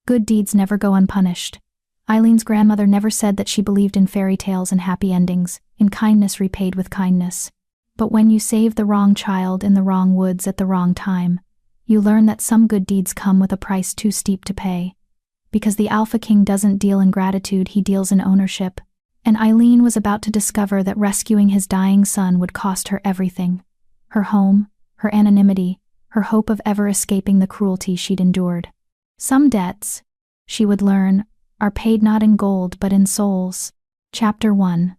Good deeds never go unpunished. Eileen's grandmother never said that she believed in fairy tales and happy endings, in kindness repaid with kindness. But when you save the wrong child in the wrong woods at the wrong time, you learn that some good deeds come with a price too steep to pay. Because the Alpha King doesn't deal in gratitude, he deals in ownership. And Eileen was about to discover that rescuing his dying son would cost her everything. Her home, her anonymity, her hope of ever escaping the cruelty she'd endured. Some debts, she would learn, are paid not in gold but in souls. Chapter 1.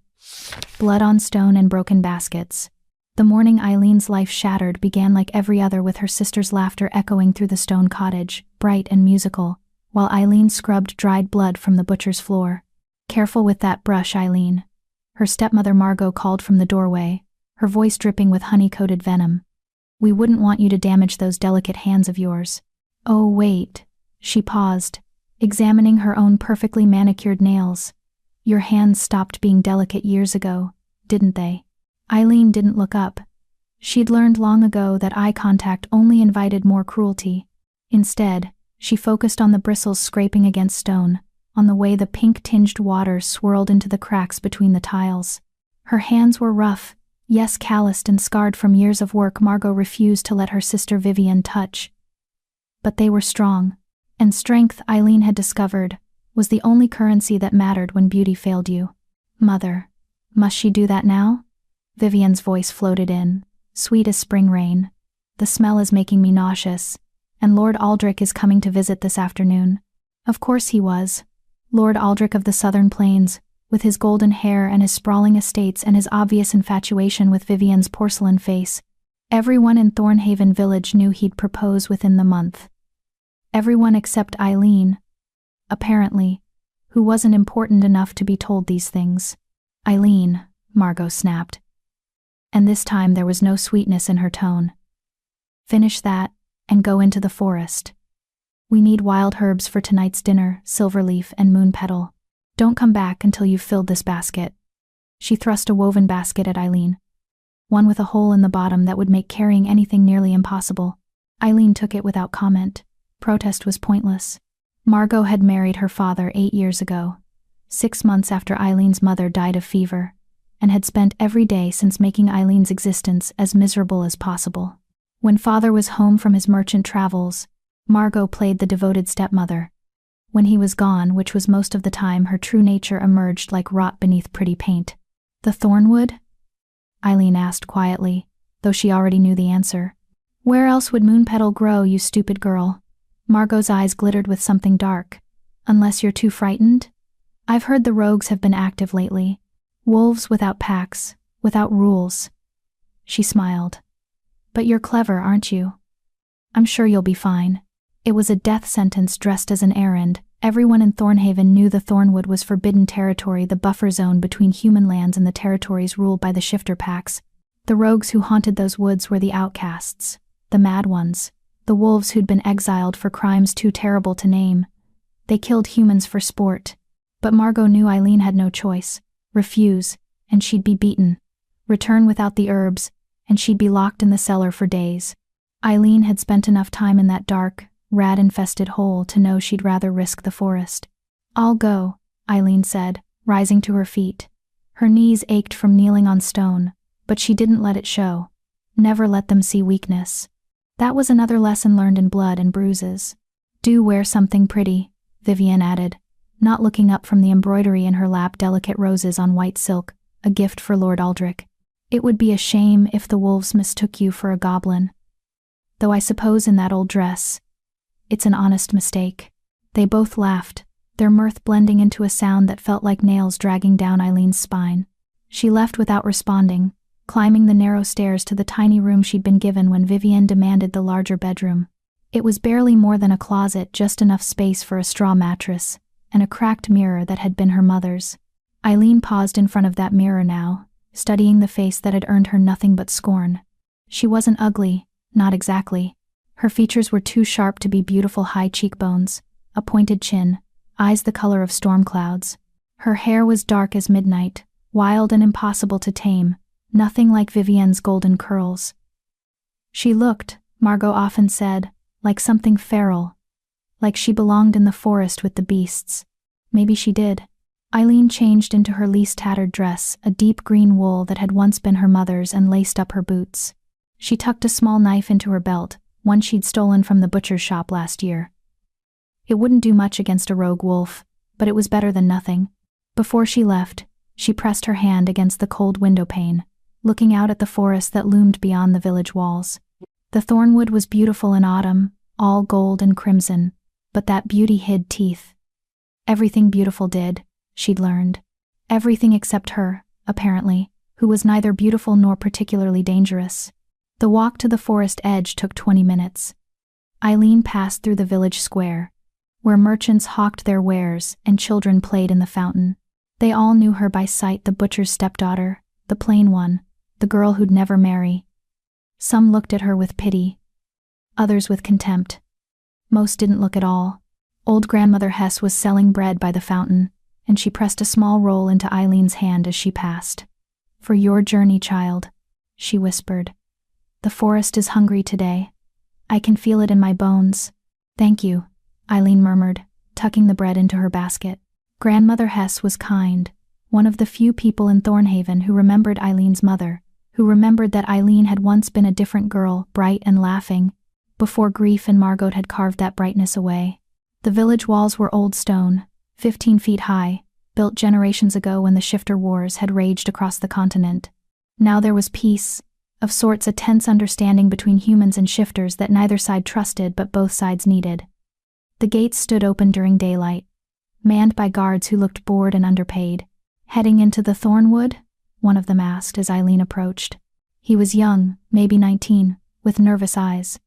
Blood on Stone and Broken Baskets. The morning Eileen's life shattered began like every other, with her sister's laughter echoing through the stone cottage, bright and musical, while Eileen scrubbed dried blood from the butcher's floor. "Careful with that brush, Eileen," her stepmother Margot called from the doorway, her voice dripping with honey-coated venom. "We wouldn't want you to damage those delicate hands of yours." "Oh, wait." She paused, examining her own perfectly manicured nails. "Your hands stopped being delicate years ago, didn't they?" Eileen didn't look up. She'd learned long ago that eye contact only invited more cruelty. Instead, she focused on the bristles scraping against stone, on the way the pink-tinged water swirled into the cracks between the tiles. Her hands were rough, yes, calloused and scarred from years of work Margot refused to let her sister Vivian touch. But they were strong. And strength, Eileen had discovered, was the only currency that mattered when beauty failed you. "Mother, must she do that now?" Vivian's voice floated in, sweet as spring rain. "The smell is making me nauseous, and Lord Aldrich is coming to visit this afternoon." Of course he was. Lord Aldrich of the Southern Plains, with his golden hair and his sprawling estates and his obvious infatuation with Vivian's porcelain face. Everyone in Thornhaven Village knew he'd propose within the month. Everyone except Eileen, apparently, who wasn't important enough to be told these things. "Eileen," Margot snapped. And this time there was no sweetness in her tone. "Finish that, and go into the forest. We need wild herbs for tonight's dinner, silverleaf and moon petal. Don't come back until you've filled this basket." She thrust a woven basket at Eileen, one with a hole in the bottom that would make carrying anything nearly impossible. Eileen took it without comment. Protest was pointless. Margot had married her father 8 years ago, 6 months after Eileen's mother died of fever, and had spent every day since making Eileen's existence as miserable as possible. When father was home from his merchant travels, Margot played the devoted stepmother. When he was gone, which was most of the time, her true nature emerged like rot beneath pretty paint. "The thornwood?" Eileen asked quietly, though she already knew the answer. "Where else would moon petal grow, you stupid girl?" Margot's eyes glittered with something dark. "Unless you're too frightened? I've heard the rogues have been active lately. Wolves without packs, without rules." She smiled. "But you're clever, aren't you? I'm sure you'll be fine." It was a death sentence dressed as an errand. Everyone in Thornhaven knew the Thornwood was forbidden territory, the buffer zone between human lands and the territories ruled by the shifter packs. The rogues who haunted those woods were the outcasts, the mad ones, the wolves who'd been exiled for crimes too terrible to name. They killed humans for sport. But Margot knew Eileen had no choice. Refuse, and she'd be beaten. Return without the herbs, and she'd be locked in the cellar for days. Eileen had spent enough time in that dark, rat-infested hole to know she'd rather risk the forest. "I'll go," Eileen said, rising to her feet. Her knees ached from kneeling on stone, but she didn't let it show. Never let them see weakness. That was another lesson learned in blood and bruises. "Do wear something pretty," Vivian added, not looking up from the embroidery in her lap, delicate roses on white silk, a gift for Lord Aldrich. "It would be a shame if the wolves mistook you for a goblin. Though I suppose in that old dress, it's an honest mistake." They both laughed, their mirth blending into a sound that felt like nails dragging down Eileen's spine. She left without responding, climbing the narrow stairs to the tiny room she'd been given when Vivian demanded the larger bedroom. It was barely more than a closet, just enough space for a straw mattress, and a cracked mirror that had been her mother's. Eileen paused in front of that mirror now, studying the face that had earned her nothing but scorn. She wasn't ugly, not exactly. Her features were too sharp to be beautiful, high cheekbones, a pointed chin, eyes the color of storm clouds. Her hair was dark as midnight, wild and impossible to tame, nothing like Vivian's golden curls. She looked, Margot often said, like something feral. like she belonged in the forest with the beasts. Maybe she did. Eileen changed into her least tattered dress, a deep green wool that had once been her mother's, and laced up her boots. She tucked a small knife into her belt, one she'd stolen from the butcher's shop last year. It wouldn't do much against a rogue wolf, but it was better than nothing. Before she left, she pressed her hand against the cold window pane, looking out at the forest that loomed beyond the village walls. The thornwood was beautiful in autumn, all gold and crimson, but that beauty hid teeth. Everything beautiful did, she'd learned. Everything except her, apparently, who was neither beautiful nor particularly dangerous. The walk to the forest edge took 20 minutes. Eileen passed through the village square, where merchants hawked their wares and children played in the fountain. They all knew her by sight, the butcher's stepdaughter, the plain one, the girl who'd never marry. Some looked at her with pity, others with contempt. Most didn't look at all. Old grandmother Hess was selling bread by the fountain, and she pressed a small roll into Eileen's hand as she passed. "For your journey, child," she whispered. "The forest is hungry today. I can feel it in my bones." "Thank you," Eileen murmured, tucking the bread into her basket. Grandmother Hess was kind, one of the few people in Thornhaven who remembered Eileen's mother, who remembered that Eileen had once been a different girl, bright and laughing, before grief and Margot had carved that brightness away. The village walls were old stone, 15 feet high, built generations ago when the shifter wars had raged across the continent. Now there was peace, of sorts, a tense understanding between humans and shifters that neither side trusted but both sides needed. The gates stood open during daylight, manned by guards who looked bored and underpaid. "Heading into the Thornwood?" one of them asked as Eileen approached. He was young, maybe 19, with nervous eyes.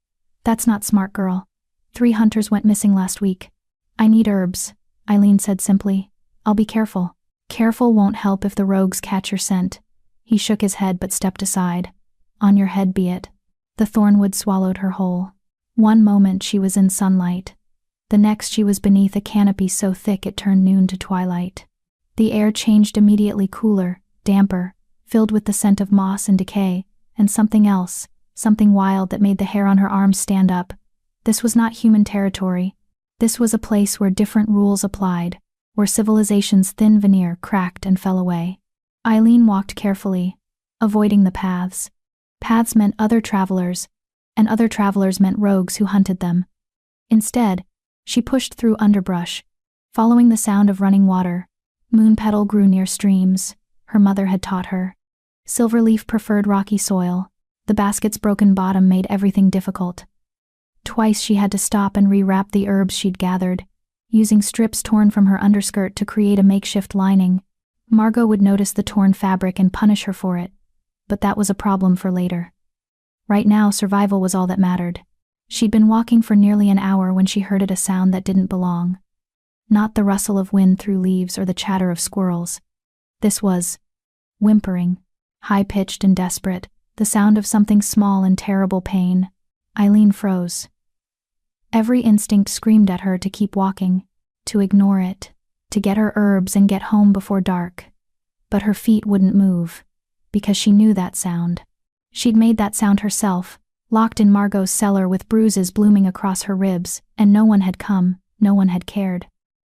"That's not smart, girl. 3 hunters went missing last week." "I need herbs," Eileen said simply. "I'll be careful." "Careful won't help if the rogues catch your scent." He shook his head but stepped aside. "On your head be it." The thornwood swallowed her whole. One moment she was in sunlight. The next she was beneath a canopy so thick it turned noon to twilight. The air changed immediately, cooler, damper, filled with the scent of moss and decay, and something else, something wild that made the hair on her arms stand up. This was not human territory. This was a place where different rules applied, where civilization's thin veneer cracked and fell away. Eileen walked carefully, avoiding the paths. Paths meant other travelers, and other travelers meant rogues who hunted them. Instead, she pushed through underbrush, following the sound of running water. Moon petal grew near streams, her mother had taught her. Silverleaf preferred rocky soil. The basket's broken bottom made everything difficult. Twice she had to stop and rewrap the herbs she'd gathered, using strips torn from her underskirt to create a makeshift lining. Margot would notice the torn fabric and punish her for it, but that was a problem for later. Right now, survival was all that mattered. She'd been walking for nearly an hour when she heard a sound that didn't belong. Not the rustle of wind through leaves or the chatter of squirrels. This was whimpering, high-pitched and desperate, the sound of something small in terrible pain. Eileen froze. Every instinct screamed at her to keep walking, to ignore it, to get her herbs and get home before dark. But her feet wouldn't move, because she knew that sound. She'd made that sound herself, locked in Margot's cellar with bruises blooming across her ribs, and no one had come, no one had cared.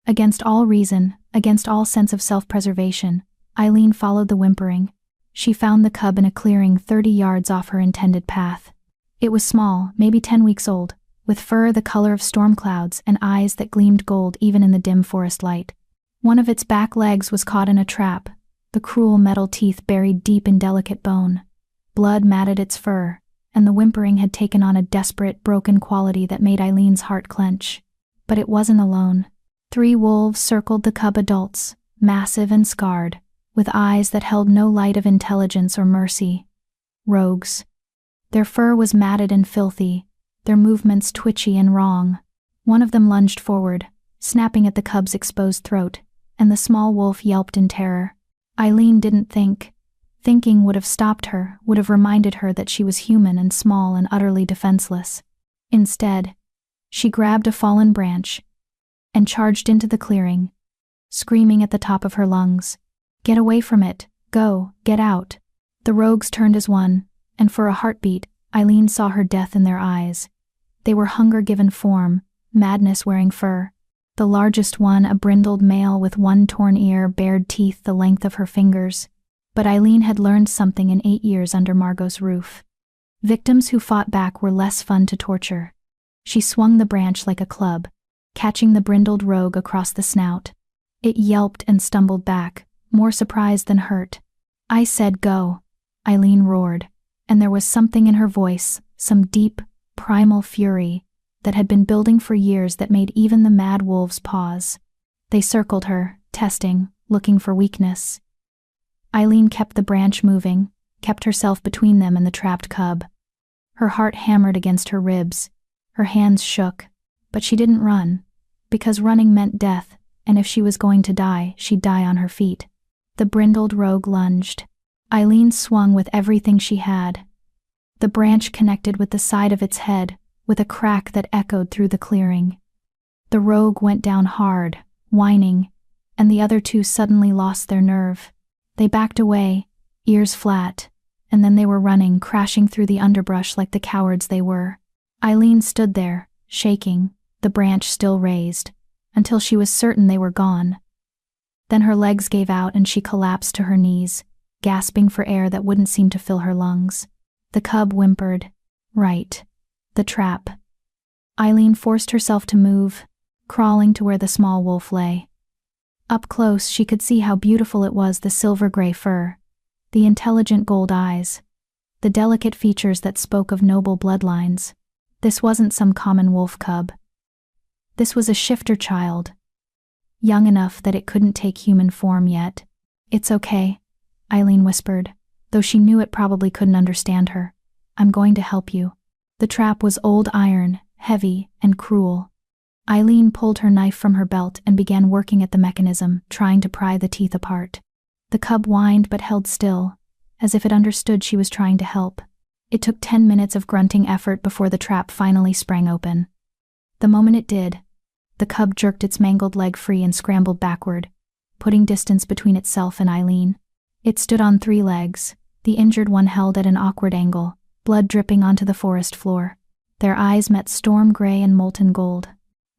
Against all reason, against all sense of self-preservation, Eileen followed the whimpering. She found the cub in a clearing 30 yards off her intended path. It was small, maybe 10 weeks old, with fur the color of storm clouds and eyes that gleamed gold even in the dim forest light. One of its back legs was caught in a trap, the cruel metal teeth buried deep in delicate bone. Blood matted its fur, and the whimpering had taken on a desperate, broken quality that made Eileen's heart clench. But it wasn't alone. 3 wolves circled the cub adults, massive and scarred, with eyes that held no light of intelligence or mercy. Rogues. Their fur was matted and filthy, their movements twitchy and wrong. One of them lunged forward, snapping at the cub's exposed throat, and the small wolf yelped in terror. Eileen didn't think. Thinking would have stopped her, would have reminded her that she was human and small and utterly defenseless. Instead, she grabbed a fallen branch and charged into the clearing, screaming at the top of her lungs. "Get away from it! Go! Get out!" The rogues turned as one, and for a heartbeat, Eileen saw her death in their eyes. They were hunger given form, madness wearing fur. The largest one, a brindled male with one torn ear, bared teeth the length of her fingers. But Eileen had learned something in 8 years under Margot's roof. Victims who fought back were less fun to torture. She swung the branch like a club, catching the brindled rogue across the snout. It yelped and stumbled back, more surprised than hurt. "I said go," Eileen roared, and there was something in her voice, some deep, primal fury, that had been building for years that made even the mad wolves pause. They circled her, testing, looking for weakness. Eileen kept the branch moving, kept herself between them and the trapped cub. Her heart hammered against her ribs. Her hands shook, but she didn't run, because running meant death, and if she was going to die, she'd die on her feet. The brindled rogue lunged. Eileen swung with everything she had. The branch connected with the side of its head, with a crack that echoed through the clearing. The rogue went down hard, whining, and the other two suddenly lost their nerve. They backed away, ears flat, and then they were running, crashing through the underbrush like the cowards they were. Eileen stood there, shaking, the branch still raised, until she was certain they were gone. Then her legs gave out and she collapsed to her knees, gasping for air that wouldn't seem to fill her lungs. The cub whimpered. Right. The trap. Eileen forced herself to move, crawling to where the small wolf lay. Up close she could see how beautiful it was, the silver-gray fur, the intelligent gold eyes, the delicate features that spoke of noble bloodlines. This wasn't some common wolf cub. This was a shifter child, young enough that it couldn't take human form yet. "It's okay," Eileen whispered, though she knew it probably couldn't understand her. "I'm going to help you." The trap was old iron, heavy and cruel. Eileen pulled her knife from her belt and began working at the mechanism, trying to pry the teeth apart. The cub whined but held still, as if it understood she was trying to help. It took 10 minutes of grunting effort before the trap finally sprang open. The moment it did, the cub jerked its mangled leg free and scrambled backward, putting distance between itself and Eileen. It stood on 3 legs, the injured one held at an awkward angle, blood dripping onto the forest floor. Their eyes met storm gray and molten gold.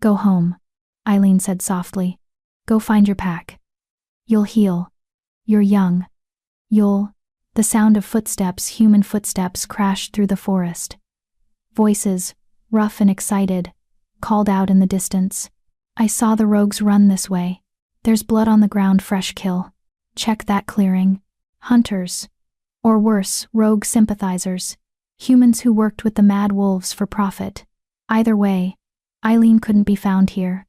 "Go home," Eileen said softly. "Go find your pack. You'll heal. You're young. You'll—" The sound of footsteps, human footsteps, crashed through the forest. Voices, rough and excited, called out in the distance. "I saw the rogues run this way. There's blood on the ground, fresh kill. Check that clearing. Hunters. Or worse, rogue sympathizers. Humans who worked with the mad wolves for profit. Either way, Eileen couldn't be found here.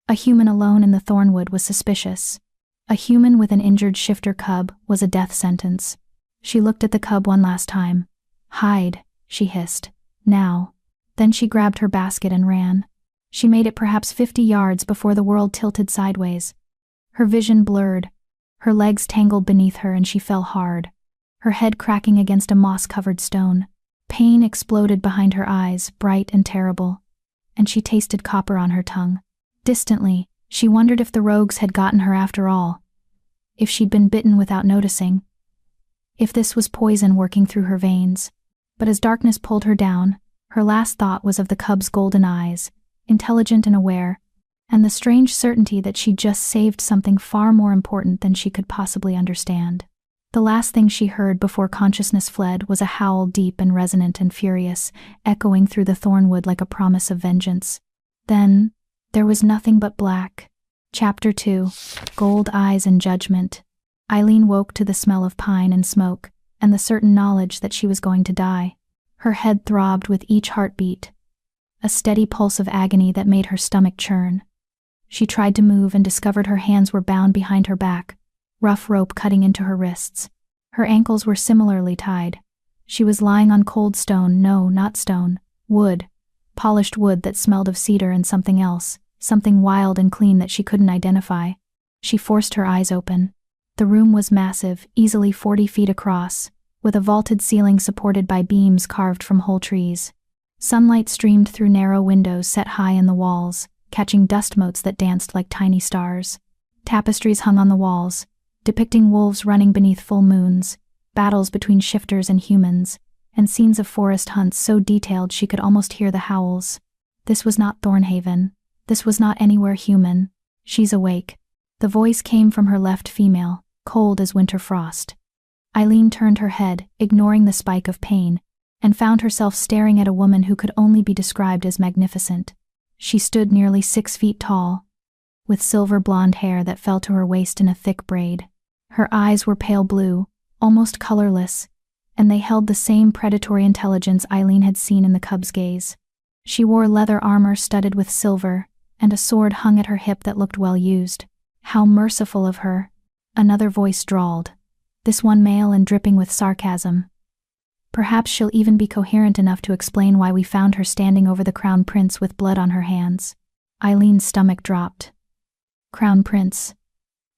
A human alone in the thornwood was suspicious. A human with an injured shifter cub was a death sentence. She looked at the cub one last time. "Hide," she hissed. "Now." Then she grabbed her basket and ran. She made it perhaps 50 yards before the world tilted sideways. Her vision blurred. Her legs tangled beneath her and she fell hard, her head cracking against a moss-covered stone. Pain exploded behind her eyes, bright and terrible, and she tasted copper on her tongue. Distantly, she wondered if the rogues had gotten her after all, if she'd been bitten without noticing, if this was poison working through her veins. But as darkness pulled her down, her last thought was of the cub's golden eyes, intelligent and aware, and the strange certainty that she'd just saved something far more important than she could possibly understand. The last thing she heard before consciousness fled was a howl, deep and resonant and furious, echoing through the thornwood like a promise of vengeance. Then, there was nothing but black. Chapter 2. Gold Eyes and Judgment. Eileen woke to the smell of pine and smoke, and the certain knowledge that she was going to die. Her head throbbed with each heartbeat, a steady pulse of agony that made her stomach churn. She tried to move and discovered her hands were bound behind her back, rough rope cutting into her wrists. Her ankles were similarly tied. She was lying on cold stone, no, not stone, wood, polished wood that smelled of cedar and something else, something wild and clean that she couldn't identify. She forced her eyes open. The room was massive, easily 40 feet across, with a vaulted ceiling supported by beams carved from whole trees. Sunlight streamed through narrow windows set high in the walls, catching dust motes that danced like tiny stars. Tapestries hung on the walls, depicting wolves running beneath full moons, battles between shifters and humans, and scenes of forest hunts so detailed she could almost hear the howls. This was not Thornhaven. This was not anywhere human. She's awake. The voice came from her left female, cold as winter frost. Eileen turned her head, ignoring the spike of pain, and found herself staring at a woman who could only be described as magnificent. She stood nearly 6 feet tall, with silver blonde hair that fell to her waist in a thick braid. Her eyes were pale blue, almost colorless, and they held the same predatory intelligence Eileen had seen in the cub's gaze. She wore leather armor studded with silver, and a sword hung at her hip that looked well used. How merciful of her, another voice drawled, this one male and dripping with sarcasm. Perhaps she'll even be coherent enough to explain why we found her standing over the crown prince with blood on her hands. Eileen's stomach dropped. Crown prince.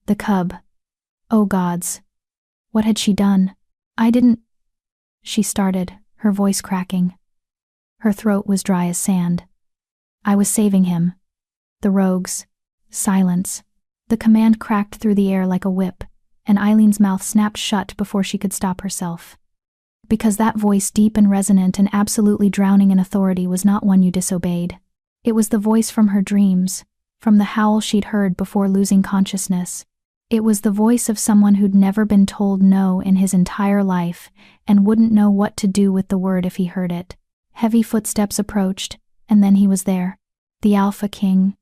The cub. Oh gods. What had she done? I didn't... She started, her voice cracking. Her throat was dry as sand. I was saving him. The rogues. Silence. The command cracked through the air like a whip, and Eileen's mouth snapped shut before she could stop herself. Because that voice, deep and resonant and absolutely drowning in authority, was not one you disobeyed. It was the voice from her dreams, from the howl she'd heard before losing consciousness. It was the voice of someone who'd never been told no in his entire life and wouldn't know what to do with the word if he heard it. Heavy footsteps approached, and then he was there. The Alpha King.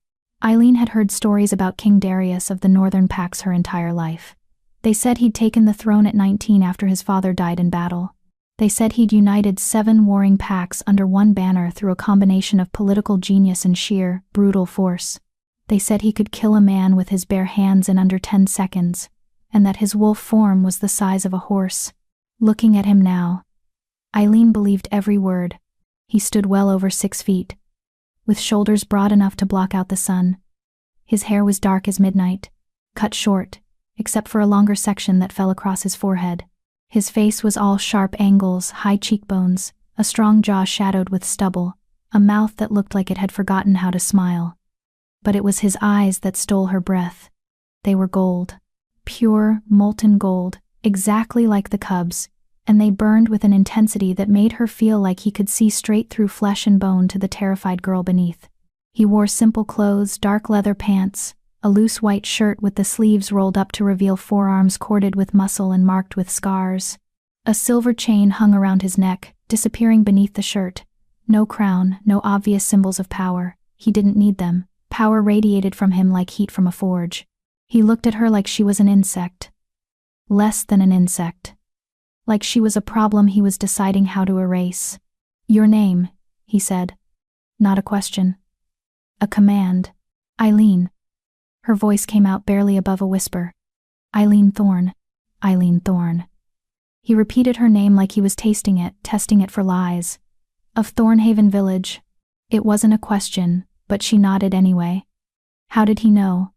Eileen had heard stories about King Darius of the Northern Pacts her entire life. They said he'd taken the throne at 19 after his father died in battle. They said he'd united 7 warring pacts under one banner through a combination of political genius and sheer, brutal force. They said he could kill a man with his bare hands in under 10 seconds, and that his wolf form was the size of a horse. Looking at him now, Eileen believed every word. He stood well over 6 feet, with shoulders broad enough to block out the sun. His hair was dark as midnight, cut short, except for a longer section that fell across his forehead. His face was all sharp angles, high cheekbones, a strong jaw shadowed with stubble, a mouth that looked like it had forgotten how to smile. But it was his eyes that stole her breath. They were gold. Pure, molten gold, exactly like the cub's, and they burned with an intensity that made her feel like he could see straight through flesh and bone to the terrified girl beneath. He wore simple clothes, dark leather pants, a loose white shirt with the sleeves rolled up to reveal forearms corded with muscle and marked with scars. A silver chain hung around his neck, disappearing beneath the shirt. No crown, no obvious symbols of power. He didn't need them. Power radiated from him like heat from a forge. He looked at her like she was an insect. Less than an insect. Like she was a problem he was deciding how to erase. Your name, he said. Not a question. A command. Eileen. Her voice came out barely above a whisper. Eileen Thorne. Eileen Thorne. He repeated her name like he was tasting it, testing it for lies. Of Thornhaven Village. It wasn't a question, but she nodded anyway. How did he know?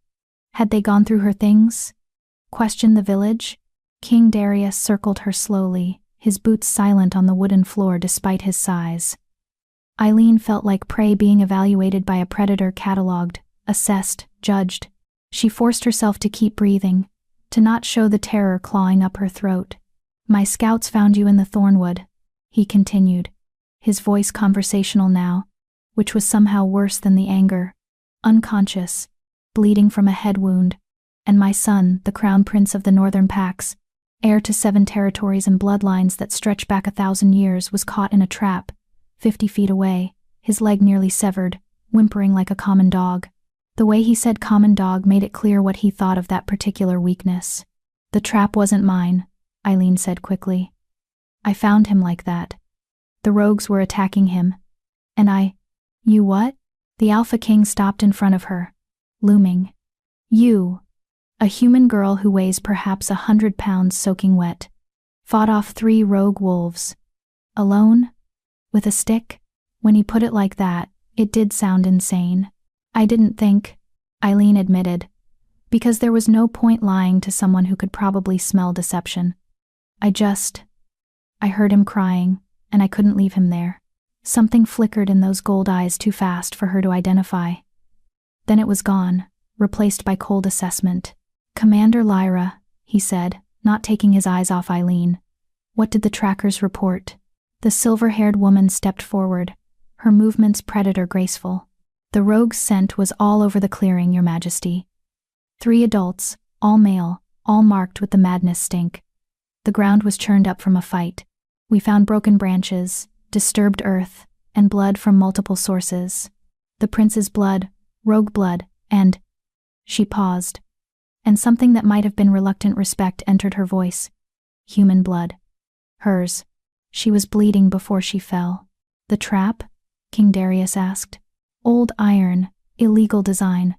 Had they gone through her things? Questioned the village? King Darius circled her slowly, his boots silent on the wooden floor despite his size. Eileen felt like prey being evaluated by a predator, catalogued, assessed, judged. She forced herself to keep breathing, to not show the terror clawing up her throat. My scouts found you in the thornwood, he continued, his voice conversational now, which was somehow worse than the anger. Unconscious, bleeding from a head wound, and my son, the crown prince of the Northern Pacts, heir to 7 territories and bloodlines that stretch back 1,000 years, was caught in a trap, 50 feet away, his leg nearly severed, whimpering like a common dog. The way he said common dog made it clear what he thought of that particular weakness. The trap wasn't mine, Eileen said quickly. I found him like that. The rogues were attacking him. And You what? The Alpha King stopped in front of her, looming. You, a human girl who weighs perhaps 100 pounds soaking wet, fought off 3 rogue wolves. Alone? With a stick? When he put it like that, it did sound insane. I didn't think, Eileen admitted, because there was no point lying to someone who could probably smell deception. I heard him crying, and I couldn't leave him there. Something flickered in those gold eyes too fast for her to identify. Then it was gone, replaced by cold assessment. Commander Lyra, he said, not taking his eyes off Eileen. What did the trackers report? The silver-haired woman stepped forward, her movements predator graceful. The rogue's scent was all over the clearing, Your Majesty. 3 adults, all male, all marked with the madness stink. The ground was churned up from a fight. We found broken branches, disturbed earth, and blood from multiple sources. The prince's blood, rogue blood, and… She paused, and something that might have been reluctant respect entered her voice. Human blood. Hers. She was bleeding before she fell. The trap? King Darius asked. Old iron, illegal design.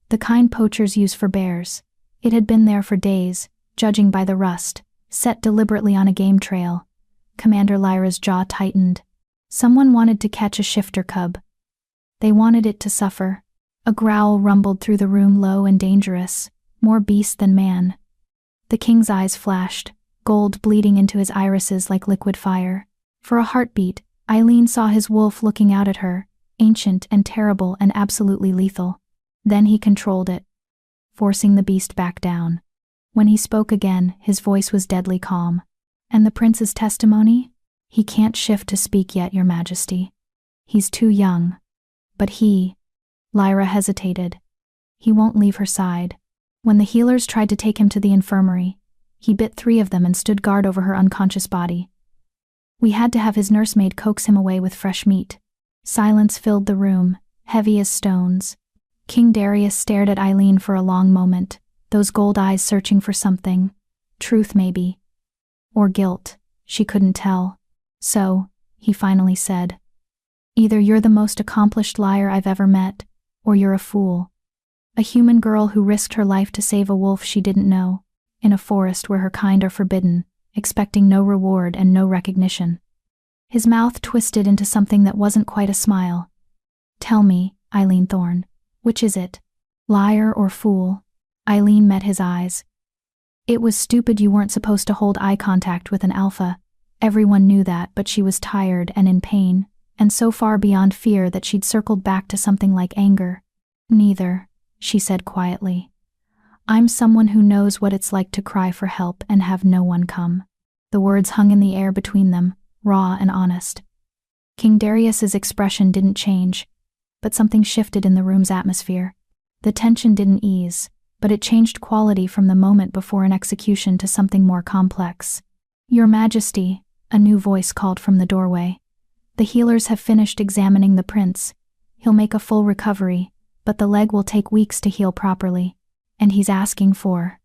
The kind poachers use for bears. It had been there for days, judging by the rust, set deliberately on a game trail. Commander Lyra's jaw tightened. Someone wanted to catch a shifter cub. They wanted it to suffer. A growl rumbled through the room, low and dangerous, more beast than man. The king's eyes flashed, gold bleeding into his irises like liquid fire. For a heartbeat, Eileen saw his wolf looking out at her, ancient and terrible and absolutely lethal. Then he controlled it, forcing the beast back down. When he spoke again, his voice was deadly calm. And the prince's testimony? He can't shift to speak yet, Your Majesty. He's too young. But he… Lyra hesitated. He won't leave her side. When the healers tried to take him to the infirmary, he bit 3 of them and stood guard over her unconscious body. We had to have his nursemaid coax him away with fresh meat. Silence filled the room, heavy as stones. King Darius stared at Eileen for a long moment, those gold eyes searching for something. Truth, maybe. Or guilt, she couldn't tell. So, he finally said, either you're the most accomplished liar I've ever met, or you're a fool. A human girl who risked her life to save a wolf she didn't know, in a forest where her kind are forbidden, expecting no reward and no recognition. His mouth twisted into something that wasn't quite a smile. Tell me, Eileen Thorne, which is it? Liar or fool? Eileen met his eyes. It was stupid you weren't supposed to hold eye contact with an alpha. Everyone knew that, but she was tired and in pain, and so far beyond fear that she'd circled back to something like anger. Neither, she said quietly. I'm someone who knows what it's like to cry for help and have no one come. The words hung in the air between them, raw and honest. King Darius's expression didn't change, but something shifted in the room's atmosphere. The tension didn't ease, but it changed quality from the moment before an execution to something more complex. Your Majesty, a new voice called from the doorway. The healers have finished examining the prince. He'll make a full recovery, but the leg will take weeks to heal properly. And he's asking for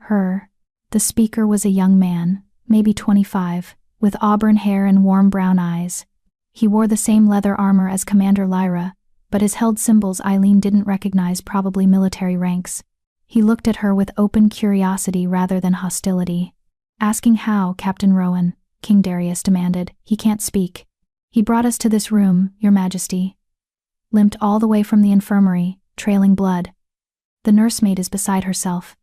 her. The speaker was a young man, maybe 25, with auburn hair and warm brown eyes. He wore the same leather armor as Commander Lyra, but his held symbols Eileen didn't recognize, probably military ranks. He looked at her with open curiosity rather than hostility. Asking how, Captain Rowan, King Darius demanded. He can't speak. He brought us to this room, Your Majesty. Limped all the way from the infirmary, trailing blood. The nursemaid is beside herself.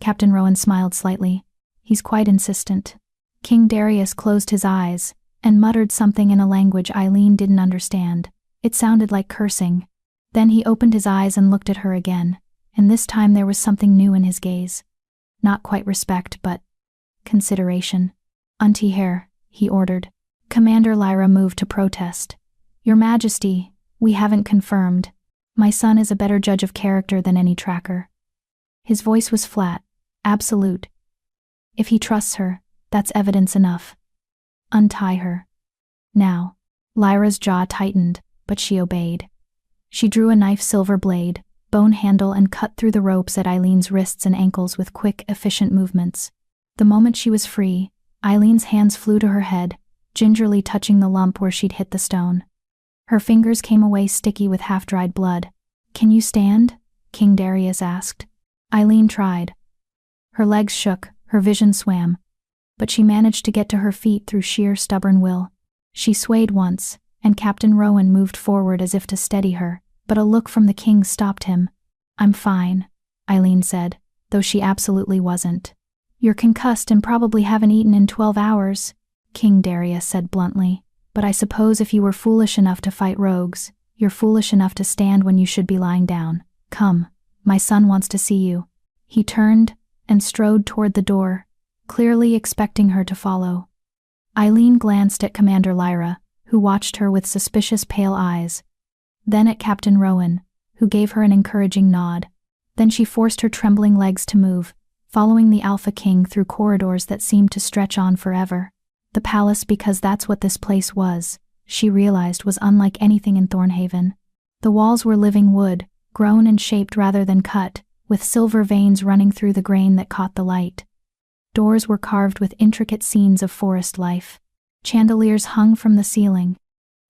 Captain Rowan smiled slightly. He's quite insistent. King Darius closed his eyes and muttered something in a language Eileen didn't understand. It sounded like cursing. Then he opened his eyes and looked at her again, and this time there was something new in his gaze. Not quite respect, but consideration. Untie her, he ordered. Commander Lyra moved to protest. Your Majesty, we haven't confirmed. My son is a better judge of character than any tracker. His voice was flat, absolute. If he trusts her, that's evidence enough. Untie her. Now. Lyra's jaw tightened, but she obeyed. She drew a knife silver blade, bone handle, and cut through the ropes at Eileen's wrists and ankles with quick, efficient movements. The moment she was free, Eileen's hands flew to her head, gingerly touching the lump where she'd hit the stone. Her fingers came away sticky with half-dried blood. Can you stand? King Darius asked. Eileen tried. Her legs shook, her vision swam, but she managed to get to her feet through sheer stubborn will. She swayed once, and Captain Rowan moved forward as if to steady her, but a look from the king stopped him. I'm fine, Eileen said, though she absolutely wasn't. You're concussed and probably haven't eaten in 12 hours, King Darius said bluntly, but I suppose if you were foolish enough to fight rogues, you're foolish enough to stand when you should be lying down. Come, my son wants to see you. He turned and strode toward the door, clearly expecting her to follow. Eileen glanced at Commander Lyra, who watched her with suspicious pale eyes. Then at Captain Rowan, who gave her an encouraging nod. Then she forced her trembling legs to move, following the Alpha King through corridors that seemed to stretch on forever. The palace, because that's what this place was, she realized, was unlike anything in Thornhaven. The walls were living wood, grown and shaped rather than cut, with silver veins running through the grain that caught the light. Doors were carved with intricate scenes of forest life. Chandeliers hung from the ceiling,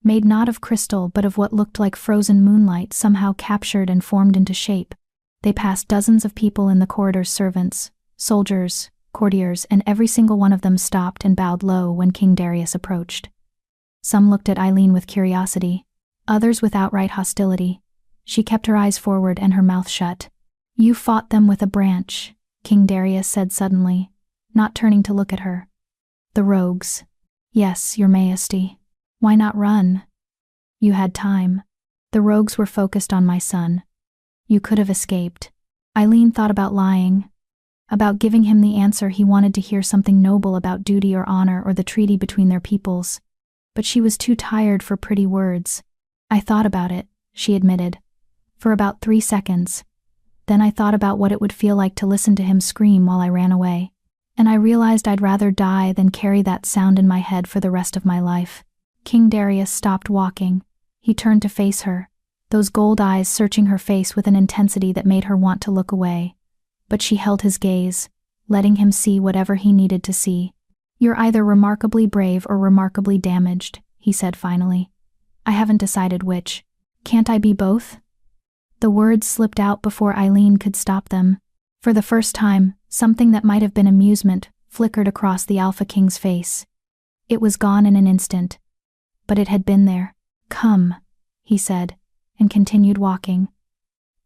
made not of crystal but of what looked like frozen moonlight somehow captured and formed into shape. They passed dozens of people in the corridors, servants, soldiers, courtiers, and every single one of them stopped and bowed low when King Darius approached. Some looked at Eileen with curiosity, others with outright hostility. She kept her eyes forward and her mouth shut. "You fought them with a branch," King Darius said suddenly, not turning to look at her. "The rogues." "Yes, your majesty." "Why not run? You had time." "The rogues were focused on my son. You could have escaped." Eileen thought about lying, about giving him the answer he wanted to hear, something noble about duty or honor or the treaty between their peoples. But she was too tired for pretty words. "I thought about it," she admitted, "for about 3 seconds. Then I thought about what it would feel like to listen to him scream while I ran away. And I realized I'd rather die than carry that sound in my head for the rest of my life." King Darius stopped walking. He turned to face her, those gold eyes searching her face with an intensity that made her want to look away. But she held his gaze, letting him see whatever he needed to see. "You're either remarkably brave or remarkably damaged," he said finally. "I haven't decided which. Can't I be both?" The words slipped out before Eileen could stop them. For the first time, something that might have been amusement flickered across the Alpha King's face. It was gone in an instant, but it had been there. "Come," he said, and continued walking.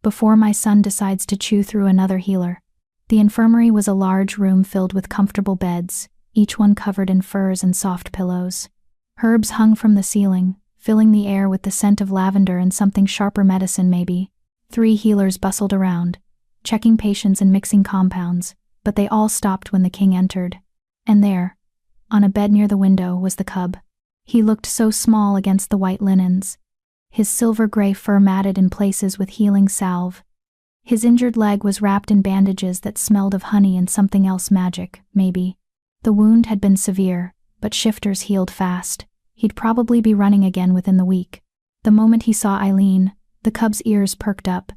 "Before my son decides to chew through another healer." The infirmary was a large room filled with comfortable beds, each one covered in furs and soft pillows. Herbs hung from the ceiling, filling the air with the scent of lavender and something sharper, medicine maybe. 3 healers bustled around, checking patients and mixing compounds, but they all stopped when the king entered. And there, on a bed near the window, was the cub. He looked so small against the white linens, his silver-gray fur matted in places with healing salve. His injured leg was wrapped in bandages that smelled of honey and something else, magic, maybe. The wound had been severe, but shifters healed fast. He'd probably be running again within the week. The moment he saw Eileen, the cub's ears perked up.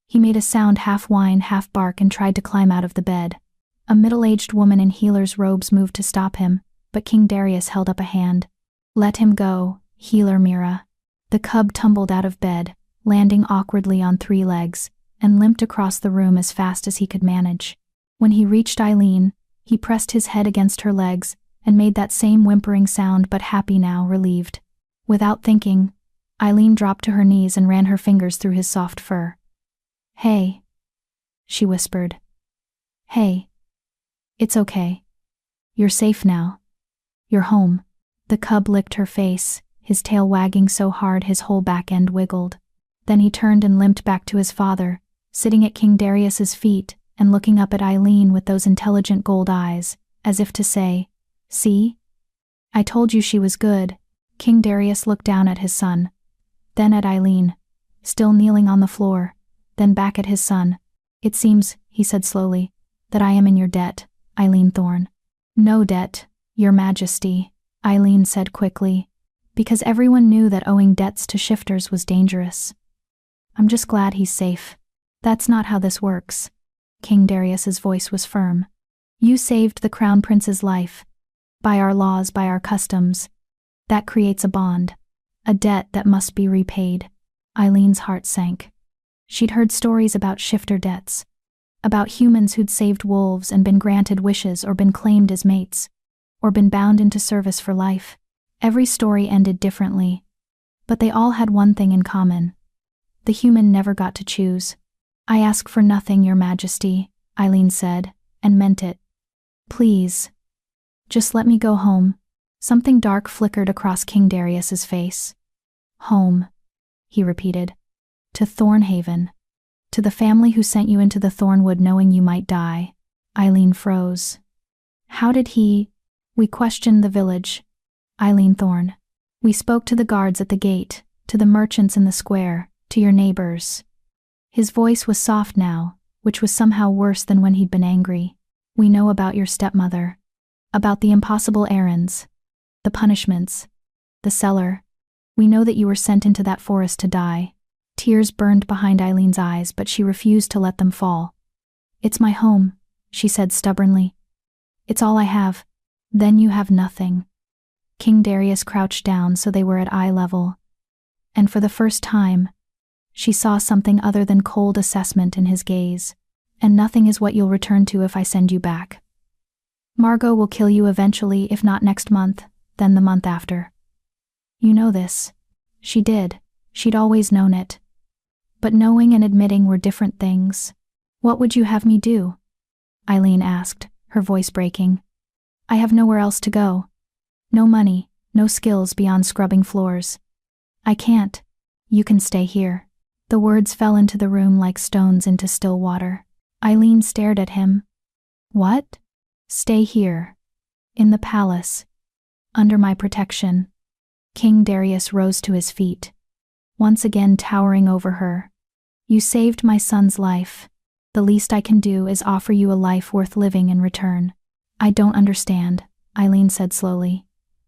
He made a sound, half whine, half bark, and tried to climb out of the bed. A middle-aged woman in healer's robes moved to stop him, but King Darius held up a hand. "Let him go, healer Mira." The cub tumbled out of bed, landing awkwardly on 3 legs, and limped across the room as fast as he could manage. When he reached Eileen, he pressed his head against her legs and made that same whimpering sound, but happy now, relieved. Without thinking, Eileen dropped to her knees and ran her fingers through his soft fur. "Hey," she whispered. "Hey. It's okay. You're safe now. You're home." The cub licked her face, his tail wagging so hard his whole back end wiggled. Then he turned and limped back to his father, sitting at King Darius's feet and looking up at Eileen with those intelligent gold eyes, as if to say, "See? I told you she was good." King Darius looked down at his son, then at Eileen, still kneeling on the floor, then back at his son. "It seems," he said slowly, "that I am in your debt, Eileen Thorne." "No debt, your majesty," Eileen said quickly, because everyone knew that owing debts to shifters was dangerous. "I'm just glad he's safe." "That's not how this works." King Darius's voice was firm. "You saved the crown prince's life. By our laws, by our customs. That creates a bond. A debt that must be repaid." Eileen's heart sank. She'd heard stories about shifter debts, about humans who'd saved wolves and been granted wishes or been claimed as mates, or been bound into service for life. Every story ended differently, but they all had one thing in common. The human never got to choose. "I ask for nothing, your majesty," Eileen said, and meant it. "Please. Just let me go home." Something dark flickered across King Darius's face. "Home," he repeated. "To Thornhaven. To the family who sent you into the Thornwood knowing you might die." Eileen froze. "How did he—" "We questioned the village, Eileen Thorne. We spoke to the guards at the gate, to the merchants in the square, to your neighbors. His voice was soft now, which was somehow worse than when he'd been angry. We know about your stepmother. About the impossible errands. The punishments. The cellar. We know that you were sent into that forest to die. Tears burned behind Eileen's eyes, but she refused to let them fall. It's my home, she said stubbornly. It's all I have. Then you have nothing. King Darius crouched down so they were at eye level. And for the first time, she saw something other than cold assessment in his gaze. And nothing is what you'll return to if I send you back. Margot will kill you eventually, if not next month, then the month after. You know this. She did. She'd always known it. But knowing and admitting were different things. What would you have me do? Eileen asked, her voice breaking. I have nowhere else to go. No money, no skills beyond scrubbing floors. I can't. You can stay here. The words fell into the room like stones into still water. Eileen stared at him. What? Stay here. In the palace. Under my protection. King Darius rose to his feet, once again towering over her. You saved my son's life. The least I can do is offer you a life worth living in return. I don't understand, Eileen said slowly.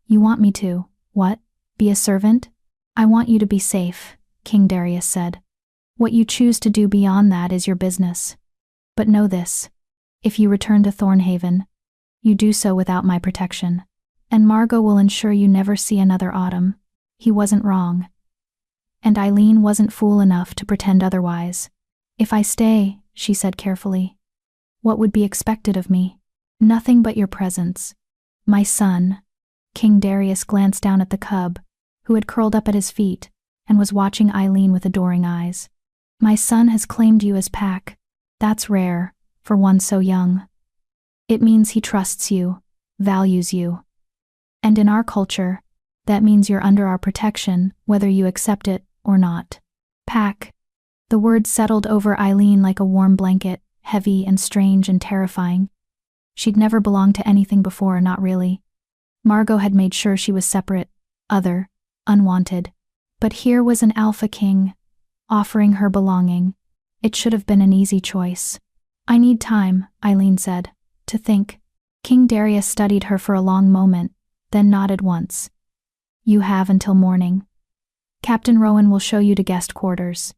You want me to, what? Be a servant? I want you to be safe, King Darius said. What you choose to do beyond that is your business. But know this. If you return to Thornhaven, you do so without my protection. And Margot will ensure you never see another autumn. He wasn't wrong. And Eileen wasn't fool enough to pretend otherwise. If I stay, she said carefully, what would be expected of me? Nothing but your presence. My son. King Darius glanced down at the cub, who had curled up at his feet, and was watching Eileen with adoring eyes. My son has claimed you as pack. That's rare, for one so young. It means he trusts you, values you. And in our culture, that means you're under our protection, whether you accept it or not. Pack. The word settled over Eileen like a warm blanket, heavy and strange and terrifying. She'd never belonged to anything before, not really. Margot had made sure she was separate, other, unwanted. But here was an alpha king, offering her belonging. It should have been an easy choice. I need time, Eileen said, to think. King Darius studied her for a long moment, then nodded once. You have until morning. Captain Rowan will show you to guest quarters.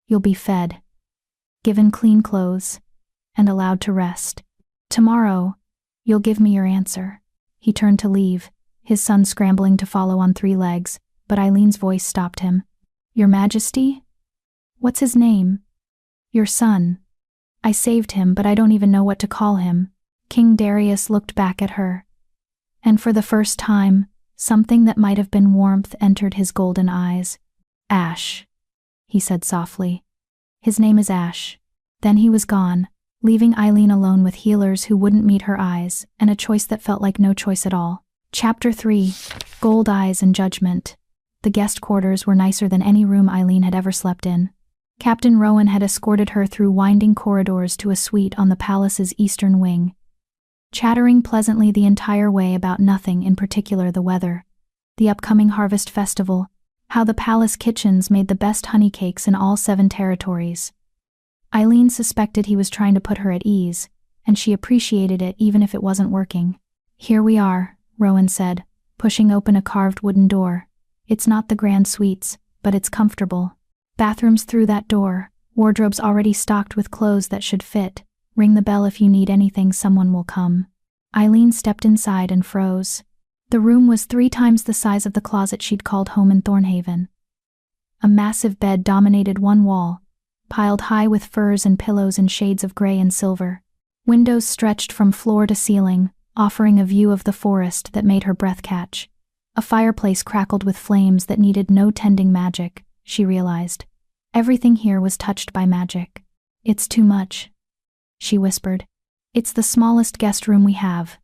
You'll be fed, given clean clothes, and allowed to rest. Tomorrow, you'll give me your answer. He turned to leave, his son scrambling to follow on 3 legs, but Eileen's voice stopped him. Your Majesty? What's his name? Your son. I saved him, but I don't even know what to call him. King Darius looked back at her. And for the first time, something that might have been warmth entered his golden eyes. Ash, he said softly. His name is Ash. Then he was gone, leaving Eileen alone with healers who wouldn't meet her eyes, and a choice that felt like no choice at all. Chapter 3. Gold Eyes and Judgment. The guest quarters were nicer than any room Eileen had ever slept in. Captain Rowan had escorted her through winding corridors to a suite on the palace's eastern wing, chattering pleasantly the entire way about nothing, in particular the weather, the upcoming harvest festival, how the palace kitchens made the best honey cakes in all 7 territories. Eileen suspected he was trying to put her at ease, and she appreciated it even if it wasn't working. Here we are, Rowan said, pushing open a carved wooden door. It's not the grand suites, but it's comfortable. Bathrooms through that door, wardrobes already stocked with clothes that should fit. Ring the bell if you need anything, someone will come. Eileen stepped inside and froze. The room was 3 times the size of the closet she'd called home in Thornhaven. A massive bed dominated one wall, piled high with furs and pillows in shades of gray and silver. Windows stretched from floor to ceiling, offering a view of the forest that made her breath catch. A fireplace crackled with flames that needed no tending magic, she realized. Everything here was touched by magic. It's too much, she whispered. It's the smallest guest room we have,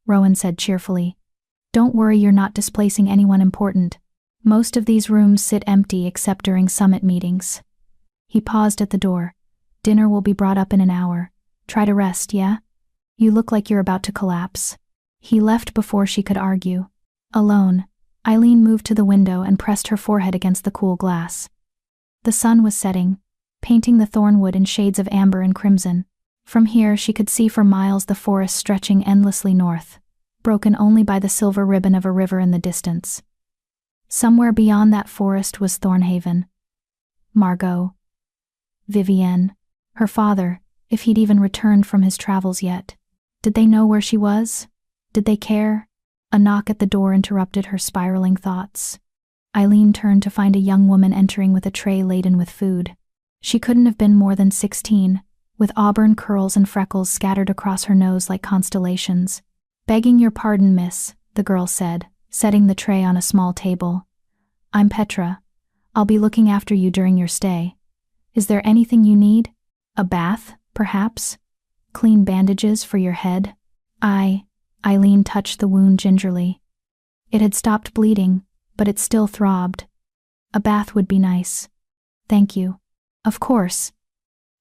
Rowan said cheerfully. Don't worry, you're not displacing anyone important. Most of these rooms sit empty except during summit meetings. He paused at the door. Dinner will be brought up in an hour. Try to rest, yeah? You look like you're about to collapse. He left before she could argue. Alone, Eileen moved to the window and pressed her forehead against the cool glass. The sun was setting, painting the thornwood in shades of amber and crimson. From here she could see for miles the forest stretching endlessly north, broken only by the silver ribbon of a river in the distance. Somewhere beyond that forest was Thornhaven. Margot. Vivienne. Her father, if he'd even returned from his travels yet. Did they know where she was? Did they care? A knock at the door interrupted her spiraling thoughts. Eileen turned to find a young woman entering with a tray laden with food. She couldn't have been more than 16, with auburn curls and freckles scattered across her nose like constellations. "Begging your pardon, miss," the girl said, setting the tray on a small table. "I'm Petra. I'll be looking after you during your stay. Is there anything you need? A bath, perhaps? Clean bandages for your head?" Eileen touched the wound gingerly. It had stopped bleeding, but it still throbbed. "A bath would be nice. Thank you." "Of course."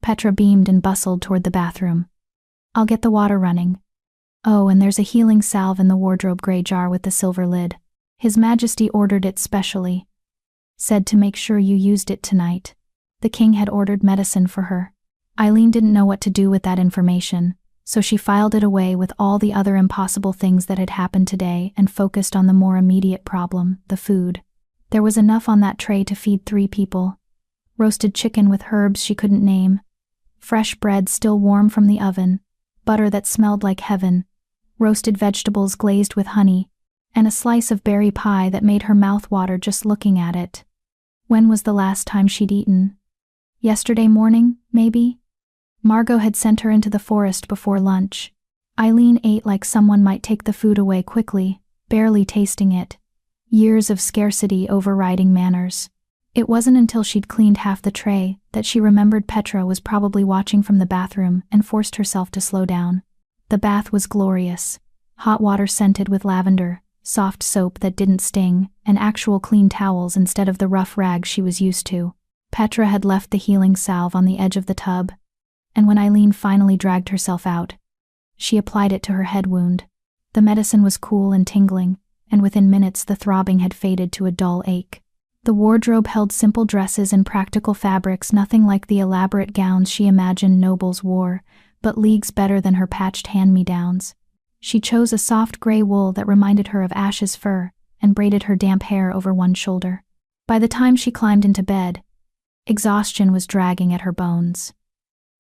Petra beamed and bustled toward the bathroom. "I'll get the water running. Oh, and there's a healing salve in the wardrobe gray jar with the silver lid. His Majesty ordered it specially. Said to make sure you used it tonight. The king had ordered medicine for her." Eileen didn't know what to do with that information, so she filed it away with all the other impossible things that had happened today and focused on the more immediate problem, the food. There was enough on that tray to feed 3 people. Roasted chicken with herbs she couldn't name, fresh bread still warm from the oven, butter that smelled like heaven, roasted vegetables glazed with honey, and a slice of berry pie that made her mouth water just looking at it. When was the last time she'd eaten? Yesterday morning, maybe? Margot had sent her into the forest before lunch. Eileen ate like someone might take the food away quickly, barely tasting it. Years of scarcity overriding manners. It wasn't until she'd cleaned half the tray that she remembered Petra was probably watching from the bathroom and forced herself to slow down. The bath was glorious. Hot water scented with lavender, soft soap that didn't sting, and actual clean towels instead of the rough rags she was used to. Petra had left the healing salve on the edge of the tub, and when Eileen finally dragged herself out, she applied it to her head wound. The medicine was cool and tingling, and within minutes the throbbing had faded to a dull ache. The wardrobe held simple dresses and practical fabrics, nothing like the elaborate gowns she imagined nobles wore, but leagues better than her patched hand-me-downs. She chose a soft gray wool that reminded her of Ash's fur and braided her damp hair over one shoulder. By the time she climbed into bed, exhaustion was dragging at her bones.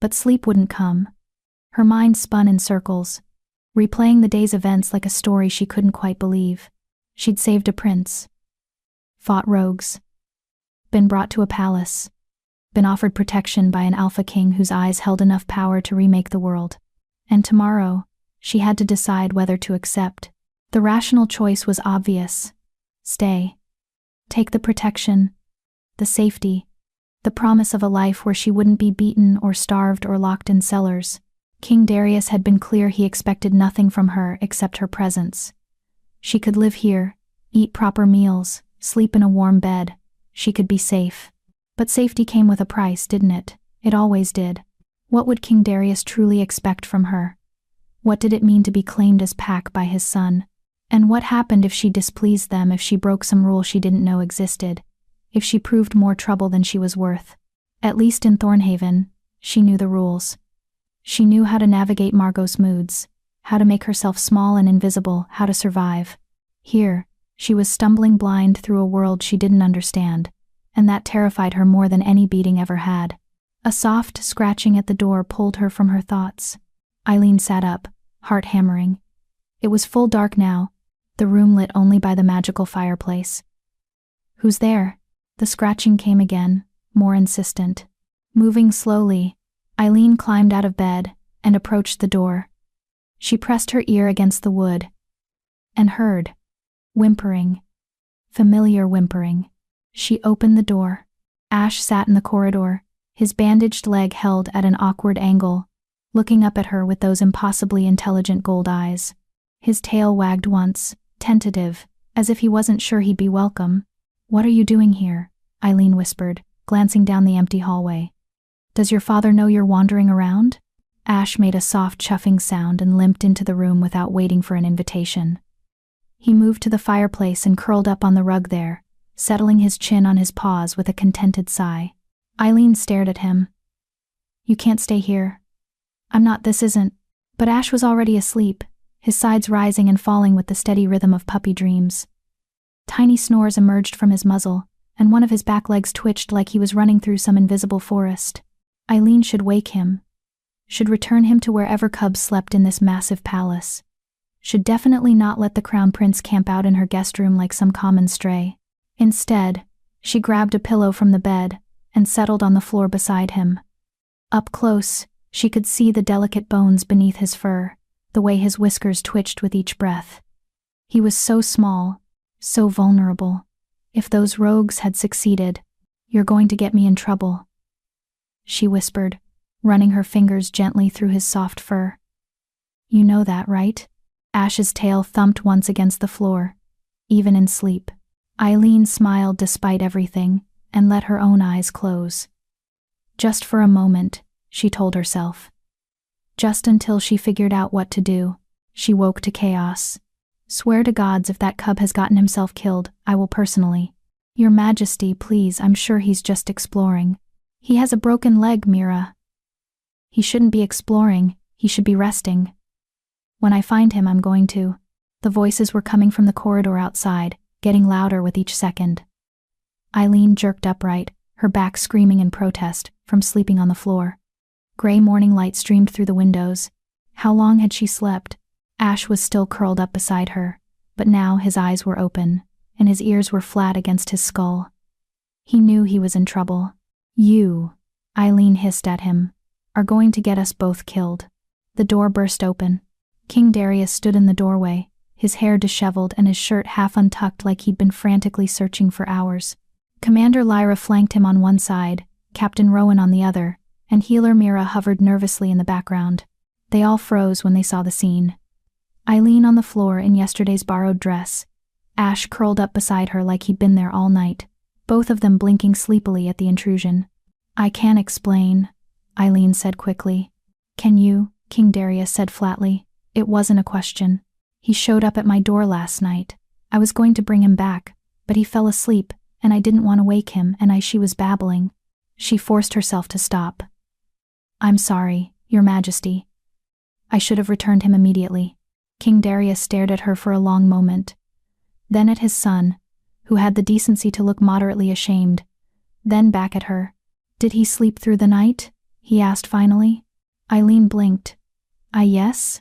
But sleep wouldn't come. Her mind spun in circles, replaying the day's events like a story she couldn't quite believe. She'd saved a prince, fought rogues, been brought to a palace, been offered protection by an alpha king whose eyes held enough power to remake the world. And tomorrow, she had to decide whether to accept. The rational choice was obvious. Stay. Take the protection, the safety, the promise of a life where she wouldn't be beaten or starved or locked in cellars. King Darius had been clear he expected nothing from her except her presence. She could live here, eat proper meals, sleep in a warm bed. She could be safe. But safety came with a price, didn't it? It always did. What would King Darius truly expect from her? What did it mean to be claimed as Pack by his son? And what happened if she displeased them, if she broke some rule she didn't know existed? If she proved more trouble than she was worth? At least in Thornhaven, she knew the rules. She knew how to navigate Margot's moods, how to make herself small and invisible, how to survive. Here, she was stumbling blind through a world she didn't understand, and that terrified her more than any beating ever had. A soft scratching at the door pulled her from her thoughts. Eileen sat up, heart hammering. It was full dark now, the room lit only by the magical fireplace. "Who's there?" The scratching came again, more insistent. Moving slowly, Eileen climbed out of bed and approached the door. She pressed her ear against the wood and heard whimpering, familiar whimpering. She opened the door. Ash sat in the corridor, his bandaged leg held at an awkward angle, looking up at her with those impossibly intelligent gold eyes. His tail wagged once, tentative, as if he wasn't sure he'd be welcome. "What are you doing here?" Eileen whispered, glancing down the empty hallway. "Does your father know you're wandering around?" Ash made a soft chuffing sound and limped into the room without waiting for an invitation. He moved to the fireplace and curled up on the rug there, settling his chin on his paws with a contented sigh. Eileen stared at him. "You can't stay here." This isn't." But Ash was already asleep, his sides rising and falling with the steady rhythm of puppy dreams. Tiny snores emerged from his muzzle, and one of his back legs twitched like he was running through some invisible forest. Eileen should wake him. Should return him to wherever cubs slept in this massive palace. Should definitely not let the crown prince camp out in her guest room like some common stray. Instead, she grabbed a pillow from the bed and settled on the floor beside him. Up close, she could see the delicate bones beneath his fur, the way his whiskers twitched with each breath. He was so small, so vulnerable. If those rogues had succeeded, "You're going to get me in trouble," she whispered, running her fingers gently through his soft fur. "You know that, right?" Ash's tail thumped once against the floor, even in sleep. Eileen smiled despite everything and let her own eyes close. Just for a moment, she told herself. Just until she figured out what to do, she woke to chaos. "Swear to gods if that cub has gotten himself killed, I will personally." "Your Majesty, please, I'm sure he's just exploring." "He has a broken leg, Mira." "He shouldn't be exploring, he should be resting." "When I find him, I'm going to." The voices were coming from the corridor outside, getting louder with each second. Eileen jerked upright, her back screaming in protest, from sleeping on the floor. Gray morning light streamed through the windows. How long had she slept? Ash was still curled up beside her, but now his eyes were open, and his ears were flat against his skull. He knew he was in trouble. "You," Eileen hissed at him, "are going to get us both killed." The door burst open. King Darius stood in the doorway, his hair disheveled and his shirt half untucked like he'd been frantically searching for hours. Commander Lyra flanked him on one side, Captain Rowan on the other, and Healer Mira hovered nervously in the background. They all froze when they saw the scene. Eileen on the floor in yesterday's borrowed dress, Ash curled up beside her like he'd been there all night, both of them blinking sleepily at the intrusion. "I can't explain," Eileen said quickly. "Can you?" King Darius said flatly. "It wasn't a question. He showed up at my door last night. I was going to bring him back, but he fell asleep, and I didn't want to wake him, and she was babbling." She forced herself to stop. "I'm sorry, Your Majesty. I should have returned him immediately." King Darius stared at her for a long moment. Then at his son, who had the decency to look moderately ashamed. Then back at her. "Did he sleep through the night?" he asked finally. Eileen blinked. Yes?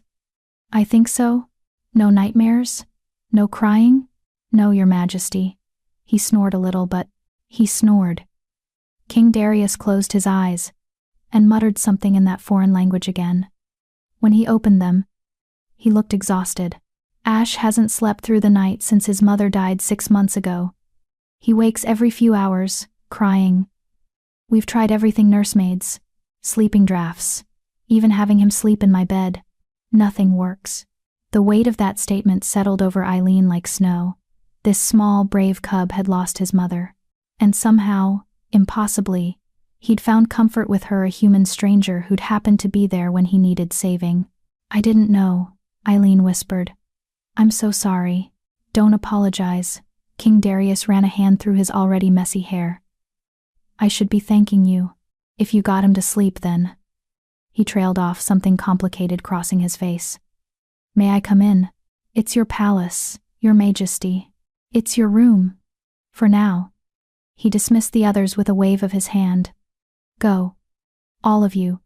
I think so. No nightmares? No crying?" "No, Your Majesty." He snored a little, but he snored. King Darius closed his eyes and muttered something in that foreign language again. When he opened them, he looked exhausted. "Ash hasn't slept through the night since his mother died 6 months ago. He wakes every few hours, crying. We've tried everything, nursemaids, sleeping drafts, even having him sleep in my bed. Nothing works." The weight of that statement settled over Eileen like snow. This small, brave cub had lost his mother. And somehow, impossibly, he'd found comfort with her, a human stranger who'd happened to be there when he needed saving. "I didn't know," Eileen whispered. "I'm so sorry." "Don't apologize." King Darius ran a hand through his already messy hair. "I should be thanking you. If you got him to sleep, then." He trailed off, something complicated crossing his face. "May I come in?" "It's your palace, Your Majesty. It's your room. For now." He dismissed the others with a wave of his hand. "Go. All of you.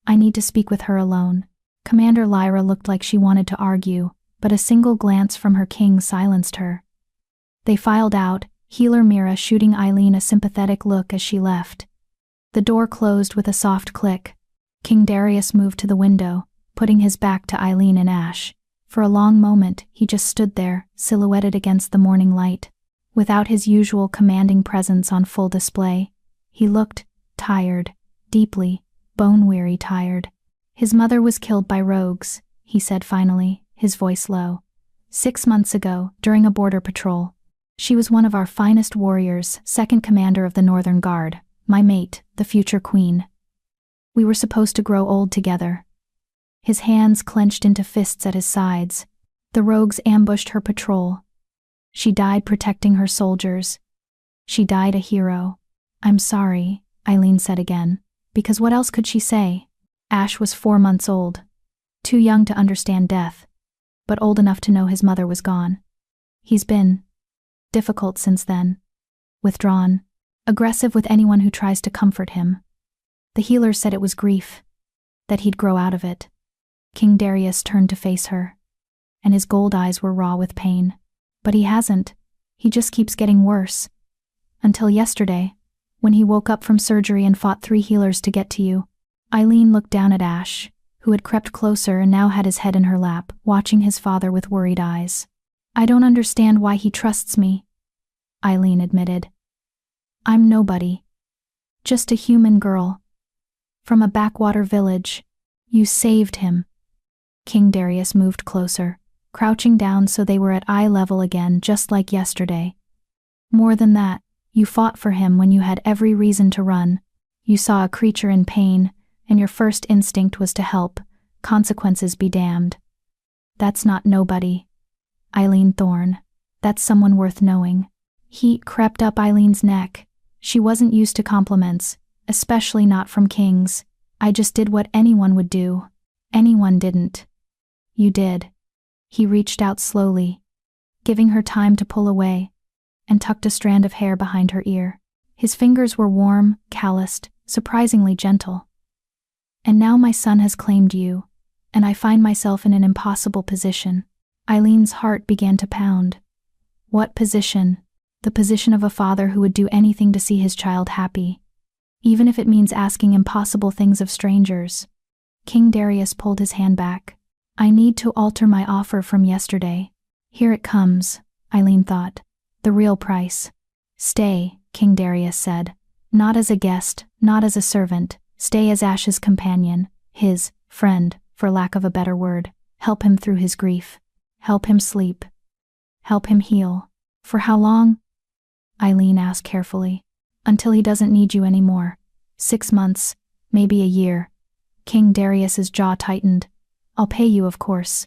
I need to speak with her alone." Commander Lyra looked like she wanted to argue, but a single glance from her king silenced her. They filed out, Healer Mira shooting Eileen a sympathetic look as she left. The door closed with a soft click. King Darius moved to the window, putting his back to Eileen and Ash. For a long moment, he just stood there, silhouetted against the morning light. Without his usual commanding presence on full display, he looked tired, deeply, bone-weary tired. "His mother was killed by rogues," he said finally, his voice low. 6 months ago, during a border patrol. She was one of our finest warriors, second commander of the Northern Guard, my mate, the future queen. We were supposed to grow old together." His hands clenched into fists at his sides. The rogues ambushed her patrol. She died protecting her soldiers. She died a hero. I'm sorry, Eileen said again, because what else could she say? Ash was 4 months old. Too young to understand death, but old enough to know his mother was gone. He's been difficult since then. Withdrawn, aggressive with anyone who tries to comfort him. The healers said it was grief, that he'd grow out of it. King Darius turned to face her, and his gold eyes were raw with pain. But he hasn't. He just keeps getting worse. Until yesterday, when he woke up from surgery and fought 3 healers to get to you. Eileen looked down at Ash, who had crept closer and now had his head in her lap, watching his father with worried eyes. I don't understand why he trusts me, Eileen admitted. I'm nobody. Just a human girl. From a backwater village. You saved him. King Darius moved closer, crouching down so they were at eye level again, just like yesterday. More than that, you fought for him when you had every reason to run. You saw a creature in pain, and your first instinct was to help. Consequences be damned. That's not nobody, Eileen Thorne. That's someone worth knowing. Heat crept up Eileen's neck. She wasn't used to compliments, especially not from kings. I just did what anyone would do. Anyone didn't. You did. He reached out slowly, giving her time to pull away, and tucked a strand of hair behind her ear. His fingers were warm, calloused, surprisingly gentle. And now my son has claimed you, and I find myself in an impossible position. Eileen's heart began to pound. What position? The position of a father who would do anything to see his child happy, even if it means asking impossible things of strangers. King Darius pulled his hand back. I need to alter my offer from yesterday. Here it comes, Eileen thought. The real price. Stay, King Darius said. Not as a guest, not as a servant. Stay as Ash's companion, his friend, for lack of a better word. Help him through his grief. Help him sleep. Help him heal. For how long? Eileen asked carefully. Until he doesn't need you anymore. 6 months, maybe a year. King Darius's jaw tightened. I'll pay you, of course.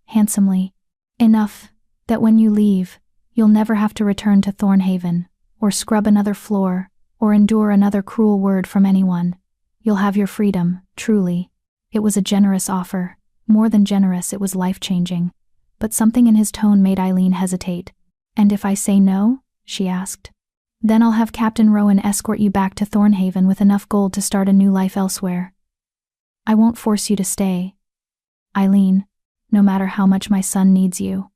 Handsomely. Enough that when you leave, you'll never have to return to Thornhaven, or scrub another floor, or endure another cruel word from anyone. You'll have your freedom, truly. It was a generous offer. More than generous, it was life-changing. But something in his tone made Eileen hesitate. And if I say no? She asked. Then I'll have Captain Rowan escort you back to Thornhaven with enough gold to start a new life elsewhere. I won't force you to stay, Eileen, no matter how much my son needs you.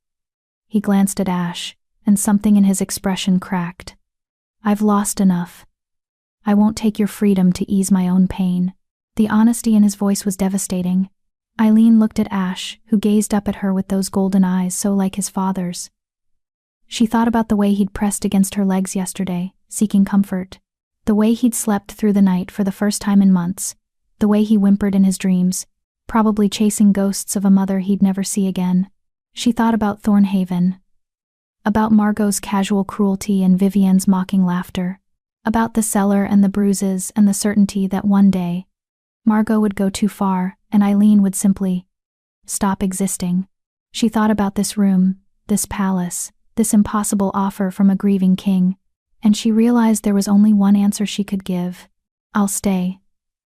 He glanced at Ash, and something in his expression cracked. I've lost enough. I won't take your freedom to ease my own pain. The honesty in his voice was devastating. Eileen looked at Ash, who gazed up at her with those golden eyes so like his father's. She thought about the way he'd pressed against her legs yesterday, seeking comfort. The way he'd slept through the night for the first time in months. The way he whimpered in his dreams, probably chasing ghosts of a mother he'd never see again. She thought about Thornhaven. About Margot's casual cruelty and Vivian's mocking laughter. About the cellar and the bruises and the certainty that one day, Margot would go too far and Eileen would simply stop existing. She thought about this room, this palace, this impossible offer from a grieving king, and she realized there was only one answer she could give. I'll stay,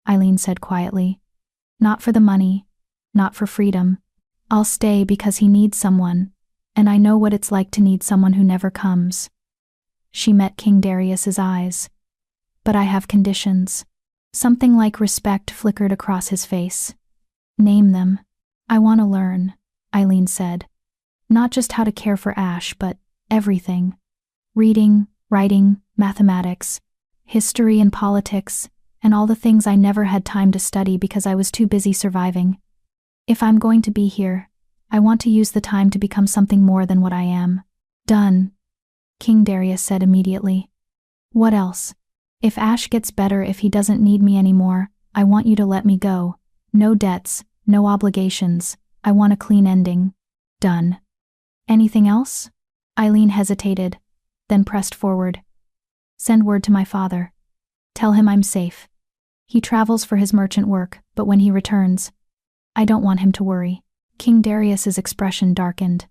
Eileen said quietly. Not for the money, not for freedom. I'll stay because he needs someone, and I know what it's like to need someone who never comes. She met King Darius's eyes. But I have conditions. Something like respect flickered across his face. Name them. I want to learn, Eileen said. Not just how to care for Ash, but everything. Reading, writing, mathematics, history and politics, and all the things I never had time to study because I was too busy surviving. If I'm going to be here, I want to use the time to become something more than what I am. Done, King Darius said immediately. What else? If Ash gets better, if he doesn't need me anymore, I want you to let me go. No debts, no obligations. I want a clean ending. Done. Anything else? Eileen hesitated, then pressed forward. Send word to my father. Tell him I'm safe. He travels for his merchant work, but when he returns, I don't want him to worry. King Darius's expression darkened.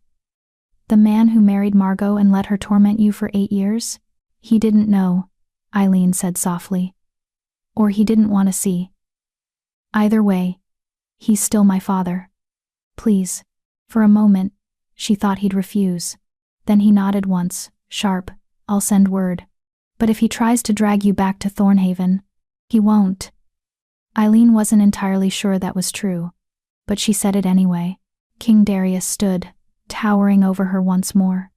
The man who married Margot and let her torment you for 8 years? He didn't know, Eileen said softly. Or he didn't want to see. Either way, he's still my father. Please. For a moment, she thought he'd refuse. Then he nodded once, sharp, I'll send word. But if he tries to drag you back to Thornhaven, he won't. Eileen wasn't entirely sure that was true, but she said it anyway. King Darius stood, towering over her once more.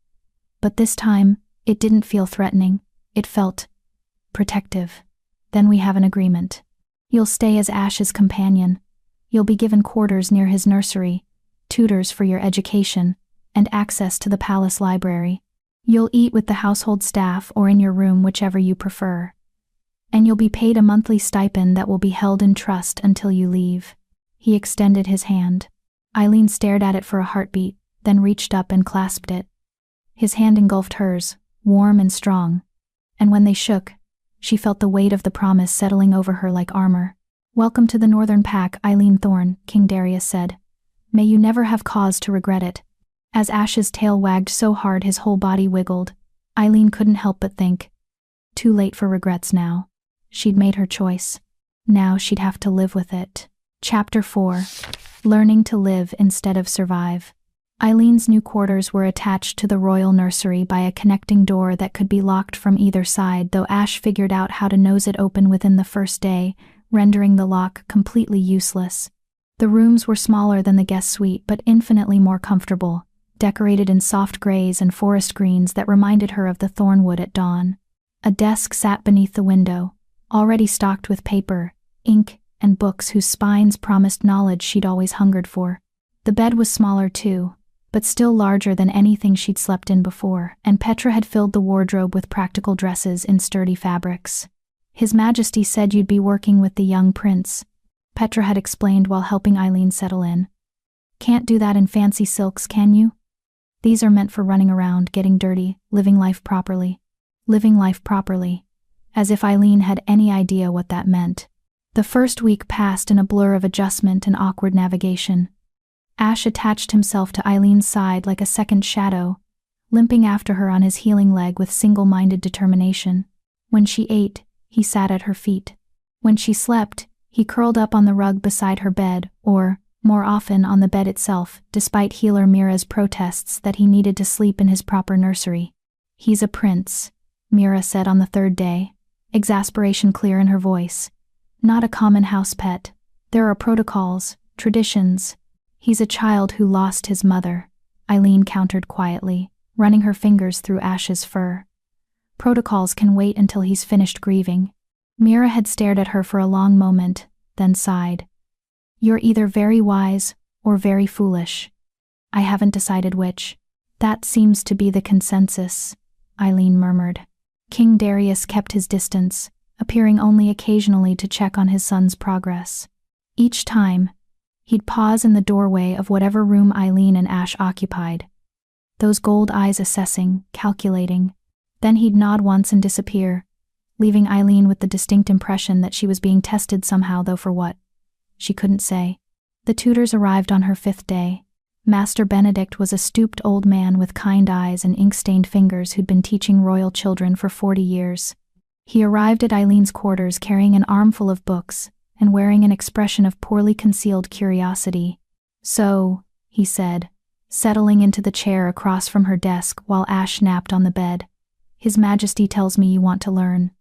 But this time, it didn't feel threatening, it felt protective. Then we have an agreement. You'll stay as Ash's companion. You'll be given quarters near his nursery, tutors for your education, and access to the palace library. You'll eat with the household staff or in your room, whichever you prefer. And you'll be paid a monthly stipend that will be held in trust until you leave. He extended his hand. Eileen stared at it for a heartbeat, then reached up and clasped it. His hand engulfed hers, warm and strong. And when they shook, she felt the weight of the promise settling over her like armor. Welcome to the Northern Pack, Eileen Thorne, King Darius said. May you never have cause to regret it. As Ash's tail wagged so hard his whole body wiggled, Eileen couldn't help but think. Too late for regrets now. She'd made her choice. Now she'd have to live with it. Chapter 4. Learning to live instead of survive. Eileen's new quarters were attached to the royal nursery by a connecting door that could be locked from either side, though Ash figured out how to nose it open within the first day, rendering the lock completely useless. The rooms were smaller than the guest suite but infinitely more comfortable, decorated in soft grays and forest greens that reminded her of the Thornwood at dawn. A desk sat beneath the window, already stocked with paper, ink, and books whose spines promised knowledge she'd always hungered for. The bed was smaller too, but still larger than anything she'd slept in before, and Petra had filled the wardrobe with practical dresses in sturdy fabrics. His Majesty said you'd be working with the young prince, Petra had explained while helping Eileen settle in. Can't do that in fancy silks, can you? These are meant for running around, getting dirty, living life properly. Living life properly. As if Eileen had any idea what that meant. The first week passed in a blur of adjustment and awkward navigation. Ash attached himself to Eileen's side like a second shadow, limping after her on his healing leg with single-minded determination. When she ate, he sat at her feet. When she slept, he curled up on the rug beside her bed, or, more often, on the bed itself, despite healer Mira's protests that he needed to sleep in his proper nursery. He's a prince, Mira said on the third day, exasperation clear in her voice. Not a common house pet. There are protocols, traditions. He's a child who lost his mother, Eileen countered quietly, running her fingers through Ash's fur. Protocols can wait until he's finished grieving. Mira had stared at her for a long moment, then sighed. You're either very wise or very foolish. I haven't decided which. That seems to be the consensus, Eileen murmured. King Darius kept his distance, appearing only occasionally to check on his son's progress. Each time, he'd pause in the doorway of whatever room Eileen and Ash occupied, those gold eyes assessing, calculating. Then he'd nod once and disappear, leaving Eileen with the distinct impression that she was being tested somehow, though for what? She couldn't say. The tutors arrived on her 5th day. Master Benedict was a stooped old man with kind eyes and ink-stained fingers who'd been teaching royal children for 40 years. He arrived at Eileen's quarters carrying an armful of books and wearing an expression of poorly concealed curiosity. So, he said, settling into the chair across from her desk while Ash napped on the bed. His Majesty tells me you want to learn.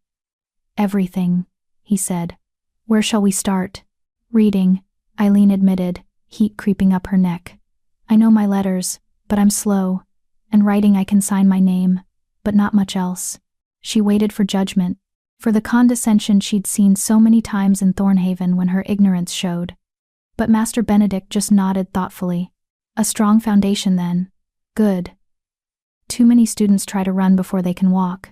Everything, he said. Where shall we start? Reading, Eileen admitted, heat creeping up her neck. I know my letters, but I'm slow, and writing I can sign my name, but not much else. She waited for judgment, for the condescension she'd seen so many times in Thornhaven when her ignorance showed. But Master Benedict just nodded thoughtfully. A strong foundation then. Good. Too many students try to run before they can walk.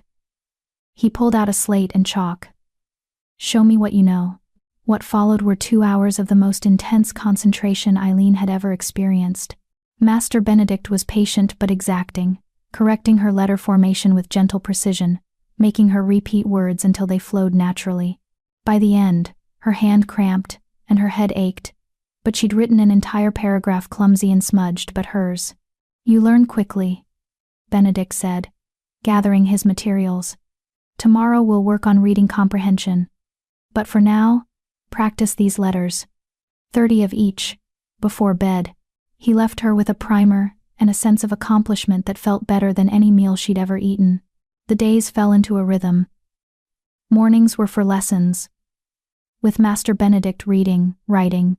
He pulled out a slate and chalk. Show me what you know. What followed were 2 hours of the most intense concentration Eileen had ever experienced. Master Benedict was patient but exacting, correcting her letter formation with gentle precision, making her repeat words until they flowed naturally. By the end, her hand cramped and her head ached, but she'd written an entire paragraph clumsy and smudged but hers. "You learn quickly," Benedict said, gathering his materials. "Tomorrow we'll work on reading comprehension. But for now, practice these letters. 30 of each." Before bed, he left her with a primer and a sense of accomplishment that felt better than any meal she'd ever eaten. The days fell into a rhythm. Mornings were for lessons, with Master Benedict reading, writing,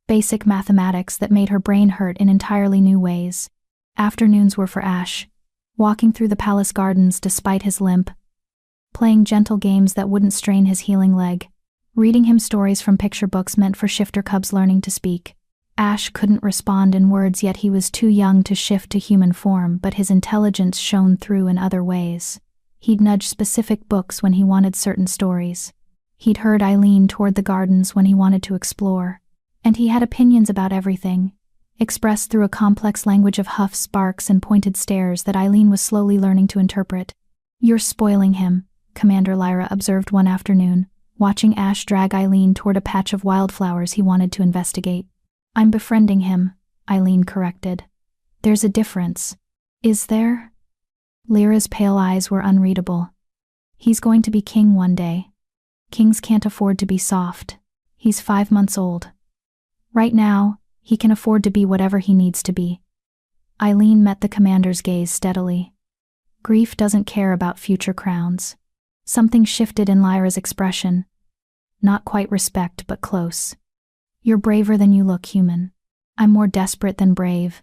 basic mathematics that made her brain hurt in entirely new ways. Afternoons were for Ash, walking through the palace gardens despite his limp, playing gentle games that wouldn't strain his healing leg. Reading him stories from picture books meant for shifter cubs learning to speak. Ash couldn't respond in words, yet he was too young to shift to human form, but his intelligence shone through in other ways. He'd nudge specific books when he wanted certain stories. He'd herd Eileen toward the gardens when he wanted to explore. And he had opinions about everything, expressed through a complex language of huffs, barks, and pointed stares that Eileen was slowly learning to interpret. "You're spoiling him," Commander Lyra observed one afternoon, watching Ash drag Eileen toward a patch of wildflowers he wanted to investigate. "I'm befriending him," Eileen corrected. "There's a difference." "Is there?" Lyra's pale eyes were unreadable. "He's going to be king one day. Kings can't afford to be soft. He's 5 months old. Right now, he can afford to be whatever he needs to be." Eileen met the commander's gaze steadily. Grief doesn't care about future crowns. Something shifted in Lyra's expression. Not quite respect, but close. "You're braver than you look, human." "I'm more desperate than brave,"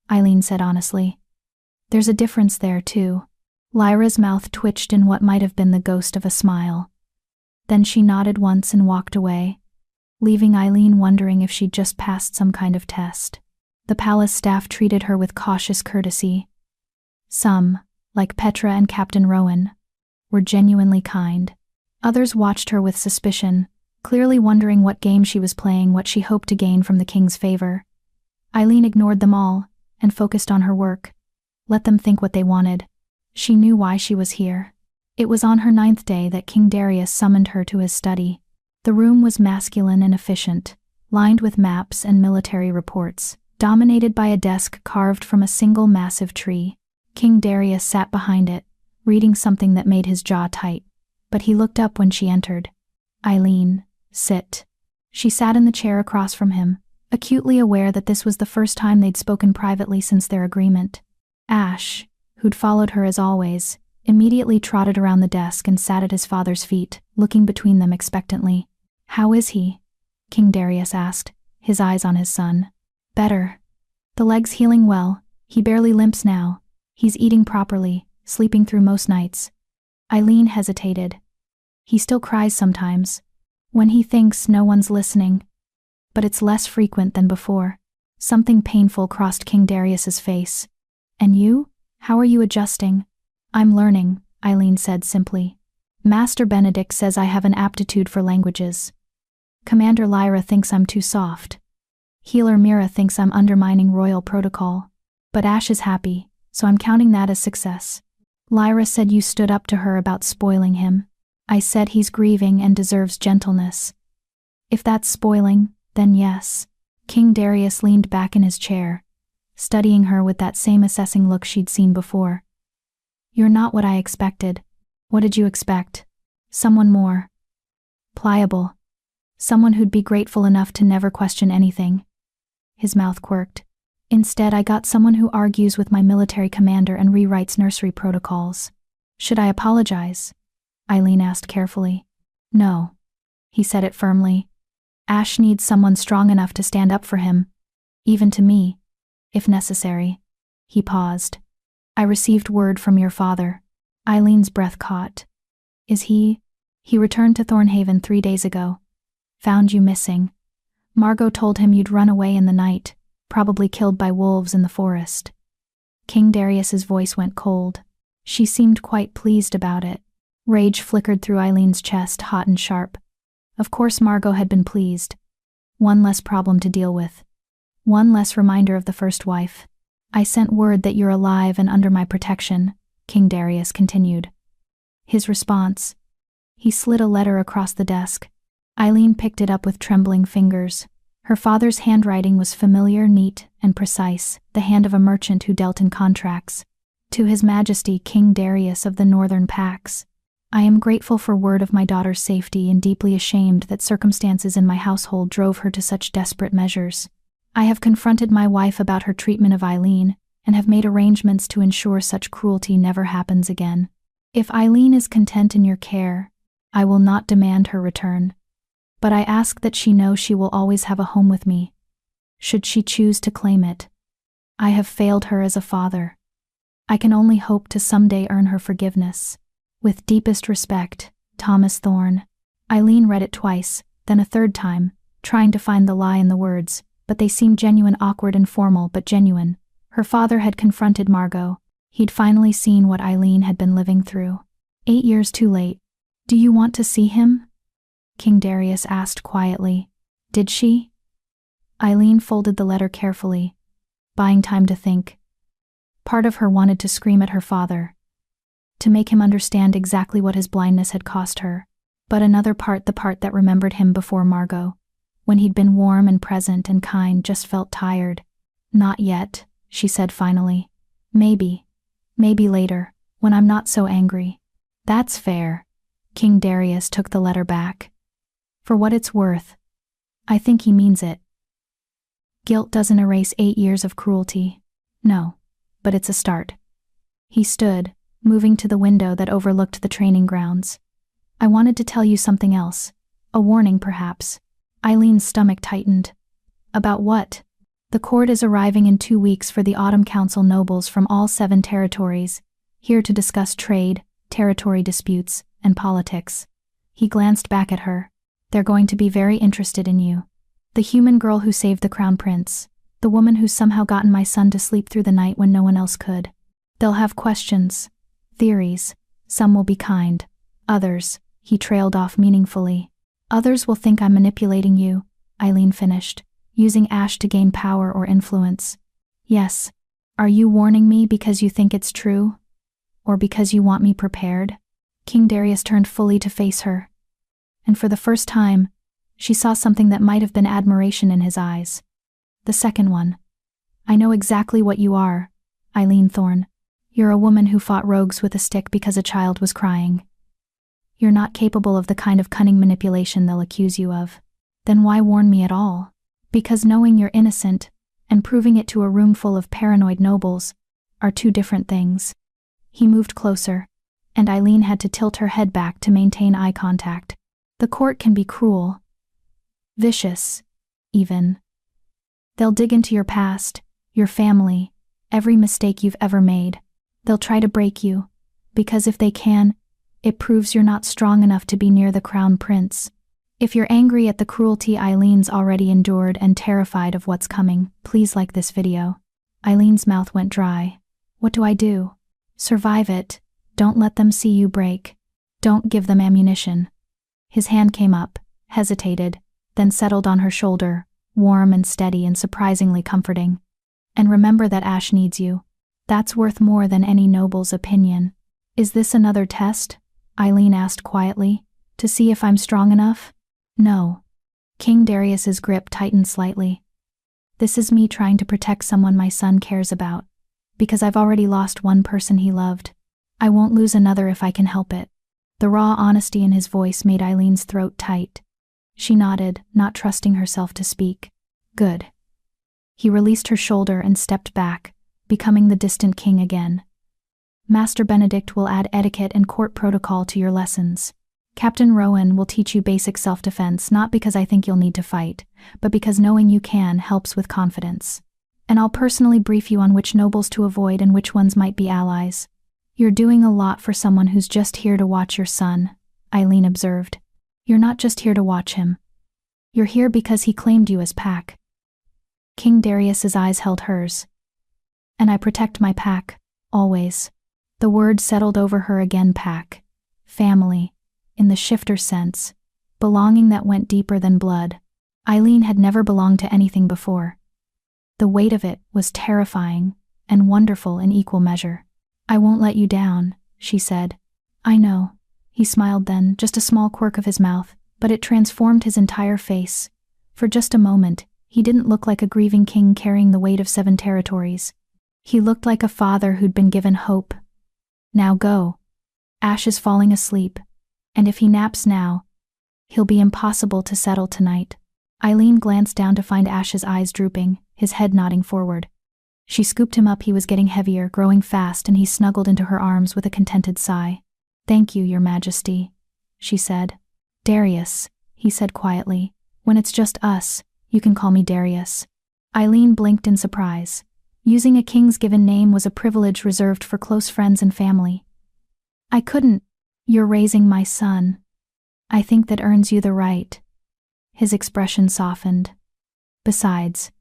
Eileen said honestly. "There's a difference there, too." Lyra's mouth twitched in what might have been the ghost of a smile. Then she nodded once and walked away, leaving Eileen wondering if she'd just passed some kind of test. The palace staff treated her with cautious courtesy. Some, like Petra and Captain Rowan, were genuinely kind. Others watched her with suspicion, clearly wondering what game she was playing, what she hoped to gain from the king's favor. Eileen ignored them all and focused on her work. Let them think what they wanted. She knew why she was here. It was on her 9th day that King Darius summoned her to his study. The room was masculine and efficient, lined with maps and military reports, dominated by a desk carved from a single massive tree. King Darius sat behind it, reading something that made his jaw tight, but he looked up when she entered. "Eileen, sit." She sat in the chair across from him, acutely aware that this was the first time they'd spoken privately since their agreement. Ash, who'd followed her as always, immediately trotted around the desk and sat at his father's feet, looking between them expectantly. "How is he?" King Darius asked, his eyes on his son. "Better. The leg's healing well. He barely limps now. He's eating properly, sleeping through most nights." Eileen hesitated. "He still cries sometimes, when he thinks no one's listening. But it's less frequent than before." Something painful crossed King Darius's face. "And you? How are you adjusting?" "I'm learning," Eileen said simply. "Master Benedict says I have an aptitude for languages. Commander Lyra thinks I'm too soft. Healer Mira thinks I'm undermining royal protocol. But Ash is happy, so I'm counting that as success. Lyra said you stood up to her about spoiling him. I said he's grieving and deserves gentleness. If that's spoiling, then yes." King Darius leaned back in his chair, studying her with that same assessing look she'd seen before. "You're not what I expected." "What did you expect?" "Someone more pliable. Someone who'd be grateful enough to never question anything." His mouth quirked. "Instead, I got someone who argues with my military commander and rewrites nursery protocols." "Should I apologize?" Eileen asked carefully. "No." He said it firmly. "Ash needs someone strong enough to stand up for him. Even to me, if necessary." He paused. "I received word from your father." Eileen's breath caught. "Is he?" "He returned to Thornhaven 3 days ago. Found you missing. Margot told him you'd run away in the night, probably killed by wolves in the forest." King Darius's voice went cold. She seemed quite pleased about it. Rage flickered through Eileen's chest, hot and sharp. Of course Margot had been pleased. One less problem to deal with. One less reminder of the first wife. "I sent word that you're alive and under my protection," King Darius continued. His response. He slid a letter across the desk. Eileen picked it up with trembling fingers, Her father's handwriting was familiar, neat, and precise, the hand of a merchant who dealt in contracts. To His Majesty King Darius of the Northern Pax. I am grateful for word of my daughter's safety and deeply ashamed that circumstances in my household drove her to such desperate measures. I have confronted my wife about her treatment of Eileen, and have made arrangements to ensure such cruelty never happens again. If Eileen is content in your care, I will not demand her return. But I ask that she know she will always have a home with me, should she choose to claim it. I have failed her as a father. I can only hope to someday earn her forgiveness. With deepest respect, Thomas Thorne. Eileen read it twice, then a third time, trying to find the lie in the words, but they seemed genuine, awkward and formal, but genuine. Her father had confronted Margot. He'd finally seen what Eileen had been living through. 8 years too late. Do you want to see him? King Darius asked quietly. Did she? Eileen folded the letter carefully, buying time to think. Part of her wanted to scream at her father, to make him understand exactly what his blindness had cost her. But another part, the part that remembered him before Margot, when he'd been warm and present and kind, just felt tired. Not yet, she said finally. Maybe later, when I'm not so angry. That's fair. King Darius took the letter back. For what it's worth, I think he means it. Guilt doesn't erase 8 years of cruelty. No, but it's a start. He stood, moving to the window that overlooked the training grounds. I wanted to tell you something else. A warning, perhaps. Eileen's stomach tightened. About what? The court is arriving in 2 weeks for the Autumn Council nobles from all 7 territories, here to discuss trade, territory disputes, and politics. He glanced back at her. They're going to be very interested in you. The human girl who saved the crown prince. The woman who's somehow gotten my son to sleep through the night when no one else could. They'll have questions, theories. Some will be kind. Others, he trailed off meaningfully. Others will think I'm manipulating you, Eileen finished, using Ash to gain power or influence. Yes. Are you warning me because you think it's true? Or because you want me prepared? King Darius turned fully to face her. And for the first time, she saw something that might have been admiration in his eyes. The second one. I know exactly what you are, Eileen Thorne. You're a woman who fought rogues with a stick because a child was crying. You're not capable of the kind of cunning manipulation they'll accuse you of. Then why warn me at all? Because knowing you're innocent, and proving it to a room full of paranoid nobles, are 2 different things. He moved closer, and Eileen had to tilt her head back to maintain eye contact. The court can be cruel. Vicious, even. They'll dig into your past, your family, every mistake you've ever made. They'll try to break you, because if they can, it proves you're not strong enough to be near the crown prince. If you're angry at the cruelty Eileen's already endured and terrified of what's coming, please like this video. Eileen's mouth went dry. What do I do? Survive it. Don't let them see you break. Don't give them ammunition. His hand came up, hesitated, then settled on her shoulder, warm and steady and surprisingly comforting. And remember that Ash needs you. That's worth more than any noble's opinion. Is this another test? Eileen asked quietly, to see if I'm strong enough? No. King Darius's grip tightened slightly. This is me trying to protect someone my son cares about, because I've already lost one person he loved. I won't lose another if I can help it. The raw honesty in his voice made Eileen's throat tight. She nodded, not trusting herself to speak. Good. He released her shoulder and stepped back, becoming the distant king again. Master Benedict will add etiquette and court protocol to your lessons. Captain Rowan will teach you basic self-defense, not because I think you'll need to fight, but because knowing you can helps with confidence. And I'll personally brief you on which nobles to avoid and which ones might be allies. You're doing a lot for someone who's just here to watch your son, Eileen observed. You're not just here to watch him. You're here because he claimed you as pack. King Darius's eyes held hers. And I protect my pack, always. The word settled over her again, pack. Family, in the shifter sense. Belonging that went deeper than blood. Eileen had never belonged to anything before. The weight of it was terrifying and wonderful in equal measure. I won't let you down, she said. I know. He smiled then, just a small quirk of his mouth, but it transformed his entire face. For just a moment, He didn't look like a grieving king carrying the weight of 7 territories. He looked like a father who'd been given hope. Now go. Ash is falling asleep, and if he naps now, he'll be impossible to settle tonight. Eileen glanced down to find Ash's eyes drooping, his head nodding forward. She scooped him up. He was getting heavier, growing fast, and he snuggled into her arms with a contented sigh. "Thank you, Your Majesty," she said. "Darius," he said quietly. "When it's just us, you can call me Darius." Eileen blinked in surprise. Using a king's given name was a privilege reserved for close friends and family. "I couldn't. You're raising my son. I think that earns you the right." His expression softened. "Besides,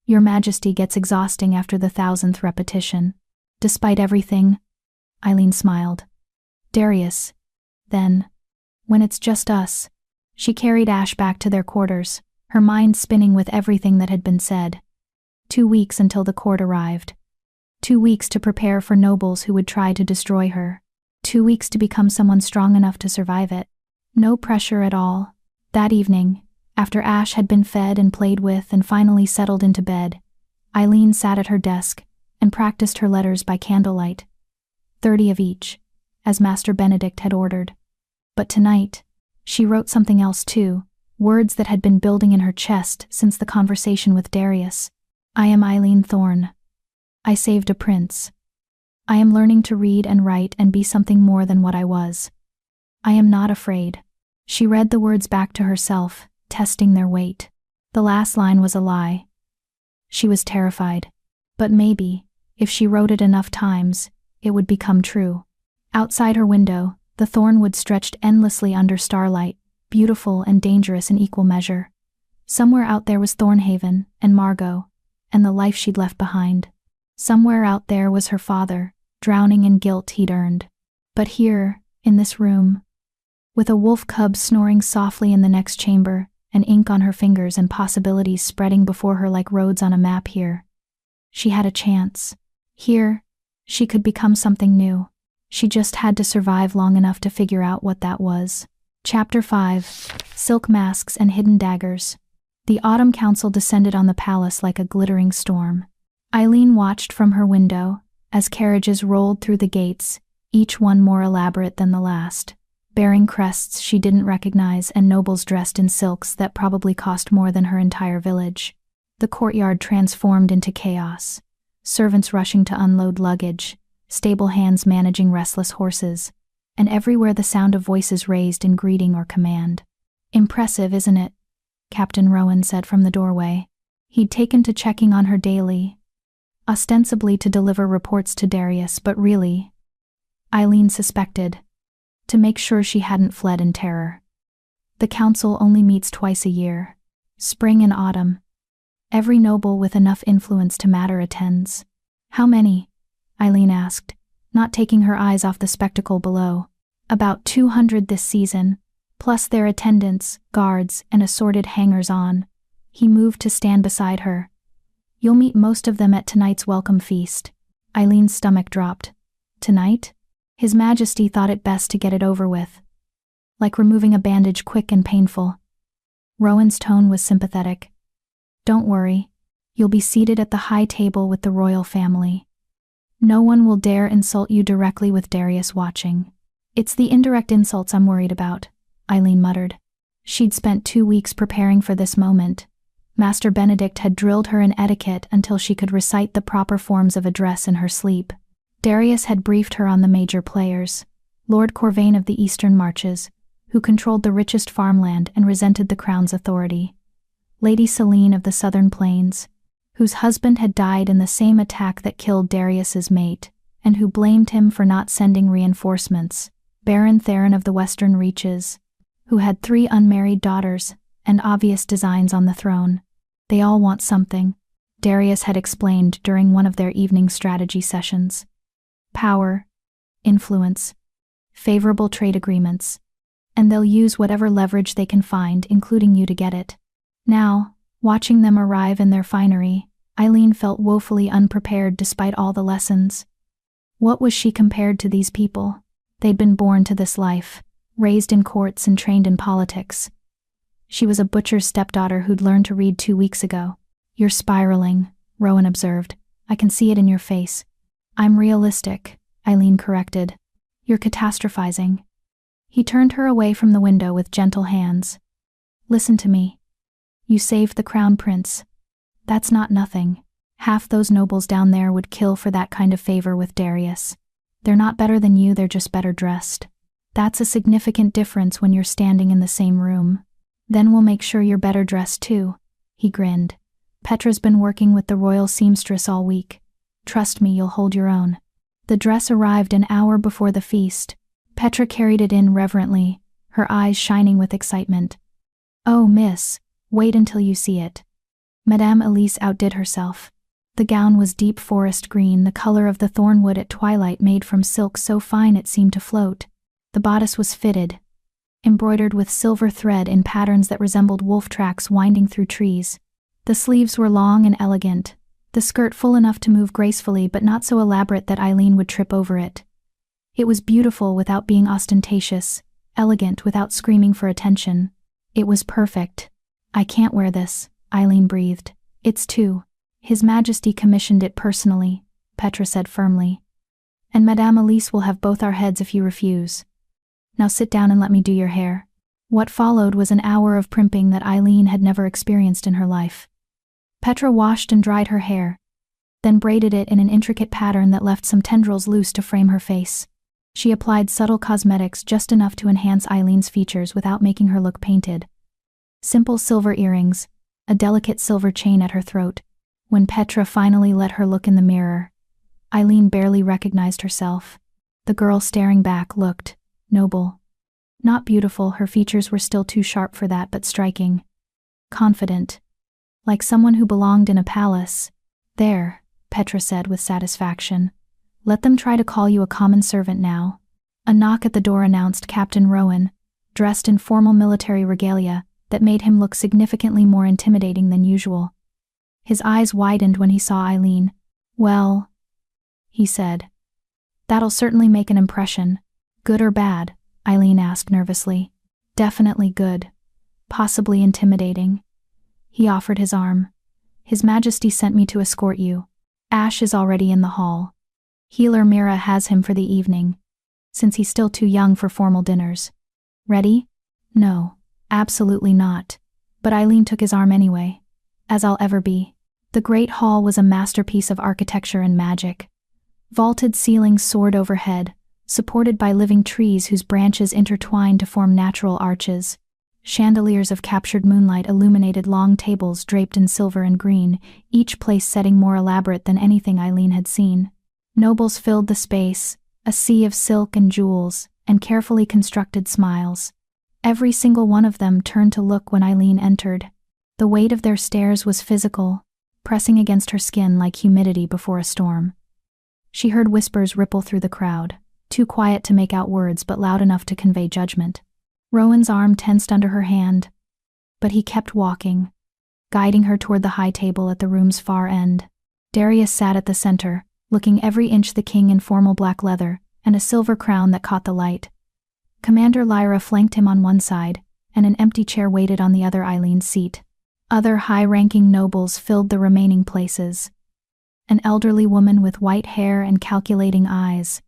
Your Majesty gets exhausting after the 1,000th repetition." "Despite everything," Eileen smiled. "Darius, then, when it's just us." She carried Ash back to their quarters, her mind spinning with everything that had been said. 2 weeks until the court arrived. 2 weeks to prepare for nobles who would try to destroy her. 2 weeks to become someone strong enough to survive it. No pressure at all. That evening, after Ash had been fed and played with and finally settled into bed, Eileen sat at her desk and practiced her letters by candlelight. 30 of each, as Master Benedict had ordered. But tonight, she wrote something else too, words that had been building in her chest since the conversation with Darius. "I am Eileen Thorne. I saved a prince. I am learning to read and write and be something more than what I was. I am not afraid." She read the words back to herself, testing their weight. The last line was a lie. She was terrified. But maybe, if she wrote it enough times, it would become true. Outside her window, the thornwood stretched endlessly under starlight, beautiful and dangerous in equal measure. Somewhere out there was Thornhaven, and Margot, and the life she'd left behind. Somewhere out there was her father, drowning in guilt he'd earned. But here, in this room, with a wolf cub snoring softly in the next chamber, and ink on her fingers and possibilities spreading before her like roads on a map here, she had a chance. Here, she could become something new. She just had to survive long enough to figure out what that was. Chapter 5: Silk Masks and Hidden Daggers. The autumn council descended on the palace like a glittering storm. Eileen watched from her window as carriages rolled through the gates, each one more elaborate than the last, bearing crests she didn't recognize and nobles dressed in silks that probably cost more than her entire village. The courtyard transformed into chaos, servants rushing to unload luggage, stable hands managing restless horses, and everywhere the sound of voices raised in greeting or command. "Impressive, isn't it?" Captain Rowan said from the doorway. He'd taken to checking on her daily, ostensibly to deliver reports to Darius, but really, Eileen suspected, to make sure she hadn't fled in terror. The council only meets twice a year, spring and autumn. Every noble with enough influence to matter attends. "How many?" Eileen asked, not taking her eyes off the spectacle below. "About 200 this season, plus their attendants, guards, and assorted hangers-on." He moved to stand beside her. "You'll meet most of them at tonight's welcome feast." Eileen's stomach dropped. Tonight? His Majesty thought it best to get it over with. Like removing a bandage, quick and painful. Rowan's tone was sympathetic. "Don't worry. You'll be seated at the high table with the royal family. No one will dare insult you directly with Darius watching." "It's the indirect insults I'm worried about," Eileen muttered. She'd spent 2 weeks preparing for this moment. Master Benedict had drilled her in etiquette until she could recite the proper forms of address in her sleep. Darius had briefed her on the major players: Lord Corvain of the Eastern Marches, who controlled the richest farmland and resented the crown's authority; Lady Selene of the Southern Plains, whose husband had died in the same attack that killed Darius's mate, and who blamed him for not sending reinforcements; Baron Theron of the Western Reaches, who had 3 unmarried daughters and obvious designs on the throne. "They all want something," Darius had explained during one of their evening strategy sessions. "Power, influence, favorable trade agreements, and they'll use whatever leverage they can find, including you, to get it." Now, watching them arrive in their finery, Eileen felt woefully unprepared despite all the lessons. What was she compared to these people? They'd been born to this life, raised in courts and trained in politics. She was a butcher's stepdaughter who'd learned to read 2 weeks ago. "You're spiraling," Rowan observed. "I can see it in your face." "I'm realistic," Eileen corrected. "You're catastrophizing." He turned her away from the window with gentle hands. "Listen to me. You saved the crown prince. That's not nothing. Half those nobles down there would kill for that kind of favor with Darius. They're not better than you, they're just better dressed. That's a significant difference when you're standing in the same room. Then we'll make sure you're better dressed too." He grinned. "Petra's been working with the royal seamstress all week. Trust me, you'll hold your own." The dress arrived an hour before the feast. Petra carried it in reverently, her eyes shining with excitement. "Oh, miss, wait until you see it." Madame Elise outdid herself. The gown was deep forest green, the color of the thornwood at twilight, made from silk so fine it seemed to float. The bodice was fitted, embroidered with silver thread in patterns that resembled wolf tracks winding through trees. The sleeves were long and elegant, the skirt full enough to move gracefully but not so elaborate that Eileen would trip over it. It was beautiful without being ostentatious, elegant without screaming for attention. It was perfect. "I can't wear this," Eileen breathed. "It's too. His Majesty commissioned it personally," Petra said firmly. "And Madame Elise will have both our heads if you refuse. Now sit down and let me do your hair." What followed was an hour of primping that Eileen had never experienced in her life. Petra washed and dried her hair, then braided it in an intricate pattern that left some tendrils loose to frame her face. She applied subtle cosmetics just enough to enhance Eileen's features without making her look painted. Simple silver earrings, a delicate silver chain at her throat. When Petra finally let her look in the mirror, Eileen barely recognized herself. The girl staring back looked noble. Not beautiful, her features were still too sharp for that, but striking. Confident. Like someone who belonged in a palace. "There," Petra said with satisfaction. "Let them try to call you a common servant now." A knock at the door announced Captain Rowan, dressed in formal military regalia that made him look significantly more intimidating than usual. His eyes widened when he saw Eileen. "Well," he said, "that'll certainly make an impression." "Good or bad?" Eileen asked nervously. "Definitely good. Possibly intimidating." He offered his arm. "His Majesty sent me to escort you. Ash is already in the hall. Healer Mira has him for the evening, since he's still too young for formal dinners." "Ready?" "No, absolutely not." But Eileen took his arm anyway. "As I'll ever be." The great hall was a masterpiece of architecture and magic. Vaulted ceilings soared overhead, supported by living trees whose branches intertwined to form natural arches. Chandeliers of captured moonlight illuminated long tables draped in silver and green, each place setting more elaborate than anything Eileen had seen. Nobles filled the space, a sea of silk and jewels, and carefully constructed smiles. Every single one of them turned to look when Eileen entered. The weight of their stares was physical, pressing against her skin like humidity before a storm. She heard whispers ripple through the crowd, too quiet to make out words but loud enough to convey judgment. Rowan's arm tensed under her hand, but he kept walking, guiding her toward the high table at the room's far end. Darius sat at the center, looking every inch the king in formal black leather and a silver crown that caught the light. Commander Lyra flanked him on one side, and an empty chair waited on the other, Eileen's seat. Other high-ranking nobles filled the remaining places. An elderly woman with white hair and calculating eyes.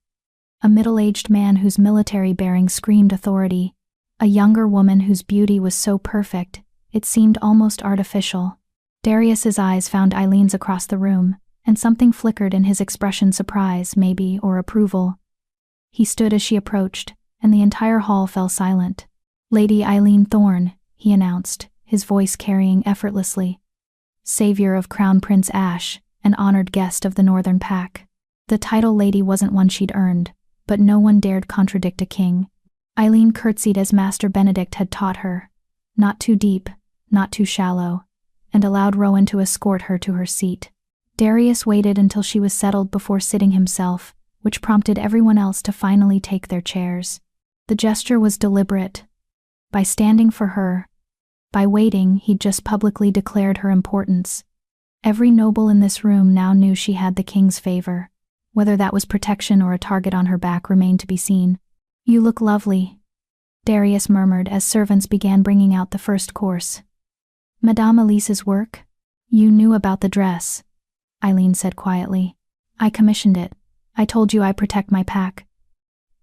A middle-aged man whose military bearing screamed authority. A younger woman whose beauty was so perfect, it seemed almost artificial. Darius's eyes found Eileen's across the room, and something flickered in his expression, surprise, maybe, or approval. He stood as she approached, and the entire hall fell silent. "Lady Eileen Thorne," he announced, his voice carrying effortlessly. "Savior of Crown Prince Ash, an honored guest of the Northern Pack." The title lady wasn't one she'd earned, but no one dared contradict a king. Eileen curtsied as Master Benedict had taught her. Not too deep, not too shallow, and allowed Rowan to escort her to her seat. Darius waited until she was settled before sitting himself, which prompted everyone else to finally take their chairs. The gesture was deliberate. By standing for her, by waiting, he'd just publicly declared her importance. Every noble in this room now knew she had the king's favor. Whether that was protection or a target on her back remained to be seen. "You look lovely." Darius murmured as servants began bringing out the first course. Madame Elise's work? You knew about the dress, Eileen said quietly. I commissioned it. I told you I protect my pack.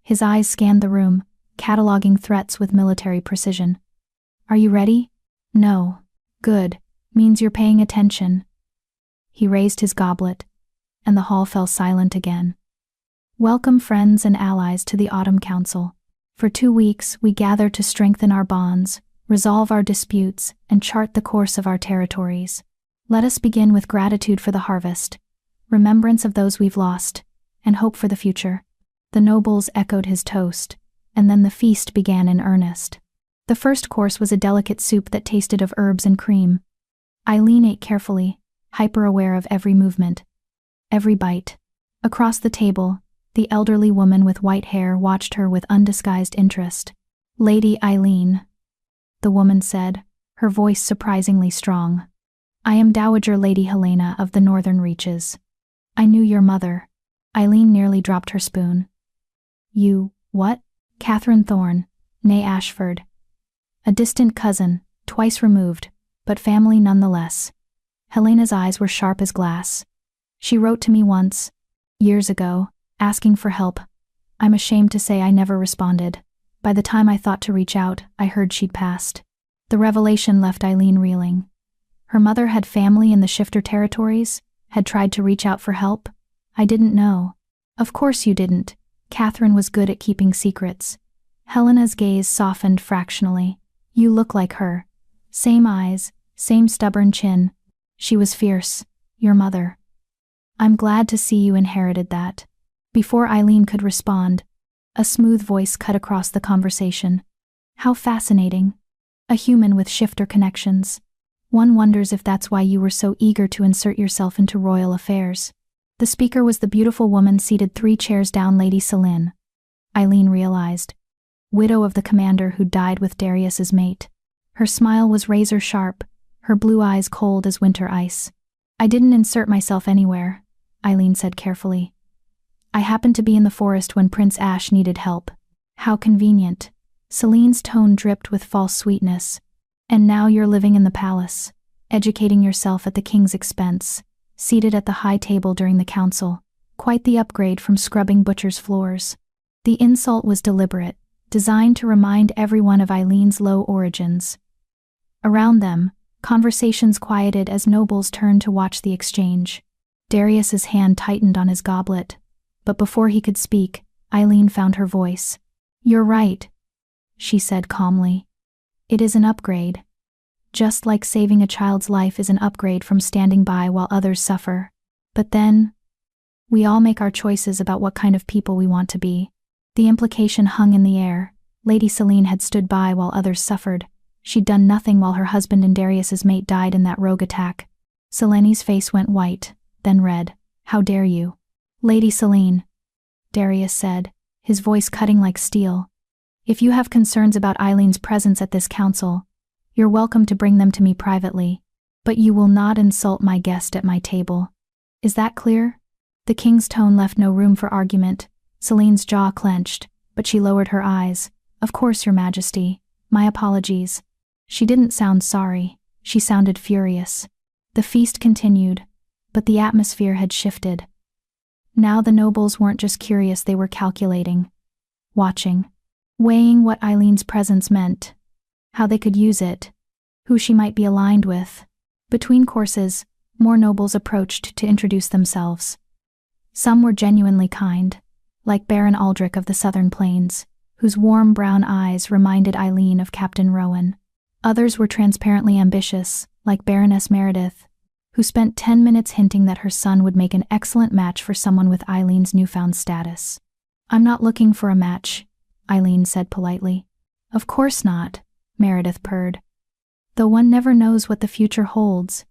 His eyes scanned the room, cataloging threats with military precision. Are you ready? No. Good. Means you're paying attention. He raised his goblet, and the hall fell silent again. Welcome friends and allies to the Autumn Council. For 2 weeks we gather to strengthen our bonds, resolve our disputes, and chart the course of our territories. Let us begin with gratitude for the harvest, remembrance of those we've lost, and hope for the future. The nobles echoed his toast, and then the feast began in earnest. The first course was a delicate soup that tasted of herbs and cream. Eileen ate carefully, hyper-aware of every movement, every bite. Across the table, the elderly woman with white hair watched her with undisguised interest. Lady Eileen, the woman said, her voice surprisingly strong. I am Dowager Lady Helena of the Northern Reaches. I knew your mother. Eileen nearly dropped her spoon. You, what? Catherine Thorne, née Ashford. A distant cousin, twice removed, but family nonetheless. Helena's eyes were sharp as glass. She wrote to me once, years ago, asking for help. I'm ashamed to say I never responded. By the time I thought to reach out, I heard she'd passed. The revelation left Eileen reeling. Her mother had family in the Shifter territories, had tried to reach out for help. I didn't know. Of course you didn't. Catherine was good at keeping secrets. Helena's gaze softened fractionally. You look like her. Same eyes, same stubborn chin. She was fierce. Your mother. I'm glad to see you inherited that. Before Eileen could respond, a smooth voice cut across the conversation. How fascinating. A human with Shifter connections. One wonders if that's why you were so eager to insert yourself into royal affairs. The speaker was the beautiful woman seated 3 chairs down, Lady Selene. Eileen realized. Widow of the commander who died with Darius's mate. Her smile was razor sharp, her blue eyes cold as winter ice. I didn't insert myself anywhere, Eileen said carefully. I happened to be in the forest when Prince Ash needed help. How convenient. Celine's tone dripped with false sweetness. And now you're living in the palace, educating yourself at the king's expense, seated at the high table during the council. Quite the upgrade from scrubbing butcher's floors. The insult was deliberate, designed to remind everyone of Eileen's low origins. Around them, conversations quieted as nobles turned to watch the exchange. Darius's hand tightened on his goblet, but before he could speak, Eileen found her voice. You're right, she said calmly. It is an upgrade. Just like saving a child's life is an upgrade from standing by while others suffer. But then, we all make our choices about what kind of people we want to be. The implication hung in the air. Lady Selene had stood by while others suffered. She'd done nothing while her husband and Darius's mate died in that rogue attack. Selene's face went white, then red. How dare you? Lady Selene, Darius said, his voice cutting like steel. If you have concerns about Eileen's presence at this council, you're welcome to bring them to me privately, but you will not insult my guest at my table. Is that clear? The king's tone left no room for argument. Selene's jaw clenched, but she lowered her eyes. Of course, your majesty. My apologies. She didn't sound sorry. She sounded furious. The feast continued, but the atmosphere had shifted. Now the nobles weren't just curious, they were calculating, watching, weighing what Eileen's presence meant, how they could use it, who she might be aligned with. Between courses, more nobles approached to introduce themselves. Some were genuinely kind, like Baron Aldrich of the Southern Plains, whose warm brown eyes reminded Eileen of Captain Rowan. Others were transparently ambitious, like Baroness Meredith, who spent 10 minutes hinting that her son would make an excellent match for someone with Eileen's newfound status. I'm not looking for a match, Eileen said politely. Of course not, Meredith purred. Though one never knows what the future holds.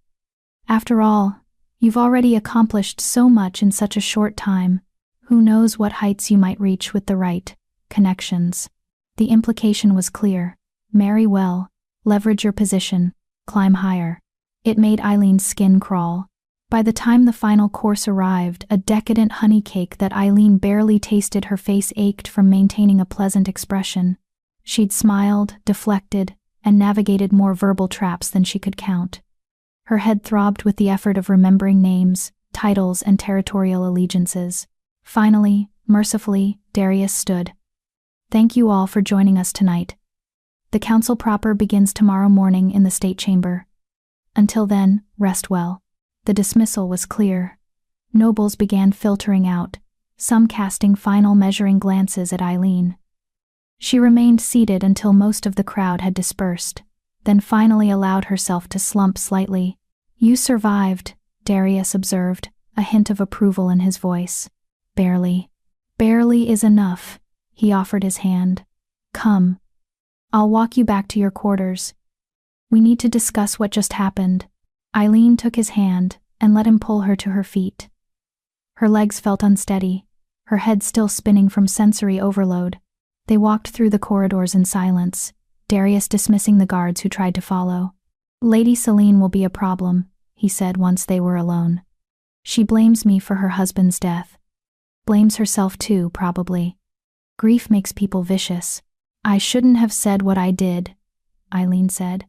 After all, you've already accomplished so much in such a short time. Who knows what heights you might reach with the right connections. The implication was clear. Marry well, leverage your position, climb higher. It made Eileen's skin crawl. By the time the final course arrived, a decadent honey cake that Eileen barely tasted, her face ached from maintaining a pleasant expression. She'd smiled, deflected, and navigated more verbal traps than she could count. Her head throbbed with the effort of remembering names, titles, and territorial allegiances. Finally, mercifully, Darius stood. "Thank you all for joining us tonight. The council proper begins tomorrow morning in the state chamber. Until then, rest well." The dismissal was clear. Nobles began filtering out, some casting final measuring glances at Eileen. She remained seated until most of the crowd had dispersed, then finally allowed herself to slump slightly. "You survived," Darius observed, a hint of approval in his voice. "Barely. Barely is enough." He offered his hand. "Come. I'll walk you back to your quarters. We need to discuss what just happened." Eileen took his hand and let him pull her to her feet. Her legs felt unsteady, her head still spinning from sensory overload. They walked through the corridors in silence, Darius dismissing the guards who tried to follow. "Lady Selene will be a problem," he said once they were alone. "She blames me for her husband's death. Blames herself too, probably. Grief makes people vicious." "I shouldn't have said what I did," Eileen said.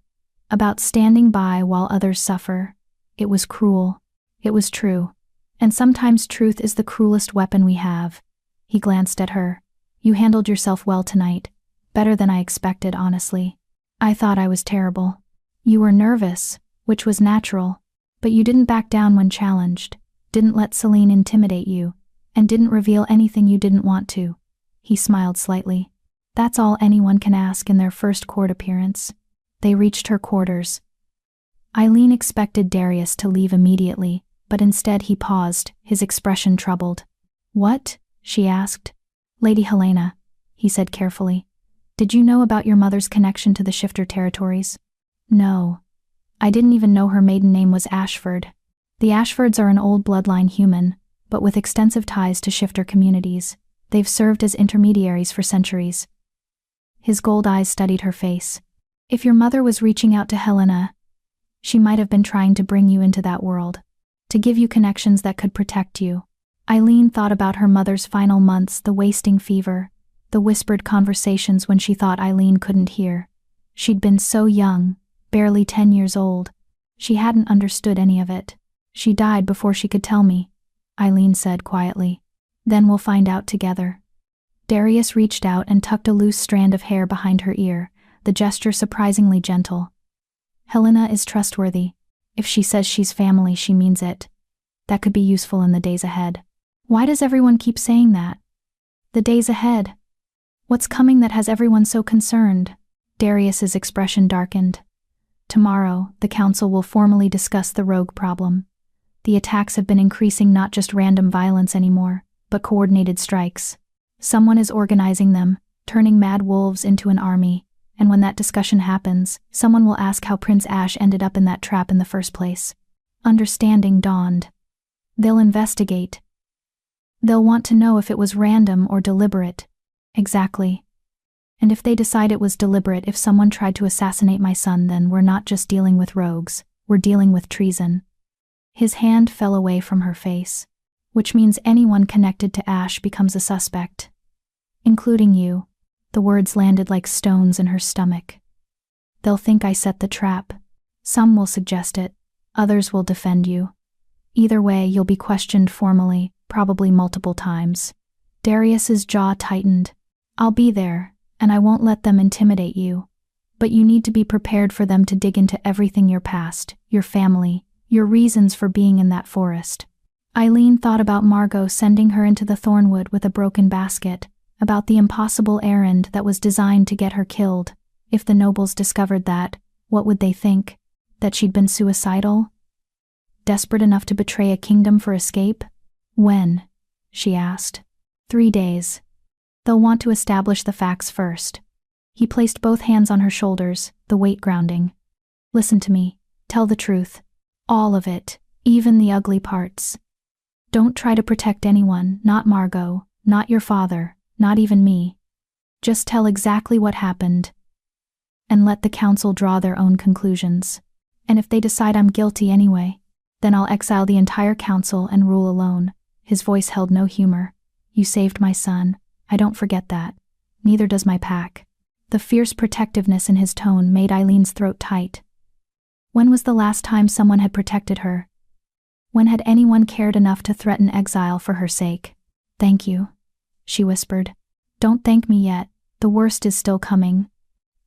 "About standing by while others suffer. It was cruel. It was true. And sometimes truth is the cruelest weapon we have." He glanced at her. "You handled yourself well tonight. Better than I expected, honestly. I thought I was terrible. You were nervous, which was natural, but you didn't back down when challenged, didn't let Selene intimidate you, and didn't reveal anything you didn't want to." He smiled slightly. "That's all anyone can ask in their first court appearance." They reached her quarters. Eileen expected Darius to leave immediately, but instead he paused, his expression troubled. "What?" she asked. "Lady Helena," he said carefully. "Did you know about your mother's connection to the Shifter territories?" "No. I didn't even know her maiden name was Ashford. The Ashfords are an old bloodline human, but with extensive ties to Shifter communities. They've served as intermediaries for centuries." His gold eyes studied her face. "If your mother was reaching out to Helena, she might have been trying to bring you into that world, to give you connections that could protect you." Eileen thought about her mother's final months, the wasting fever, the whispered conversations when she thought Eileen couldn't hear. She'd been so young, barely 10 years old. She hadn't understood any of it. "She died before she could tell me," Eileen said quietly. "Then we'll find out together." Darius reached out and tucked a loose strand of hair behind her ear, the gesture surprisingly gentle. "Helena is trustworthy. If she says she's family, she means it. That could be useful in the days ahead." "Why does everyone keep saying that? The days ahead? What's coming that has everyone so concerned?" Darius's expression darkened. "Tomorrow, the council will formally discuss the rogue problem. The attacks have been increasing, not just random violence anymore, but coordinated strikes. Someone is organizing them, turning mad wolves into an army, and when that discussion happens, someone will ask how Prince Ash ended up in that trap in the first place." Understanding dawned. They'll investigate. They'll want to know if it was random or deliberate. Exactly. And if they decide it was deliberate, if someone tried to assassinate my son, then we're not just dealing with rogues, we're dealing with treason. His hand fell away from her face. "Which means anyone connected to Ash becomes a suspect. Including you." The words landed like stones in her stomach. "They'll think I set the trap. Some will suggest it, others will defend you. Either way, you'll be questioned formally, probably multiple times." Darius's jaw tightened. "I'll be there, and I won't let them intimidate you. But you need to be prepared for them to dig into everything: your past, your family, your reasons for being in that forest." Eileen thought about Margot sending her into the thornwood with a broken basket, about the impossible errand that was designed to get her killed. If the nobles discovered that, what would they think? That she'd been suicidal? Desperate enough to betray a kingdom for escape? "When?" she asked. 3 days. They'll want to establish the facts first." He placed both hands on her shoulders, the weight grounding. "Listen to me. Tell the truth. All of it, even the ugly parts. Don't try to protect anyone, not Margot, not your father, not even me. Just tell exactly what happened. And let the council draw their own conclusions. And if they decide I'm guilty anyway, then I'll exile the entire council and rule alone." His voice held no humor. "You saved my son. I don't forget that. Neither does my pack." The fierce protectiveness in his tone made Eileen's throat tight. When was the last time someone had protected her? When had anyone cared enough to threaten exile for her sake? "Thank you," she whispered. "Don't thank me yet, the worst is still coming."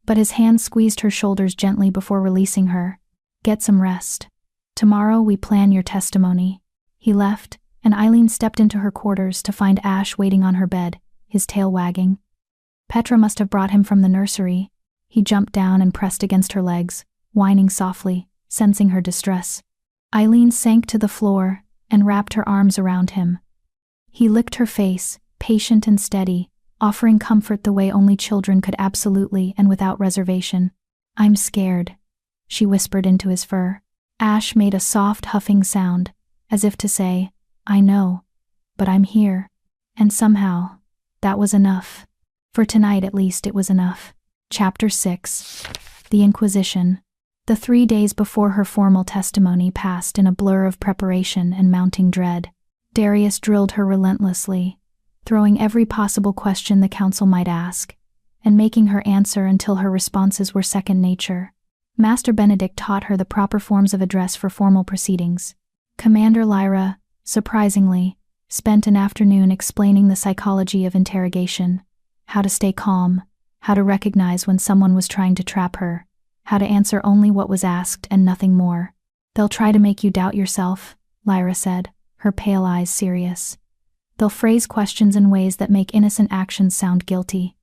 But his hand squeezed her shoulders gently before releasing her. "Get some rest. Tomorrow we plan your testimony." He left, and Eileen stepped into her quarters to find Ash waiting on her bed, his tail wagging. Petra must have brought him from the nursery. He jumped down and pressed against her legs, whining softly, sensing her distress. Eileen sank to the floor and wrapped her arms around him. He licked her face, patient and steady, offering comfort the way only children could, absolutely and without reservation. "I'm scared," she whispered into his fur. Ash made a soft huffing sound, as if to say, "I know, but I'm here." And somehow, that was enough. For tonight at least it was enough. Chapter 6. The Inquisition. The 3 days before her formal testimony passed in a blur of preparation and mounting dread. Darius drilled her relentlessly, throwing every possible question the council might ask, and making her answer until her responses were second nature. Master Benedict taught her the proper forms of address for formal proceedings. Commander Lyra, surprisingly, spent an afternoon explaining the psychology of interrogation, how to stay calm, how to recognize when someone was trying to trap her, how to answer only what was asked and nothing more. "They'll try to make you doubt yourself," Lyra said, her pale eyes serious. "They'll phrase questions in ways that make innocent actions sound guilty.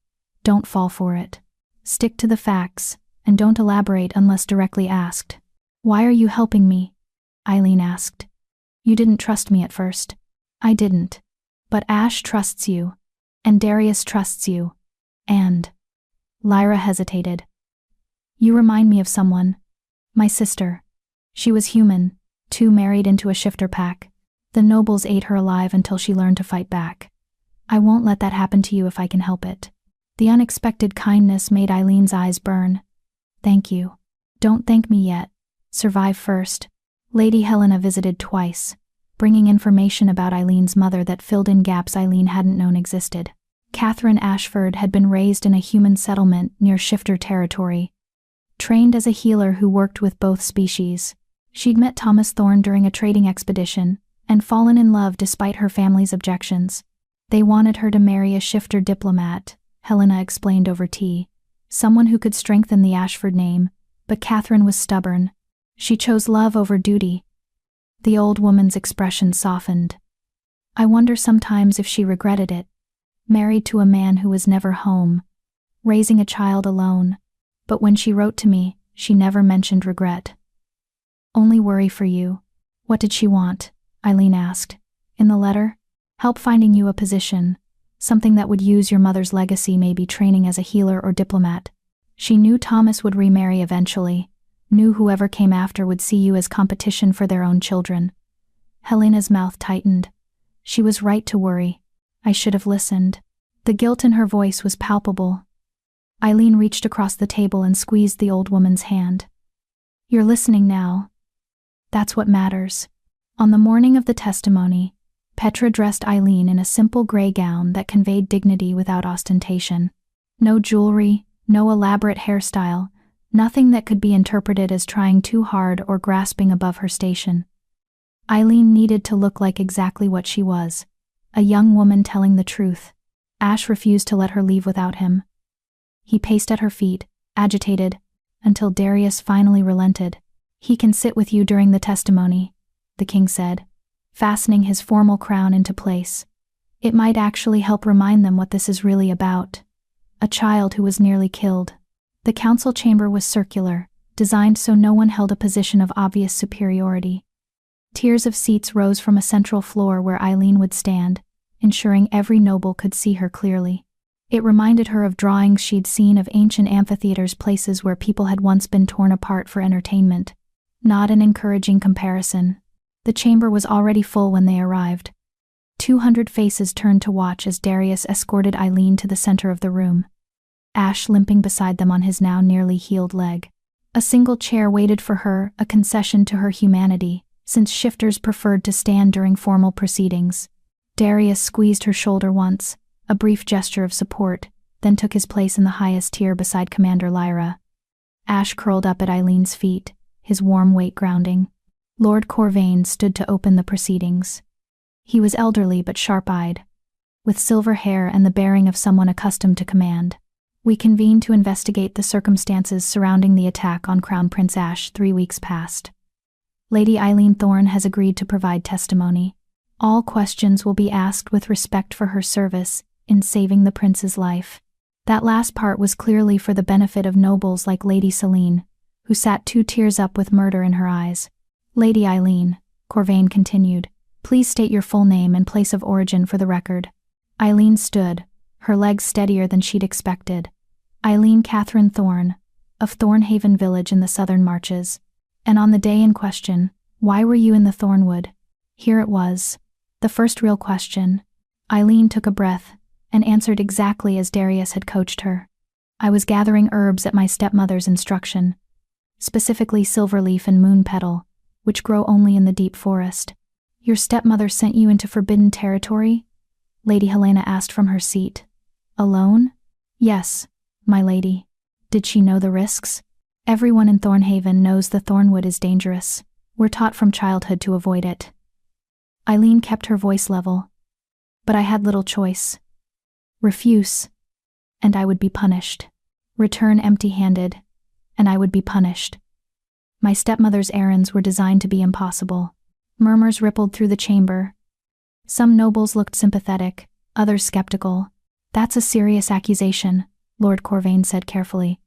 Don't fall for it. Stick to the facts, and don't elaborate unless directly asked." "Why are you helping me?" Eileen asked. "You didn't trust me at first." "I didn't. But Ash trusts you. And Darius trusts you. And..." Lyra hesitated. "You remind me of someone. My sister. She was human, too, married into a shifter pack. The nobles ate her alive until she learned to fight back. I won't let that happen to you if I can help it." The unexpected kindness made Eileen's eyes burn. "Thank you." "Don't thank me yet. Survive first." Lady Helena visited twice, bringing information about Eileen's mother that filled in gaps Eileen hadn't known existed. Catherine Ashford had been raised in a human settlement near shifter territory. Trained as a healer who worked with both species, she'd met Thomas Thorne during a trading expedition and fallen in love despite her family's objections. They wanted her to marry a shifter diplomat, Helena explained over tea, someone who could strengthen the Ashford name, but Catherine was stubborn. She chose love over duty. The old woman's expression softened. "I wonder sometimes if she regretted it. Married to a man who was never home, raising a child alone. But when she wrote to me, she never mentioned regret. Only worry for you." "What did she want?" Eileen asked. "In the letter?" "Help finding you a position. Something that would use your mother's legacy, maybe training as a healer or diplomat. She knew Thomas would remarry eventually, knew whoever came after would see you as competition for their own children." Helena's mouth tightened. She was right to worry. I should have listened. The guilt in her voice was palpable. Eileen reached across the table and squeezed the old woman's hand. "You're listening now. That's what matters." On the morning of the testimony, Petra dressed Eileen in a simple gray gown that conveyed dignity without ostentation. No jewelry, no elaborate hairstyle, nothing that could be interpreted as trying too hard or grasping above her station. Eileen needed to look like exactly what she was, a young woman telling the truth. Ash refused to let her leave without him. He paced at her feet, agitated, until Darius finally relented. "He can sit with you during the testimony," the king said, fastening his formal crown into place. "It might actually help remind them what this is really about. A child who was nearly killed." The council chamber was circular, designed so no one held a position of obvious superiority. Tiers of seats rose from a central floor where Eileen would stand, ensuring every noble could see her clearly. It reminded her of drawings she'd seen of ancient amphitheaters, places where people had once been torn apart for entertainment. Not an encouraging comparison. The chamber was already full when they arrived. 200 faces turned to watch as Darius escorted Eileen to the center of the room, Ash limping beside them on his now nearly healed leg. A single chair waited for her, a concession to her humanity, since shifters preferred to stand during formal proceedings. Darius squeezed her shoulder once, a brief gesture of support, then took his place in the highest tier beside Commander Lyra. Ash curled up at Eileen's feet, his warm weight grounding. Lord Corvain stood to open the proceedings. He was elderly but sharp-eyed, with silver hair and the bearing of someone accustomed to command. We convened to investigate the circumstances surrounding the attack on Crown Prince Ash 3 weeks past. Lady Eileen Thorne has agreed to provide testimony. All questions will be asked with respect for her service in saving the prince's life. That last part was clearly for the benefit of nobles like Lady Selene, who sat 2 tiers up with murder in her eyes. Lady Eileen, Corvain continued, please state your full name and place of origin for the record. Eileen stood, her legs steadier than she'd expected. Eileen Catherine Thorne, of Thornhaven Village in the Southern Marches. And on the day in question, why were you in the Thornwood? Here it was. The first real question. Eileen took a breath and answered exactly as Darius had coached her. I was gathering herbs at my stepmother's instruction, specifically silverleaf and moon petal, which grow only in the deep forest. Your stepmother sent you into forbidden territory? Lady Helena asked from her seat. Alone? Yes, my lady. Did she know the risks? Everyone in Thornhaven knows the Thornwood is dangerous. We're taught from childhood to avoid it. Eileen kept her voice level. But I had little choice. Refuse, and I would be punished. Return empty-handed, and I would be punished. My stepmother's errands were designed to be impossible. Murmurs rippled through the chamber. Some nobles looked sympathetic, others skeptical. That's a serious accusation, Lord Corvain said carefully.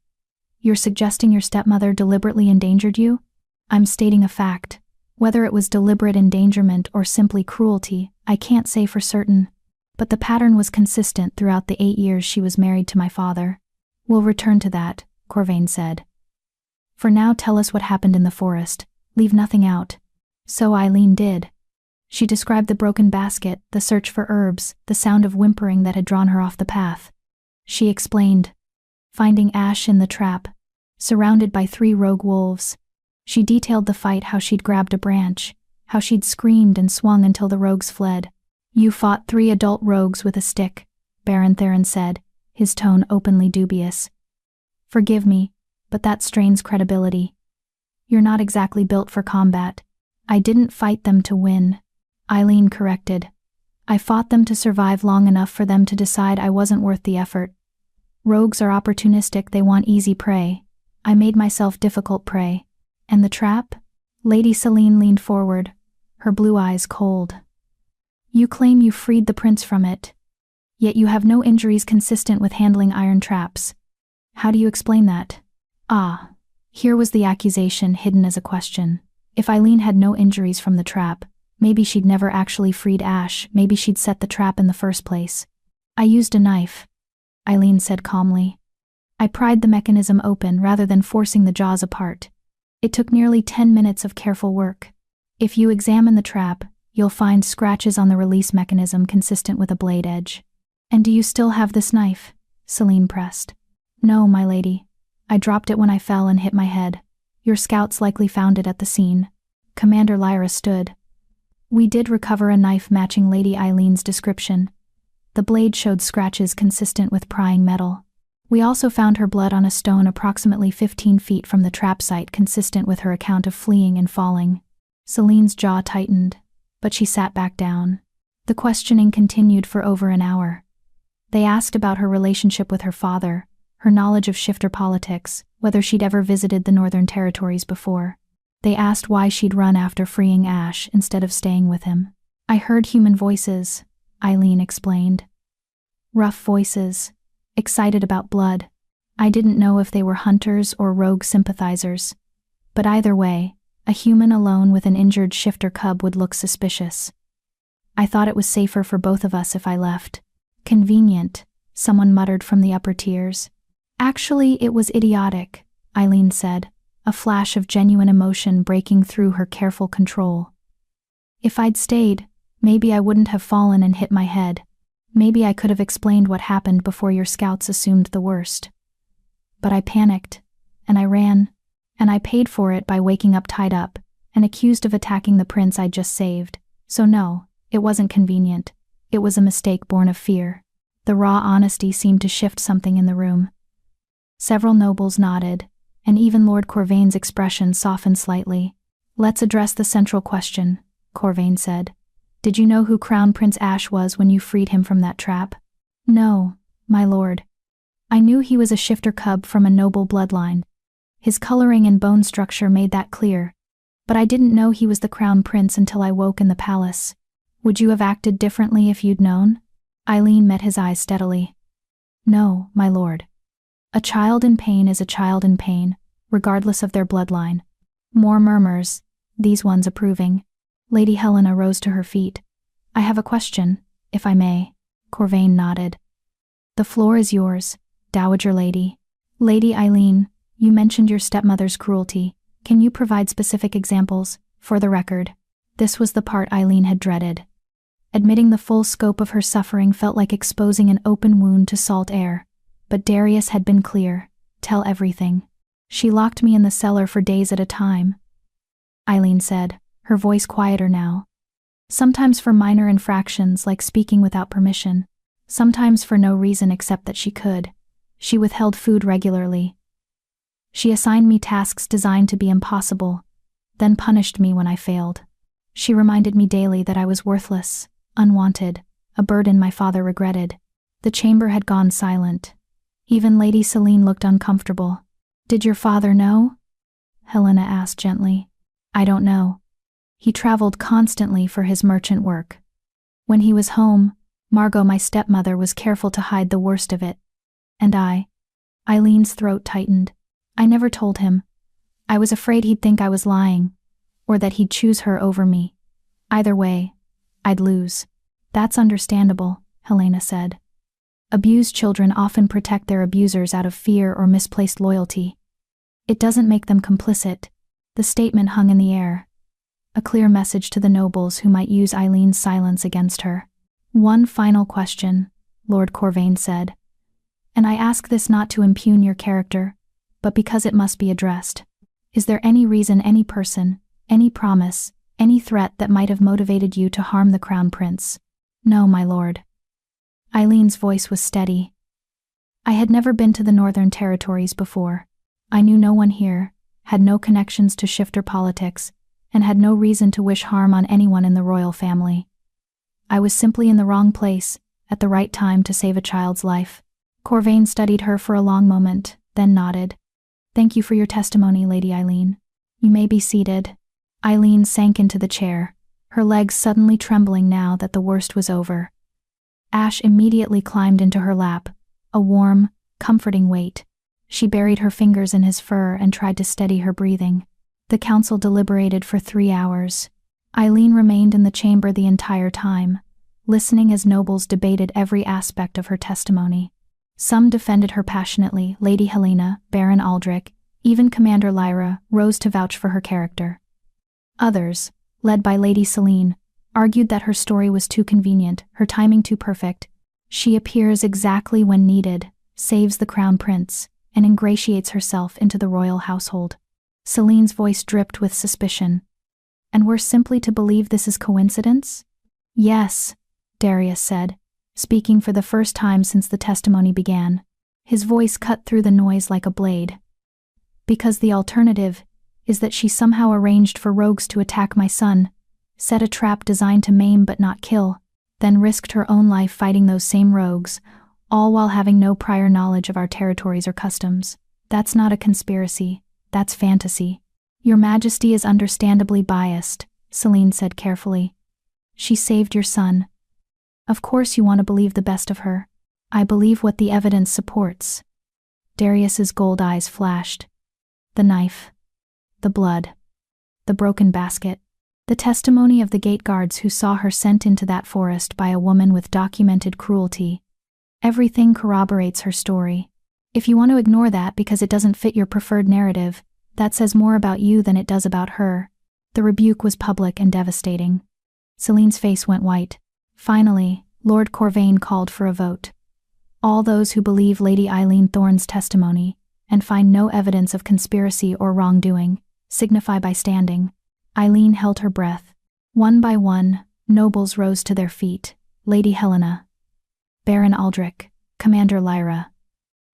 You're suggesting your stepmother deliberately endangered you? I'm stating a fact. Whether it was deliberate endangerment or simply cruelty, I can't say for certain. But the pattern was consistent throughout the 8 years she was married to my father. We'll return to that, Corvain said. For now, tell us what happened in the forest. Leave nothing out. So Eileen did. She described the broken basket, the search for herbs, the sound of whimpering that had drawn her off the path. She explained. Finding Ash in the trap, surrounded by 3 rogue wolves. She detailed the fight, how she'd grabbed a branch, how she'd screamed and swung until the rogues fled. You fought 3 adult rogues with a stick, Baron Theron said, his tone openly dubious. Forgive me, but that strains credibility. You're not exactly built for combat. I didn't fight them to win, Eileen corrected. I fought them to survive long enough for them to decide I wasn't worth the effort. Rogues are opportunistic, they want easy prey. I made myself difficult prey. And the trap? Lady Selene leaned forward, her blue eyes cold. You claim you freed the prince from it, yet you have no injuries consistent with handling iron traps. How do you explain that? Ah, here was the accusation hidden as a question. If Eileen had no injuries from the trap, maybe she'd never actually freed Ash, maybe she'd set the trap in the first place. I used a knife, Eileen said calmly. I pried the mechanism open rather than forcing the jaws apart. It took nearly 10 minutes of careful work. If you examine the trap, you'll find scratches on the release mechanism consistent with a blade edge. And do you still have this knife? Selene pressed. No, my lady. I dropped it when I fell and hit my head. Your scouts likely found it at the scene. Commander Lyra stood. We did recover a knife matching Lady Eileen's description. The blade showed scratches consistent with prying metal. We also found her blood on a stone approximately 15 feet from the trap site, consistent with her account of fleeing and falling. Selene's jaw tightened, but she sat back down. The questioning continued for over an hour. They asked about her relationship with her father, her knowledge of shifter politics, whether she'd ever visited the Northern Territories before. They asked why she'd run after freeing Ash instead of staying with him. I heard human voices, Eileen explained. Rough voices, excited about blood. I didn't know if they were hunters or rogue sympathizers. But either way, a human alone with an injured shifter cub would look suspicious. I thought it was safer for both of us if I left. Convenient, someone muttered from the upper tiers. Actually, it was idiotic, Eileen said, a flash of genuine emotion breaking through her careful control. If I'd stayed, maybe I wouldn't have fallen and hit my head. Maybe I could have explained what happened before your scouts assumed the worst. But I panicked, and I ran, and I paid for it by waking up tied up, and accused of attacking the prince I'd just saved. So no, it wasn't convenient. It was a mistake born of fear. The raw honesty seemed to shift something in the room. Several nobles nodded, and even Lord Corvain's expression softened slightly. "Let's address the central question," Corvain said. "Did you know who Crown Prince Ash was when you freed him from that trap?" "No, my lord. I knew he was a shifter cub from a noble bloodline. His coloring and bone structure made that clear. But I didn't know he was the Crown Prince until I woke in the palace. Would you have acted differently if you'd known?" Eileen met his eyes steadily. "No, my lord. A child in pain is a child in pain, regardless of their bloodline." More murmurs, these ones approving. Lady Helena rose to her feet. "I have a question, if I may." Corvain nodded. "The floor is yours, Dowager Lady." "Lady Eileen, you mentioned your stepmother's cruelty. Can you provide specific examples, for the record?" This was the part Eileen had dreaded. Admitting the full scope of her suffering felt like exposing an open wound to salt air. But Darius had been clear. "Tell everything." "She locked me in the cellar for days at a time," Eileen said, her voice quieter now. "Sometimes for minor infractions like speaking without permission. Sometimes for no reason except that she could. She withheld food regularly. She assigned me tasks designed to be impossible, then punished me when I failed. She reminded me daily that I was worthless, unwanted, a burden my father regretted." The chamber had gone silent. Even Lady Selene looked uncomfortable. "Did your father know?" Helena asked gently. "I don't know. He traveled constantly for his merchant work. When he was home, Margot, my stepmother, was careful to hide the worst of it. And Eileen's throat tightened. "I never told him. I was afraid he'd think I was lying, or that he'd choose her over me. Either way, I'd lose." "That's understandable," Helena said. "Abused children often protect their abusers out of fear or misplaced loyalty. It doesn't make them complicit." The statement hung in the air. A clear message to the nobles who might use Eileen's silence against her. "One final question," Lord Corvain said. "And I ask this not to impugn your character, but because it must be addressed. Is there any reason, any person, any promise, any threat that might have motivated you to harm the Crown Prince?" "No, my lord." Eileen's voice was steady. "I had never been to the Northern Territories before. I knew no one here, had no connections to shifter politics, and had no reason to wish harm on anyone in the royal family. I was simply in the wrong place, at the right time to save a child's life." Corvain studied her for a long moment, then nodded. "Thank you for your testimony, Lady Eileen. You may be seated." Eileen sank into the chair, her legs suddenly trembling now that the worst was over. Ash immediately climbed into her lap, a warm, comforting weight. She buried her fingers in his fur and tried to steady her breathing. The council deliberated for 3 hours. Eileen remained in the chamber the entire time, listening as nobles debated every aspect of her testimony. Some defended her passionately. Lady Helena, Baron Aldrich, even Commander Lyra rose to vouch for her character. Others, led by Lady Selene, argued that her story was too convenient, her timing too perfect. She appears exactly when needed, saves the Crown Prince, and ingratiates herself into the royal household. Selene's voice dripped with suspicion. "And we're simply to believe this is coincidence?" "Yes," Darius said, speaking for the first time since the testimony began. His voice cut through the noise like a blade. "Because the alternative is that she somehow arranged for rogues to attack my son, set a trap designed to maim but not kill, then risked her own life fighting those same rogues, all while having no prior knowledge of our territories or customs. That's not a conspiracy, that's fantasy." "Your Majesty is understandably biased," Selene said carefully. "She saved your son. Of course you want to believe the best of her. I believe what the evidence supports." Darius's gold eyes flashed. The knife. The blood. The broken basket. The testimony of the gate guards who saw her sent into that forest by a woman with documented cruelty. Everything corroborates her story. If you want to ignore that because it doesn't fit your preferred narrative, that says more about you than it does about her. The rebuke was public and devastating. Selene's face went white. Finally, Lord Corvain called for a vote. "All those who believe Lady Eileen Thorne's testimony, and find no evidence of conspiracy or wrongdoing, signify by standing." Eileen held her breath. One by one, nobles rose to their feet. Lady Helena. Baron Aldrich, Commander Lyra,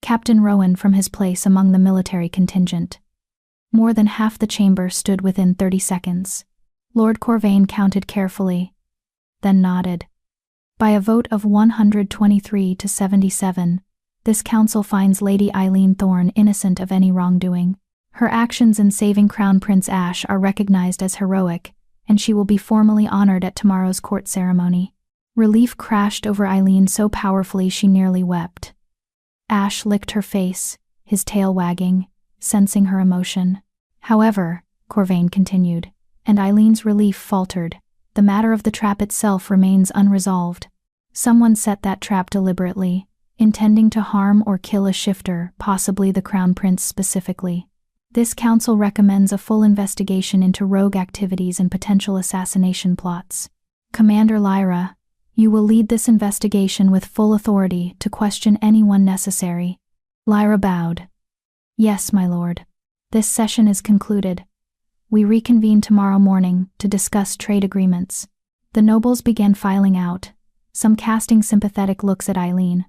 Captain Rowan from his place among the military contingent. More than half the chamber stood within 30 seconds. Lord Corvain counted carefully, then nodded. By a vote of 123 to 77, this council finds Lady Eileen Thorne innocent of any wrongdoing. Her actions in saving Crown Prince Ash are recognized as heroic, and she will be formally honored at tomorrow's court ceremony. Relief crashed over Eileen so powerfully she nearly wept. Ash licked her face, his tail wagging, sensing her emotion. However, Corvain continued, and Eileen's relief faltered. The matter of the trap itself remains unresolved. Someone set that trap deliberately, intending to harm or kill a shifter, possibly the Crown Prince specifically. This council recommends a full investigation into rogue activities and potential assassination plots. Commander Lyra, you will lead this investigation with full authority to question anyone necessary. Lyra bowed. Yes, my lord. This session is concluded. We reconvene tomorrow morning to discuss trade agreements. The nobles began filing out, some casting sympathetic looks at Eileen,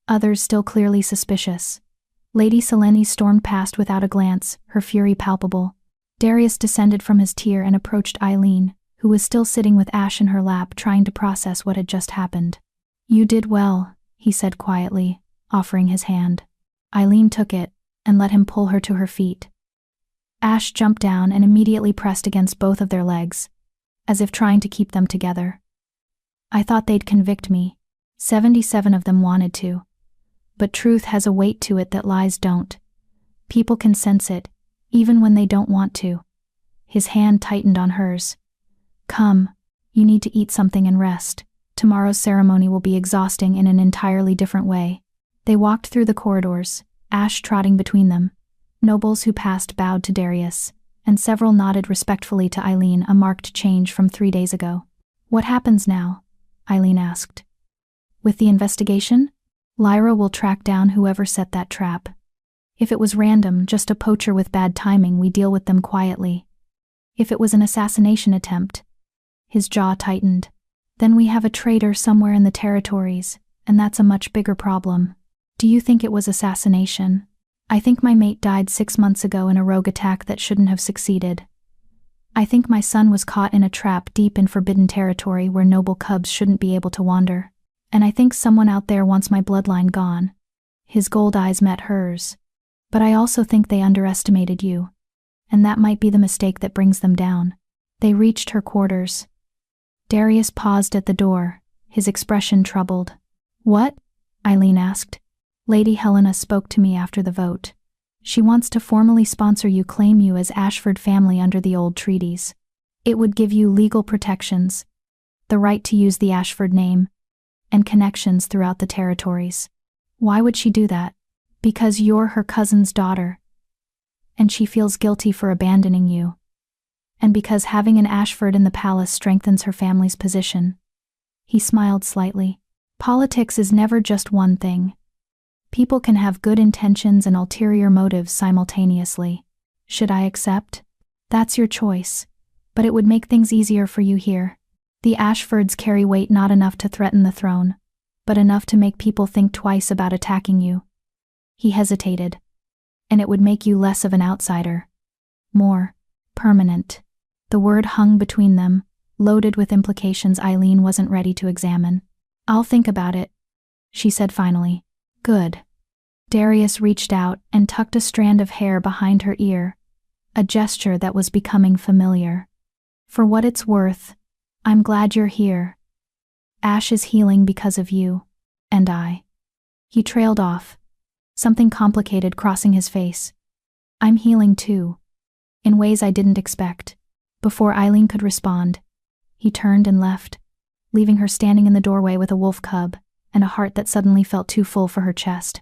others still clearly suspicious. Lady Selene stormed past without a glance, her fury palpable. Darius descended from his tier and approached Eileen, who was still sitting with Ash in her lap trying to process what had just happened. You did well, he said quietly, offering his hand. Eileen took it and let him pull her to her feet. Ash jumped down and immediately pressed against both of their legs, as if trying to keep them together. I thought they'd convict me. 77 of them wanted to. But truth has a weight to it that lies don't. People can sense it, even when they don't want to. His hand tightened on hers. Come, you need to eat something and rest. Tomorrow's ceremony will be exhausting in an entirely different way. They walked through the corridors, Ash trotting between them. Nobles who passed bowed to Darius, and several nodded respectfully to Eileen, a marked change from 3 days ago. What happens now? Eileen asked. With the investigation? Lyra will track down whoever set that trap. If it was random, just a poacher with bad timing, we deal with them quietly. If it was an assassination attempt, his jaw tightened, then we have a traitor somewhere in the territories, and that's a much bigger problem. Do you think it was assassination? I think my mate died 6 months ago in a rogue attack that shouldn't have succeeded. I think my son was caught in a trap deep in forbidden territory where noble cubs shouldn't be able to wander. And I think someone out there wants my bloodline gone. His gold eyes met hers. But I also think they underestimated you. And that might be the mistake that brings them down. They reached her quarters. Darius paused at the door, his expression troubled. What? Eileen asked. Lady Helena spoke to me after the vote. She wants to formally sponsor you, claim you as Ashford family under the old treaties. It would give you legal protections, the right to use the Ashford name, and connections throughout the territories. Why would she do that? Because you're her cousin's daughter. And she feels guilty for abandoning you. And because having an Ashford in the palace strengthens her family's position. He smiled slightly. Politics is never just one thing. People can have good intentions and ulterior motives simultaneously. Should I accept? That's your choice. But it would make things easier for you here. The Ashfords carry weight not enough to threaten the throne, but enough to make people think twice about attacking you. He hesitated. And it would make you less of an outsider. More permanent. The word hung between them, loaded with implications Eileen wasn't ready to examine. I'll think about it, she said finally. Good. Darius reached out and tucked a strand of hair behind her ear, a gesture that was becoming familiar. For what it's worth, I'm glad you're here. Ash is healing because of you. And I. He trailed off, something complicated crossing his face. I'm healing too. In ways I didn't expect. Before Eileen could respond, he turned and left, leaving her standing in the doorway with a wolf cub and a heart that suddenly felt too full for her chest.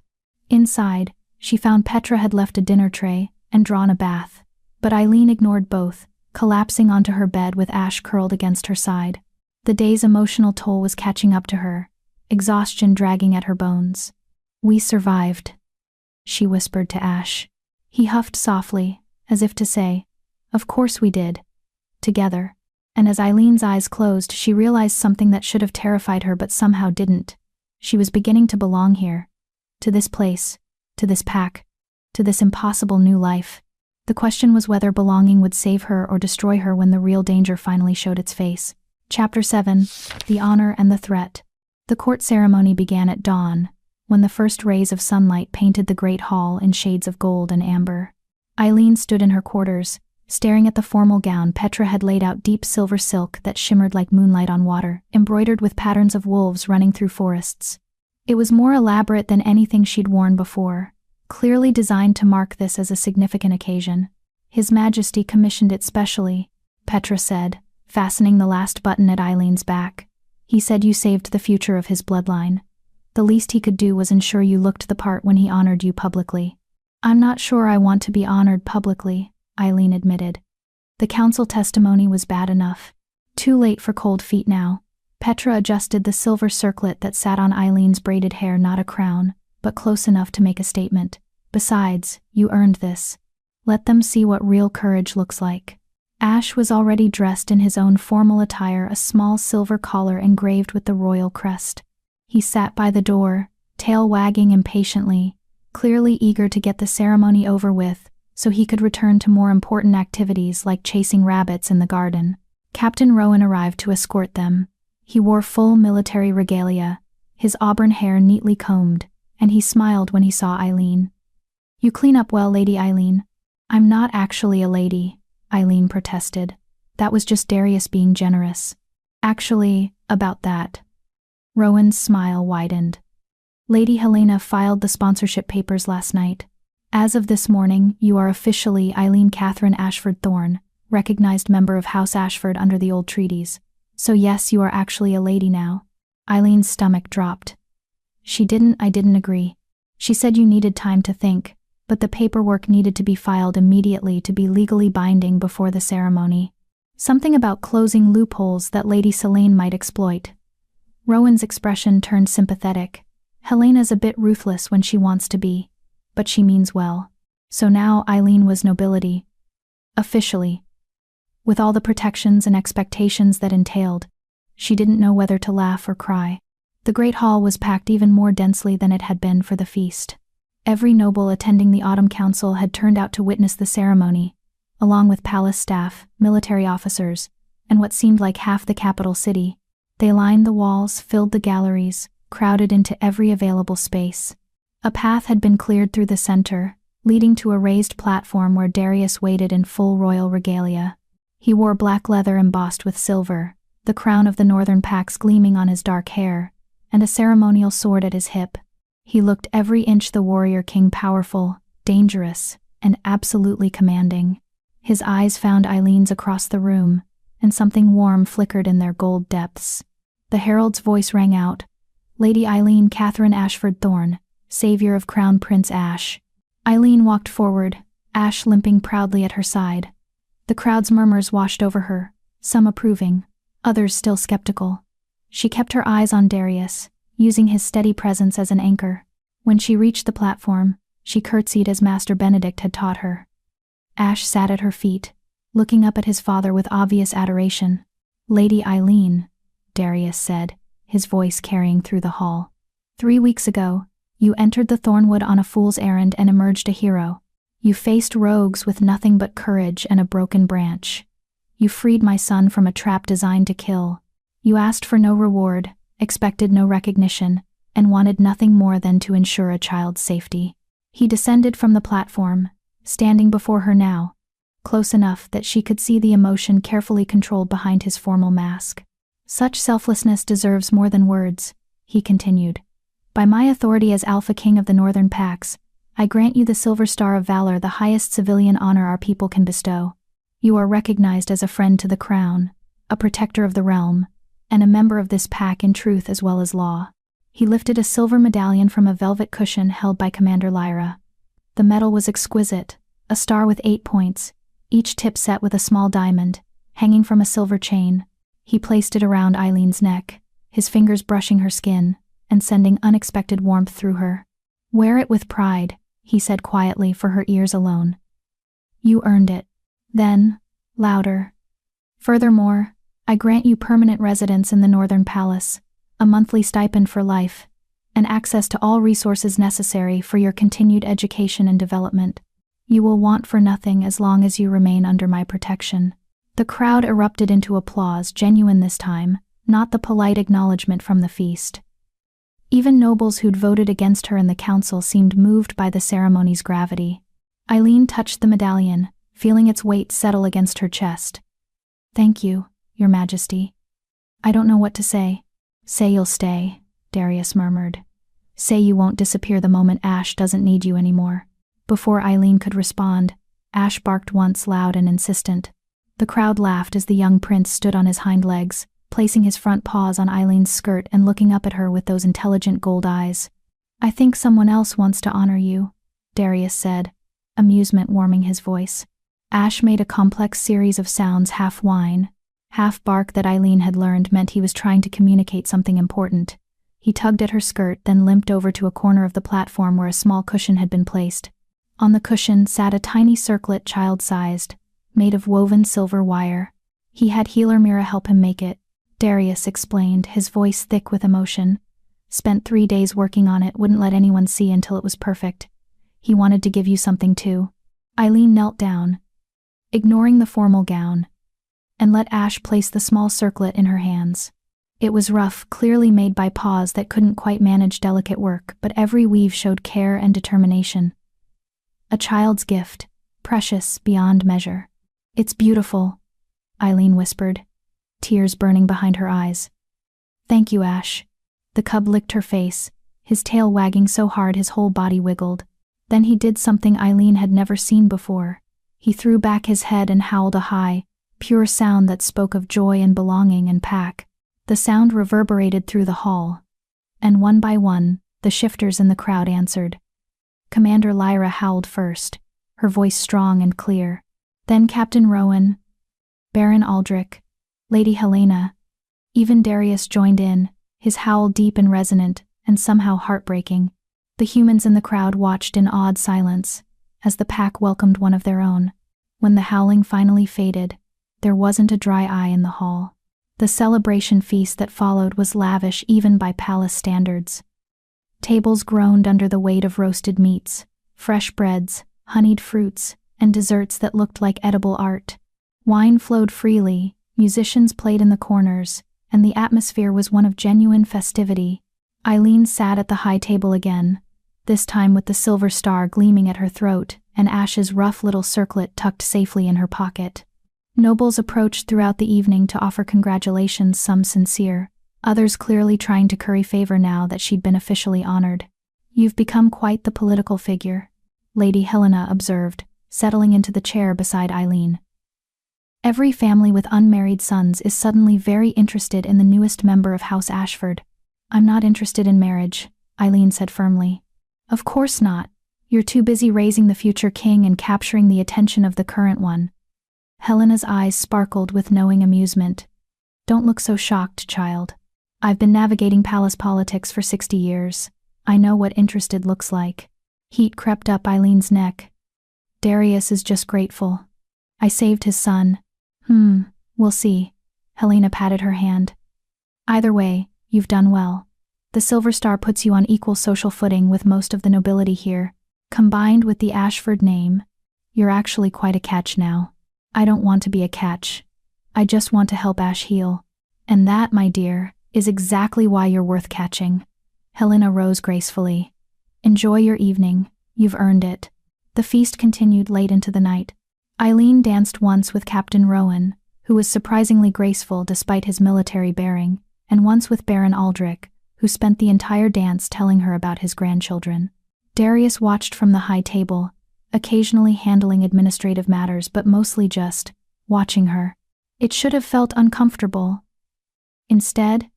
Inside, she found Petra had left a dinner tray and drawn a bath, but Eileen ignored both, collapsing onto her bed with Ash curled against her side. The day's emotional toll was catching up to her, exhaustion dragging at her bones. We survived, she whispered to Ash. He huffed softly, as if to say, of course we did. Together. And as Eileen's eyes closed, she realized something that should have terrified her but somehow didn't. She was beginning to belong here. To this place, to this pack, to this impossible new life. The question was whether belonging would save her or destroy her when the real danger finally showed its face. Chapter 7. The Honor and the Threat. The court ceremony began at dawn, when the first rays of sunlight painted the great hall in shades of gold and amber. Eileen stood in her quarters, staring at the formal gown Petra had laid out, deep silver silk that shimmered like moonlight on water, embroidered with patterns of wolves running through forests. It was more elaborate than anything she'd worn before, clearly designed to mark this as a significant occasion. His Majesty commissioned it specially, Petra said, fastening the last button at Eileen's back. He said you saved the future of his bloodline. The least he could do was ensure you looked the part when he honored you publicly. I'm not sure I want to be honored publicly, Eileen admitted. The council testimony was bad enough. Too late for cold feet now. Petra adjusted the silver circlet that sat on Eileen's braided hair, not a crown, but close enough to make a statement. Besides, you earned this. Let them see what real courage looks like. Ash was already dressed in his own formal attire, a small silver collar engraved with the royal crest. He sat by the door, tail wagging impatiently, clearly eager to get the ceremony over with, so he could return to more important activities like chasing rabbits in the garden. Captain Rowan arrived to escort them. He wore full military regalia, his auburn hair neatly combed, and he smiled when he saw Eileen. You clean up well, Lady Eileen. I'm not actually a lady, Eileen protested. That was just Darius being generous. Actually, about that. Rowan's smile widened. Lady Helena filed the sponsorship papers last night. As of this morning, you are officially Eileen Catherine Ashford Thorne, recognized member of House Ashford under the old treaties. So yes, you are actually a lady now. Eileen's stomach dropped. I didn't agree. She said you needed time to think, but the paperwork needed to be filed immediately to be legally binding before the ceremony. Something about closing loopholes that Lady Selene might exploit. Rowan's expression turned sympathetic. Helena's a bit ruthless when she wants to be, but she means well. So now Eileen was nobility. Officially. With all the protections and expectations that entailed, she didn't know whether to laugh or cry. The great hall was packed even more densely than it had been for the feast. Every noble attending the autumn council had turned out to witness the ceremony, along with palace staff, military officers, and what seemed like half the capital city. They lined the walls, filled the galleries, crowded into every available space. A path had been cleared through the center, leading to a raised platform where Darius waited in full royal regalia. He wore black leather embossed with silver, the crown of the northern pax gleaming on his dark hair, and a ceremonial sword at his hip. He looked every inch the warrior king, powerful, dangerous, and absolutely commanding. His eyes found Eileen's across the room, and something warm flickered in their gold depths. The herald's voice rang out, Lady Eileen Catherine Ashford Thorne, savior of Crown Prince Ash. Eileen walked forward, Ash limping proudly at her side. The crowd's murmurs washed over her, some approving, others still skeptical. She kept her eyes on Darius, using his steady presence as an anchor. When she reached the platform, she curtsied as Master Benedict had taught her. Ash sat at her feet, looking up at his father with obvious adoration. Lady Eileen, Darius said, his voice carrying through the hall. 3 weeks ago, you entered the Thornwood on a fool's errand and emerged a hero. You faced rogues with nothing but courage and a broken branch. You freed my son from a trap designed to kill. You asked for no reward, expected no recognition, and wanted nothing more than to ensure a child's safety. He descended from the platform, standing before her now, close enough that she could see the emotion carefully controlled behind his formal mask. Such selflessness deserves more than words, he continued. By my authority as Alpha King of the Northern Pax, I grant you the Silver Star of Valor, the highest civilian honor our people can bestow. You are recognized as a friend to the crown, a protector of the realm, and a member of this pack in truth as well as law. He lifted a silver medallion from a velvet cushion held by Commander Lyra. The metal was exquisite, a star with 8 points, each tip set with a small diamond, hanging from a silver chain. He placed it around Eileen's neck, his fingers brushing her skin, and sending unexpected warmth through her. Wear it with pride, he said quietly for her ears alone. You earned it. Then, louder. Furthermore, I grant you permanent residence in the Northern Palace, a monthly stipend for life, and access to all resources necessary for your continued education and development. You will want for nothing as long as you remain under my protection." The crowd erupted into applause, genuine this time, not the polite acknowledgement from the feast. Even nobles who'd voted against her in the council seemed moved by the ceremony's gravity. Eileen touched the medallion, feeling its weight settle against her chest. "Thank you, Your Majesty. I don't know what to say." "Say you'll stay," Darius murmured. "Say you won't disappear the moment Ash doesn't need you anymore." Before Eileen could respond, Ash barked once, loud and insistent. The crowd laughed as the young prince stood on his hind legs, placing his front paws on Eileen's skirt and looking up at her with those intelligent gold eyes. "I think someone else wants to honor you," Darius said, amusement warming his voice. Ash made a complex series of sounds, half whine, half bark, that Eileen had learned meant he was trying to communicate something important. He tugged at her skirt, then limped over to a corner of the platform where a small cushion had been placed. On the cushion sat a tiny circlet, child-sized, made of woven silver wire. He had Healer Mira help him make it, Darius explained, his voice thick with emotion. "Spent 3 days working on it, wouldn't let anyone see until it was perfect. He wanted to give you something too." Eileen knelt down, ignoring the formal gown, and let Ash place the small circlet in her hands. It was rough, clearly made by paws that couldn't quite manage delicate work, but every weave showed care and determination. A child's gift, precious beyond measure. "It's beautiful," Eileen whispered, tears burning behind her eyes. "Thank you, Ash." The cub licked her face, his tail wagging so hard his whole body wiggled. Then he did something Eileen had never seen before. He threw back his head and howled a high, pure sound that spoke of joy and belonging and pack. The sound reverberated through the hall, and one by one, the shifters in the crowd answered. Commander Lyra howled first, her voice strong and clear. Then Captain Rowan, Baron Aldrich, Lady Helena. Even Darius joined in, his howl deep and resonant, and somehow heartbreaking. The humans in the crowd watched in awed silence, as the pack welcomed one of their own. When the howling finally faded, there wasn't a dry eye in the hall. The celebration feast that followed was lavish even by palace standards. Tables groaned under the weight of roasted meats, fresh breads, honeyed fruits, and desserts that looked like edible art. Wine flowed freely, musicians played in the corners, and the atmosphere was one of genuine festivity. Eileen sat at the high table again, this time with the silver star gleaming at her throat and Ash's rough little circlet tucked safely in her pocket. Nobles approached throughout the evening to offer congratulations, some sincere, others clearly trying to curry favor now that she'd been officially honored. "You've become quite the political figure," Lady Helena observed, settling into the chair beside Eileen. "Every family with unmarried sons is suddenly very interested in the newest member of House Ashford." "I'm not interested in marriage," Eileen said firmly. "Of course not. You're too busy raising the future king and capturing the attention of the current one." Helena's eyes sparkled with knowing amusement. "Don't look so shocked, child. I've been navigating palace politics for 60 years. I know what interested looks like." Heat crept up Eileen's neck. "Darius is just grateful. I saved his son." We'll see." Helena patted her hand. "Either way, you've done well. The Silver Star puts you on equal social footing with most of the nobility here. Combined with the Ashford name, you're actually quite a catch now." "I don't want to be a catch. I just want to help Ash heal. And that, my dear, is exactly why you're worth catching." Helena rose gracefully. "Enjoy your evening. You've earned it." The feast continued late into the night. Eileen danced once with Captain Rowan, who was surprisingly graceful despite his military bearing, and once with Baron Aldrich, who spent the entire dance telling her about his grandchildren. Darius watched from the high table, occasionally handling administrative matters but mostly just watching her. It should have felt uncomfortable. Instead,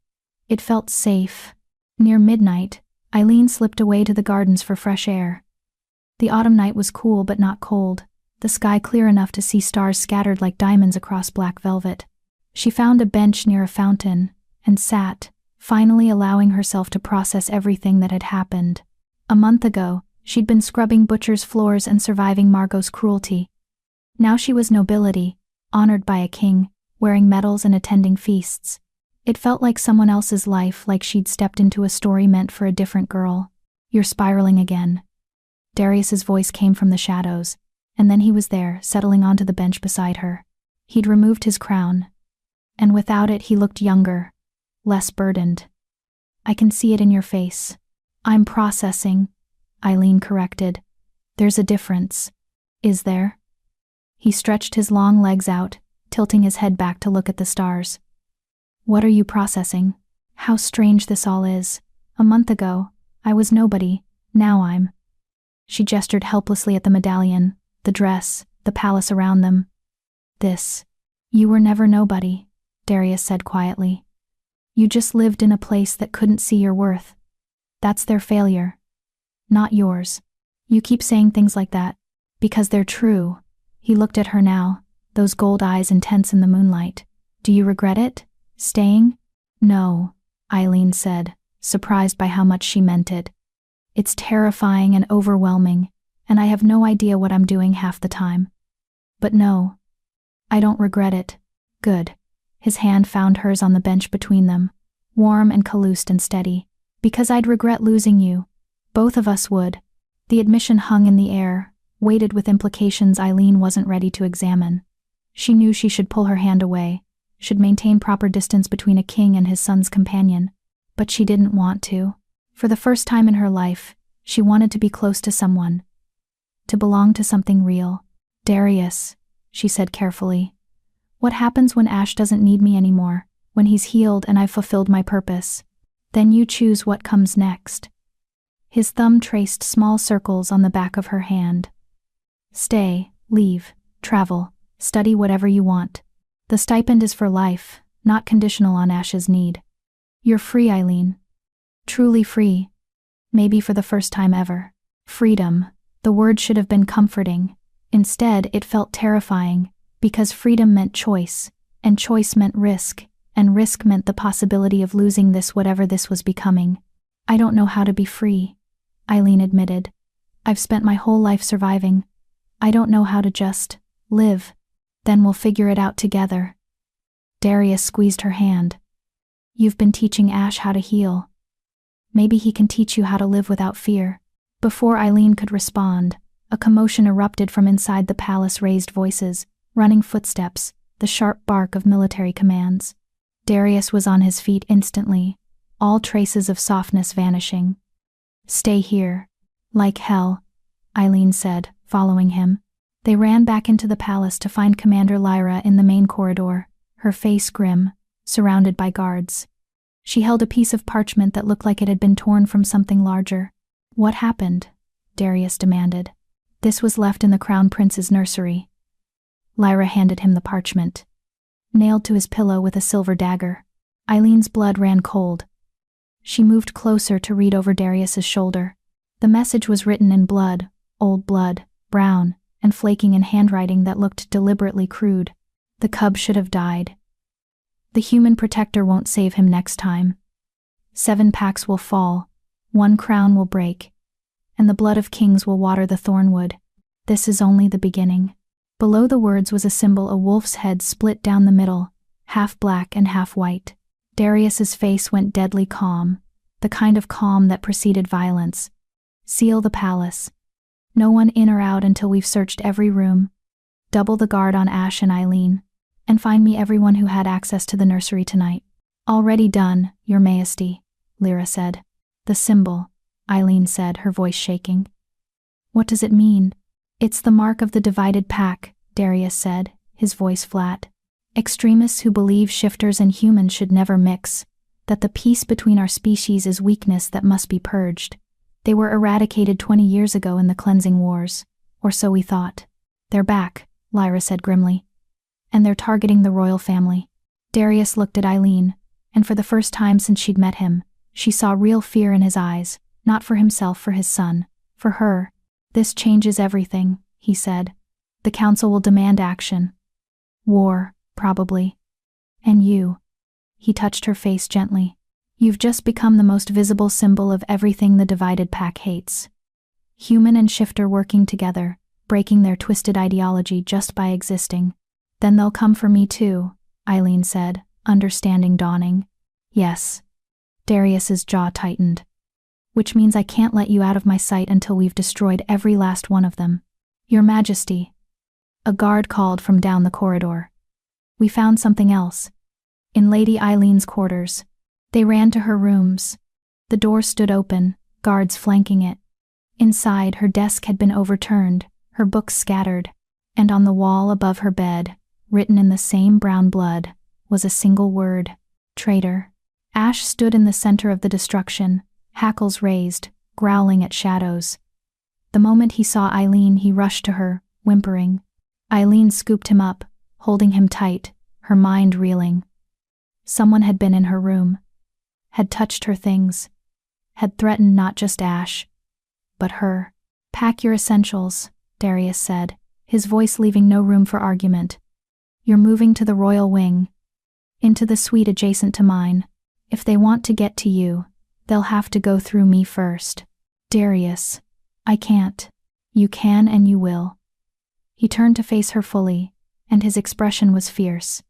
it felt safe. Near midnight, Eileen slipped away to the gardens for fresh air. The autumn night was cool but not cold, the sky clear enough to see stars scattered like diamonds across black velvet. She found a bench near a fountain and sat, finally allowing herself to process everything that had happened. A month ago, she'd been scrubbing butchers' floors and surviving Margot's cruelty. Now she was nobility, honored by a king, wearing medals and attending feasts. It felt like someone else's life, like she'd stepped into a story meant for a different girl. You're spiraling again. Darius's voice came from the shadows, and then he was there, settling onto the bench beside her. He'd removed his crown, and without it he looked younger, less burdened. I can see it in your face. I'm processing, Eileen corrected. There's a difference. Is there? He stretched his long legs out, tilting his head back to look at the stars. What are you processing? How strange this all is. A month ago, I was nobody, now I'm. She gestured helplessly at the medallion, the dress, the palace around them. You were never nobody, Darius said quietly. You just lived in a place that couldn't see your worth. That's their failure, not yours. You keep saying things like that, because they're true. He looked at her now, those gold eyes intense in the moonlight. Do you regret it? Staying? No, Eileen said, surprised by how much she meant it. It's terrifying and overwhelming, and I have no idea what I'm doing half the time. But no, I don't regret it. Good. His hand found hers on the bench between them, warm and calused and steady. Because I'd regret losing you. Both of us would. The admission hung in the air, weighted with implications Eileen wasn't ready to examine. She knew she should pull her hand away, should maintain proper distance between a king and his son's companion. But she didn't want to. For the first time in her life, she wanted to be close to someone. To belong to something real. Darius, she said carefully. What happens when Ash doesn't need me anymore, when he's healed and I've fulfilled my purpose? Then you choose what comes next. His thumb traced small circles on the back of her hand. Stay, leave, travel, study whatever you want. The stipend is for life, not conditional on Ash's need. You're free, Eileen. Truly free. Maybe for the first time ever. Freedom. The word should have been comforting. Instead, it felt terrifying, because freedom meant choice, and choice meant risk, and risk meant the possibility of losing this whatever this was becoming. I don't know how to be free, Eileen admitted. I've spent my whole life surviving. I don't know how to just live. Then we'll figure it out together. Darius squeezed her hand. You've been teaching Ash how to heal. Maybe he can teach you how to live without fear. Before Eileen could respond, a commotion erupted from inside the palace. Raised voices, running footsteps, the sharp bark of military commands. Darius was on his feet instantly, all traces of softness vanishing. Stay here. Like hell, Eileen said, following him. They ran back into the palace to find Commander Lyra in the main corridor, her face grim, surrounded by guards. She held a piece of parchment that looked like it had been torn from something larger. What happened? Darius demanded. This was left in the Crown Prince's nursery. Lyra handed him the parchment. Nailed to his pillow with a silver dagger. Eileen's blood ran cold. She moved closer to read over Darius's shoulder. The message was written in blood, old blood, brown, and flaking in handwriting that looked deliberately crude. The cub should have died. The human protector won't save him next time. 7 packs will fall, 1 crown will break, and the blood of kings will water the thornwood. This is only the beginning. Below the words was a symbol, a wolf's head split down the middle, half black and half white. Darius's face went deadly calm, the kind of calm that preceded violence. Seal the palace. No one in or out until we've searched every room. Double the guard on Ash and Eileen. And find me everyone who had access to the nursery tonight. Already done, Your Majesty, Lyra said. The symbol, Eileen said, her voice shaking. What does it mean? It's the mark of the divided pack, Darius said, his voice flat. Extremists who believe shifters and humans should never mix, that the peace between our species is weakness that must be purged. They were eradicated 20 years ago in the cleansing wars, or so we thought. They're back, Lyra said grimly. And they're targeting the royal family. Darius looked at Eileen, and for the first time since she'd met him, she saw real fear in his eyes, not for himself, for his son, for her. This changes everything, he said. The council will demand action. War, probably. And you. He touched her face gently. You've just become the most visible symbol of everything the divided pack hates. Human and shifter working together, breaking their twisted ideology just by existing. Then they'll come for me too, Eileen said, understanding dawning. Yes. Darius's jaw tightened. Which means I can't let you out of my sight until we've destroyed every last one of them. Your Majesty. A guard called from down the corridor. We found something else. In Lady Eileen's quarters. They ran to her rooms. The door stood open, guards flanking it. Inside, her desk had been overturned, her books scattered, and on the wall above her bed, written in the same brown blood, was a single word: traitor. Ash stood in the center of the destruction, hackles raised, growling at shadows. The moment he saw Eileen, he rushed to her, whimpering. Eileen scooped him up, holding him tight, her mind reeling. Someone had been in her room, had touched her things, had threatened not just Ash, but her. Pack your essentials, Darius said, his voice leaving no room for argument. You're moving to the royal wing, into the suite adjacent to mine. If they want to get to you, they'll have to go through me first. Darius, I can't. You can and you will. He turned to face her fully, and his expression was fierce.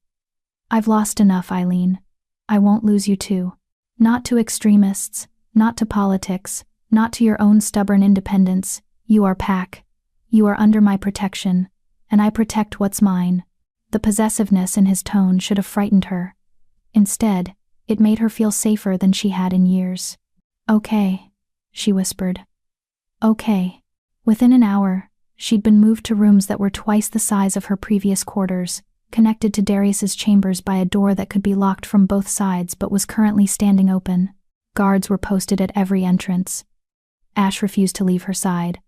I've lost enough, Eileen. I won't lose you too. Not to extremists, not to politics, not to your own stubborn independence. You are Pack. You are under my protection, and I protect what's mine. The possessiveness in his tone should have frightened her. Instead, it made her feel safer than she had in years. Okay, she whispered. Okay. Within an hour, she'd been moved to rooms that were twice the size of her previous quarters, connected to Darius's chambers by a door that could be locked from both sides but was currently standing open. Guards were posted at every entrance. Ash refused to leave her side.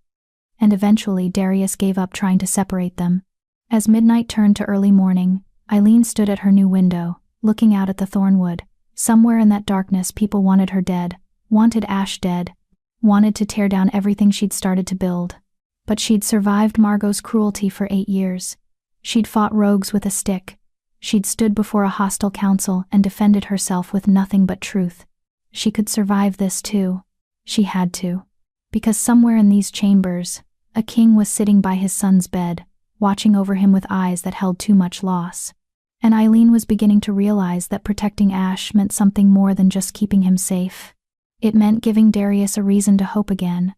And eventually Darius gave up trying to separate them. As midnight turned to early morning, Eileen stood at her new window, looking out at the thornwood. Somewhere in that darkness, people wanted her dead, wanted Ash dead, wanted to tear down everything she'd started to build. But she'd survived Margot's cruelty for 8 years. She'd fought rogues with a stick. She'd stood before a hostile council and defended herself with nothing but truth. She could survive this too. She had to. Because somewhere in these chambers, a king was sitting by his son's bed, watching over him with eyes that held too much loss. And Eileen was beginning to realize that protecting Ash meant something more than just keeping him safe. It meant giving Darius a reason to hope again.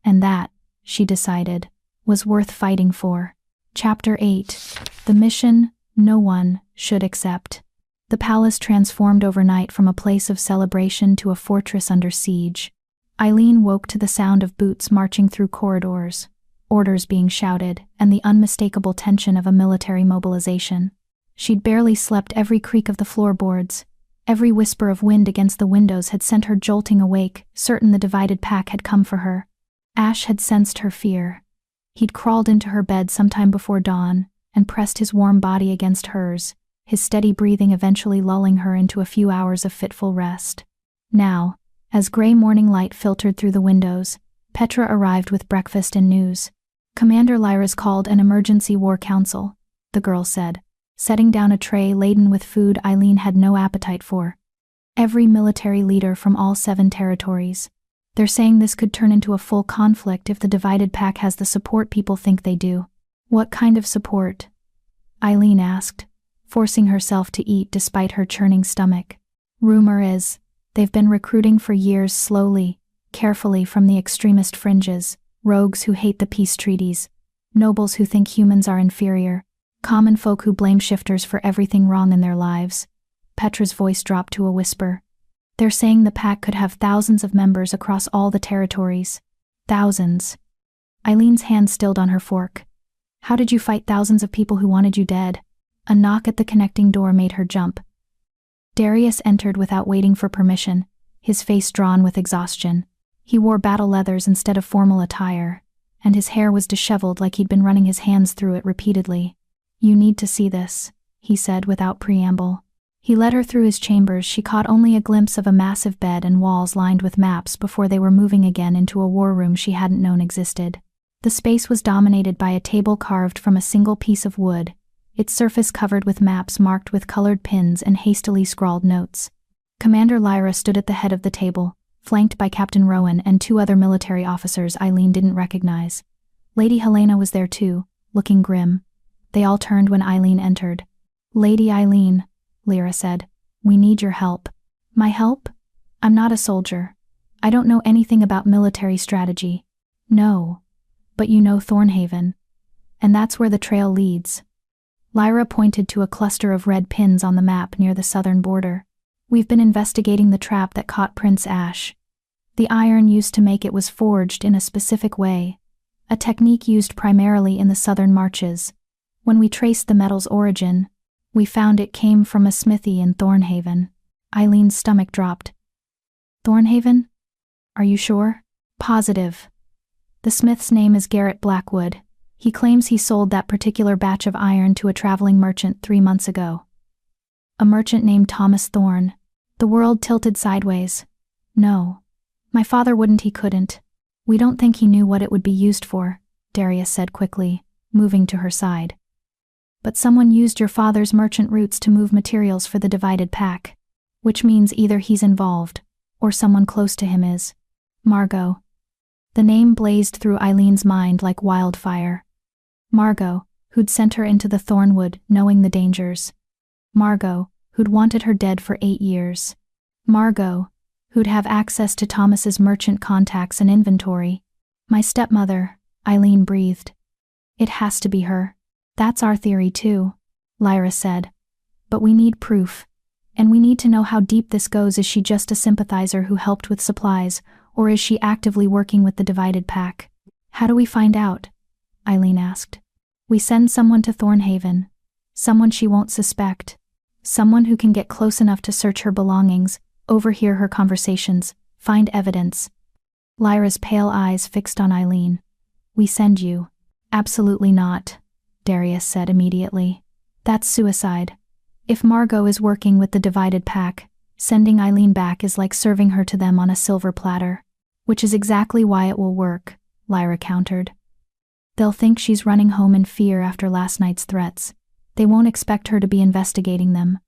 And that, she decided, was worth fighting for. Chapter 8. The mission no one should accept. The palace transformed overnight from a place of celebration to a fortress under siege. Eileen woke to the sound of boots marching through corridors, orders being shouted, and the unmistakable tension of a military mobilization. She'd barely slept. Every creak of the floorboards, every whisper of wind against the windows had sent her jolting awake, certain the divided Pack had come for her. Ash had sensed her fear. He'd crawled into her bed sometime before dawn and pressed his warm body against hers, his steady breathing eventually lulling her into a few hours of fitful rest. Now, as gray morning light filtered through the windows, Petra arrived with breakfast and news. Commander Lyra's called an emergency war council, the girl said, setting down a tray laden with food Eileen had no appetite for. Every military leader from all 7 territories. They're saying this could turn into a full conflict if the divided Pack has the support people think they do. What kind of support? Eileen asked, forcing herself to eat despite her churning stomach. Rumor is, they've been recruiting for years slowly, carefully from the extremist fringes, rogues who hate the peace treaties, nobles who think humans are inferior, common folk who blame shifters for everything wrong in their lives. Petra's voice dropped to a whisper. They're saying the Pack could have thousands of members across all the territories. Thousands. Eileen's hand stilled on her fork. How did you fight thousands of people who wanted you dead? A knock at the connecting door made her jump. Darius entered without waiting for permission, his face drawn with exhaustion. He wore battle leathers instead of formal attire, and his hair was disheveled like he'd been running his hands through it repeatedly. You need to see this, he said without preamble. He led her through his chambers. She caught only a glimpse of a massive bed and walls lined with maps before they were moving again into a war room she hadn't known existed. The space was dominated by a table carved from a single piece of wood, its surface covered with maps marked with colored pins and hastily scrawled notes. Commander Lyra stood at the head of the table, flanked by Captain Rowan and 2 other military officers Eileen didn't recognize. Lady Helena was there too, looking grim. They all turned when Eileen entered. Lady Eileen, Lyra said, we need your help. My help? I'm not a soldier. I don't know anything about military strategy. No. But you know Thornhaven. And that's where the trail leads. Lyra pointed to a cluster of red pins on the map near the southern border. We've been investigating the trap that caught Prince Ash. The iron used to make it was forged in a specific way, a technique used primarily in the southern marches. When we traced the metal's origin, we found it came from a smithy in Thornhaven. Eileen's stomach dropped. Thornhaven? Are you sure? Positive. The smith's name is Garrett Blackwood. He claims he sold that particular batch of iron to a traveling merchant 3 months ago. A merchant named Thomas Thorne. The world tilted sideways. No. My father wouldn't, he couldn't. We don't think he knew what it would be used for, Darius said quickly, moving to her side. But someone used your father's merchant routes to move materials for the divided pack, which means either he's involved, or someone close to him is. Margot. The name blazed through Eileen's mind like wildfire. Margot, who'd sent her into the Thornwood knowing the dangers. Margot, who'd wanted her dead for 8 years. Margot, who'd have access to Thomas's merchant contacts and inventory. My stepmother, Eileen breathed. It has to be her. That's our theory too, Lyra said. But we need proof. And we need to know how deep this goes. Is she just a sympathizer who helped with supplies, or is she actively working with the divided pack? How do we find out? Eileen asked. We send someone to Thornhaven. Someone she won't suspect. Someone who can get close enough to search her belongings, overhear her conversations, find evidence. Lyra's pale eyes fixed on Eileen. We send you. Absolutely not, Darius said immediately. That's suicide. If Margot is working with the divided pack, sending Eileen back is like serving her to them on a silver platter. Which is exactly why it will work, Lyra countered. They'll think she's running home in fear after last night's threats. They won't expect her to be investigating them.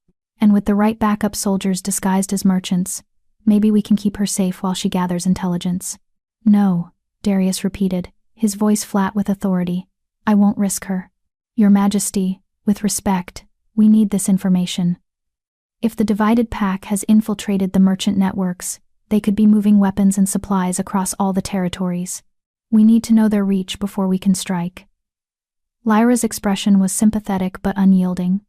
And with the right backup soldiers disguised as merchants, maybe we can keep her safe while she gathers intelligence. No, Darius repeated, his voice flat with authority. I won't risk her. Your Majesty, with respect, we need this information. If the divided pack has infiltrated the merchant networks, they could be moving weapons and supplies across all the territories. We need to know their reach before we can strike. Lyra's expression was sympathetic but unyielding.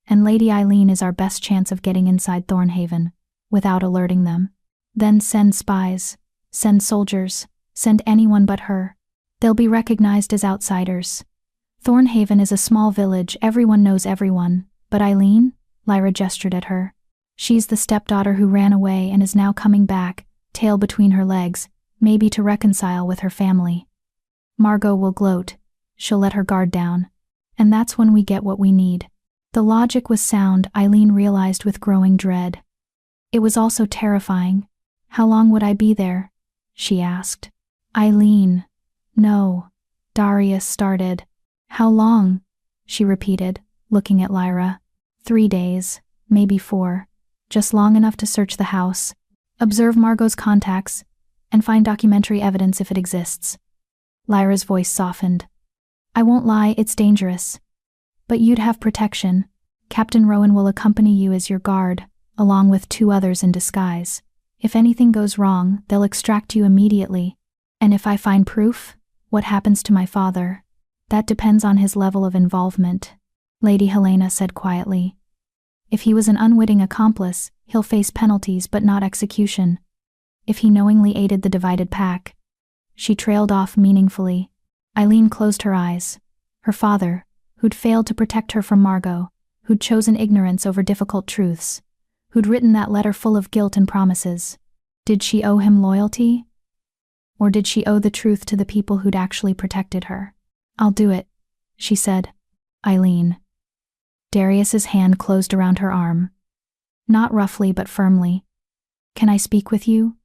And Lady Eileen is our best chance of getting inside Thornhaven, without alerting them. Then send spies, send soldiers, send anyone but her. They'll be recognized as outsiders. Thornhaven is a small village, everyone knows everyone, but Eileen? Lyra gestured at her. She's the stepdaughter who ran away and is now coming back, tail between her legs, maybe to reconcile with her family. Margot will gloat. She'll let her guard down. And that's when we get what we need. The logic was sound, Eileen realized with growing dread. It was also terrifying. How long would I be there? She asked. Eileen. No. Darius started. How long? She repeated, looking at Lyra. 3 days, maybe 4. Just long enough to search the house, observe Margot's contacts, and find documentary evidence if it exists. Lyra's voice softened. I won't lie, it's dangerous. But you'd have protection. Captain Rowan will accompany you as your guard, along with 2 others in disguise. If anything goes wrong, they'll extract you immediately. And if I find proof, what happens to my father? That depends on his level of involvement, Lady Helena said quietly. If he was an unwitting accomplice, he'll face penalties but not execution. If he knowingly aided the divided pack. She trailed off meaningfully. Eileen closed her eyes. Her father, who'd failed to protect her from Margot, who'd chosen ignorance over difficult truths, who'd written that letter full of guilt and promises. Did she owe him loyalty? Or did she owe the truth to the people who'd actually protected her? I'll do it, she said. Eileen. Darius's hand closed around her arm. Not roughly but firmly. Can I speak with you?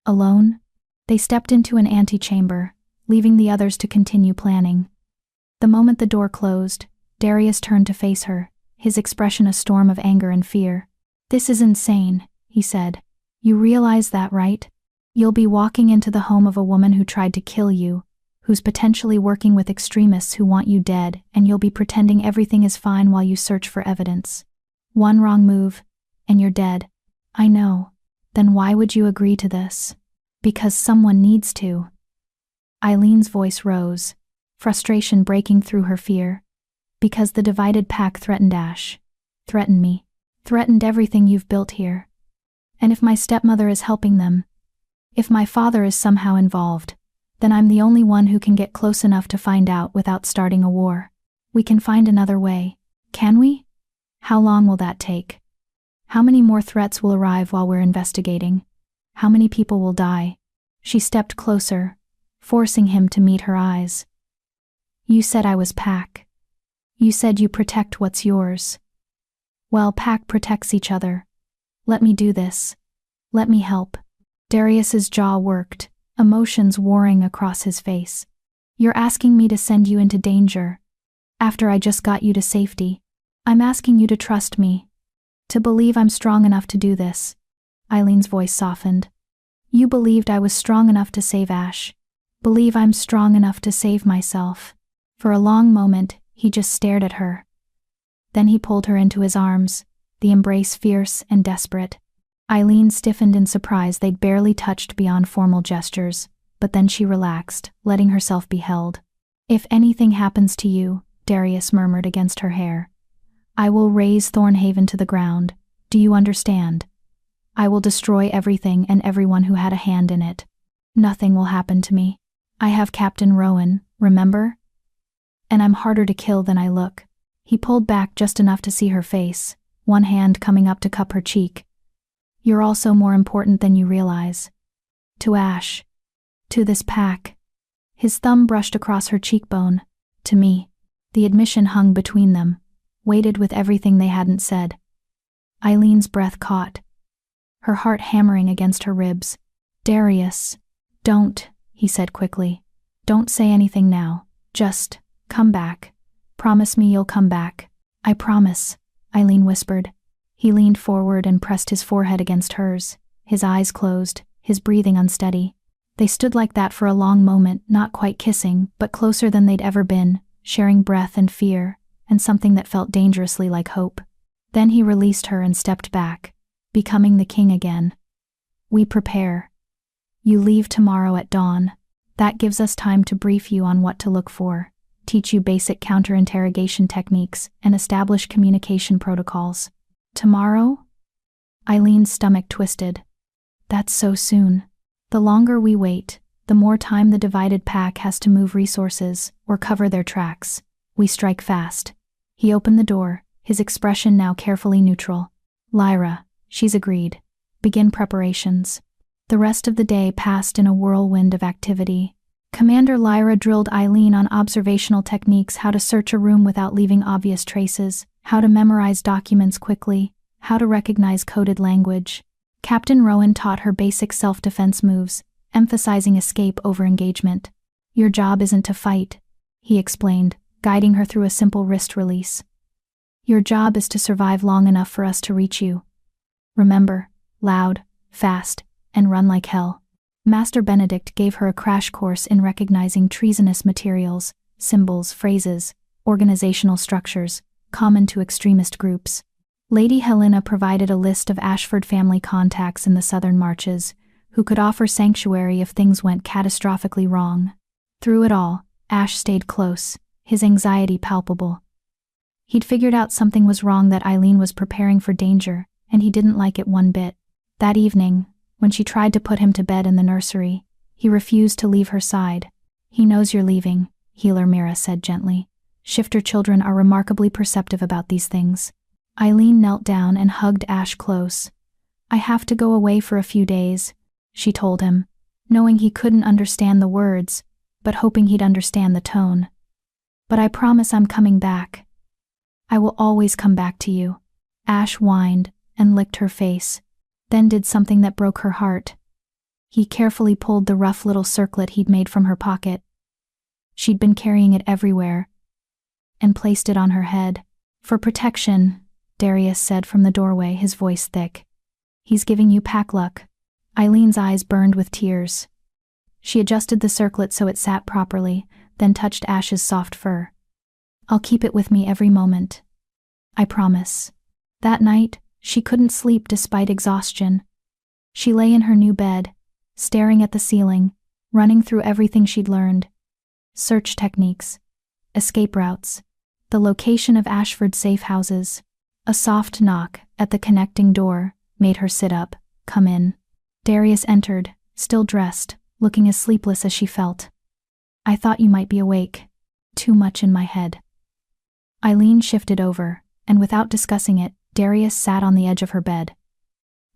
Alone? They stepped into an antechamber, leaving the others to continue planning. The moment the door closed, Darius turned to face her, his expression a storm of anger and fear. This is insane, he said. You realize that, right? You'll be walking into the home of a woman who tried to kill you, who's potentially working with extremists who want you dead, and you'll be pretending everything is fine while you search for evidence. One wrong move, and you're dead. I know. Then why would you agree to this? Because someone needs to. Eileen's voice rose, frustration breaking through her fear. Because the divided pack threatened Ash. Threatened me. Threatened everything you've built here. And if my stepmother is helping them, if my father is somehow involved, then I'm the only one who can get close enough to find out without starting a war. We can find another way, can we? How long will that take? How many more threats will arrive while we're investigating? How many people will die? She stepped closer, forcing him to meet her eyes. You said I was pack. You said you protect what's yours. Well, pack protects each other. Let me do this. Let me help. Darius's jaw worked, emotions warring across his face. You're asking me to send you into danger. After I just got you to safety. I'm asking you to trust me. To believe I'm strong enough to do this. Eileen's voice softened. You believed I was strong enough to save Ash. Believe I'm strong enough to save myself. For a long moment, he just stared at her. Then he pulled her into his arms, the embrace fierce and desperate. Eileen stiffened in surprise. They'd barely touched beyond formal gestures, but then she relaxed, letting herself be held. If anything happens to you, Darius murmured against her hair, I will raze Thornhaven to the ground. Do you understand? I will destroy everything and everyone who had a hand in it. Nothing will happen to me. I have Captain Rowan, remember? And I'm harder to kill than I look. He pulled back just enough to see her face, one hand coming up to cup her cheek. You're also more important than you realize. To Ash. To this pack. His thumb brushed across her cheekbone. To me. The admission hung between them, weighted with everything they hadn't said. Eileen's breath caught, her heart hammering against her ribs. Darius. Don't, he said quickly. Don't say anything now. Just, come back. Promise me you'll come back. I promise, Eileen whispered. He leaned forward and pressed his forehead against hers, his eyes closed, his breathing unsteady. They stood like that for a long moment, not quite kissing, but closer than they'd ever been, sharing breath and fear, and something that felt dangerously like hope. Then he released her and stepped back, becoming the king again. We prepare. You leave tomorrow at dawn. That gives us time to brief you on what to look for, teach you basic counter-interrogation techniques, and establish communication protocols. Tomorrow? Eileen's stomach twisted. That's so soon. The longer we wait, the more time the divided pack has to move resources or cover their tracks. We strike fast. He opened the door, his expression now carefully neutral. Lyra, she's agreed. Begin preparations. The rest of the day passed in a whirlwind of activity. Commander Lyra drilled Eileen on observational techniques, how to search a room without leaving obvious traces, how to memorize documents quickly, how to recognize coded language. Captain Rowan taught her basic self-defense moves, emphasizing escape over engagement. Your job isn't to fight, he explained, guiding her through a simple wrist release. Your job is to survive long enough for us to reach you. Remember, loud, fast, and run like hell. Master Benedict gave her a crash course in recognizing treasonous materials, symbols, phrases, organizational structures, common to extremist groups. Lady Helena provided a list of Ashford family contacts in the southern marches, who could offer sanctuary if things went catastrophically wrong. Through it all, Ash stayed close, his anxiety palpable. He'd figured out something was wrong, that Eileen was preparing for danger, and he didn't like it one bit. That evening, when she tried to put him to bed in the nursery, he refused to leave her side. He knows you're leaving, Healer Mira said gently. Shifter children are remarkably perceptive about these things. Eileen knelt down and hugged Ash close. I have to go away for a few days, she told him, knowing he couldn't understand the words, but hoping he'd understand the tone. But I promise I'm coming back. I will always come back to you. Ash whined and licked her face, then did something that broke her heart. He carefully pulled the rough little circlet he'd made from her pocket. She'd been carrying it everywhere, and placed it on her head. For protection, Darius said from the doorway, his voice thick. He's giving you pack luck. Eileen's eyes burned with tears. She adjusted the circlet so it sat properly, then touched Ash's soft fur. I'll keep it with me every moment. I promise. That night, She couldn't sleep despite exhaustion. She lay in her new bed, staring at the ceiling, running through everything she'd learned. Search techniques, escape routes, the location of Ashford's safe houses. A soft knock at the connecting door made her sit up. "Come in." Darius entered, still dressed, looking as sleepless as she felt. "I thought you might be awake. Too much in my head." Eileen shifted over, and without discussing it, Darius sat on the edge of her bed.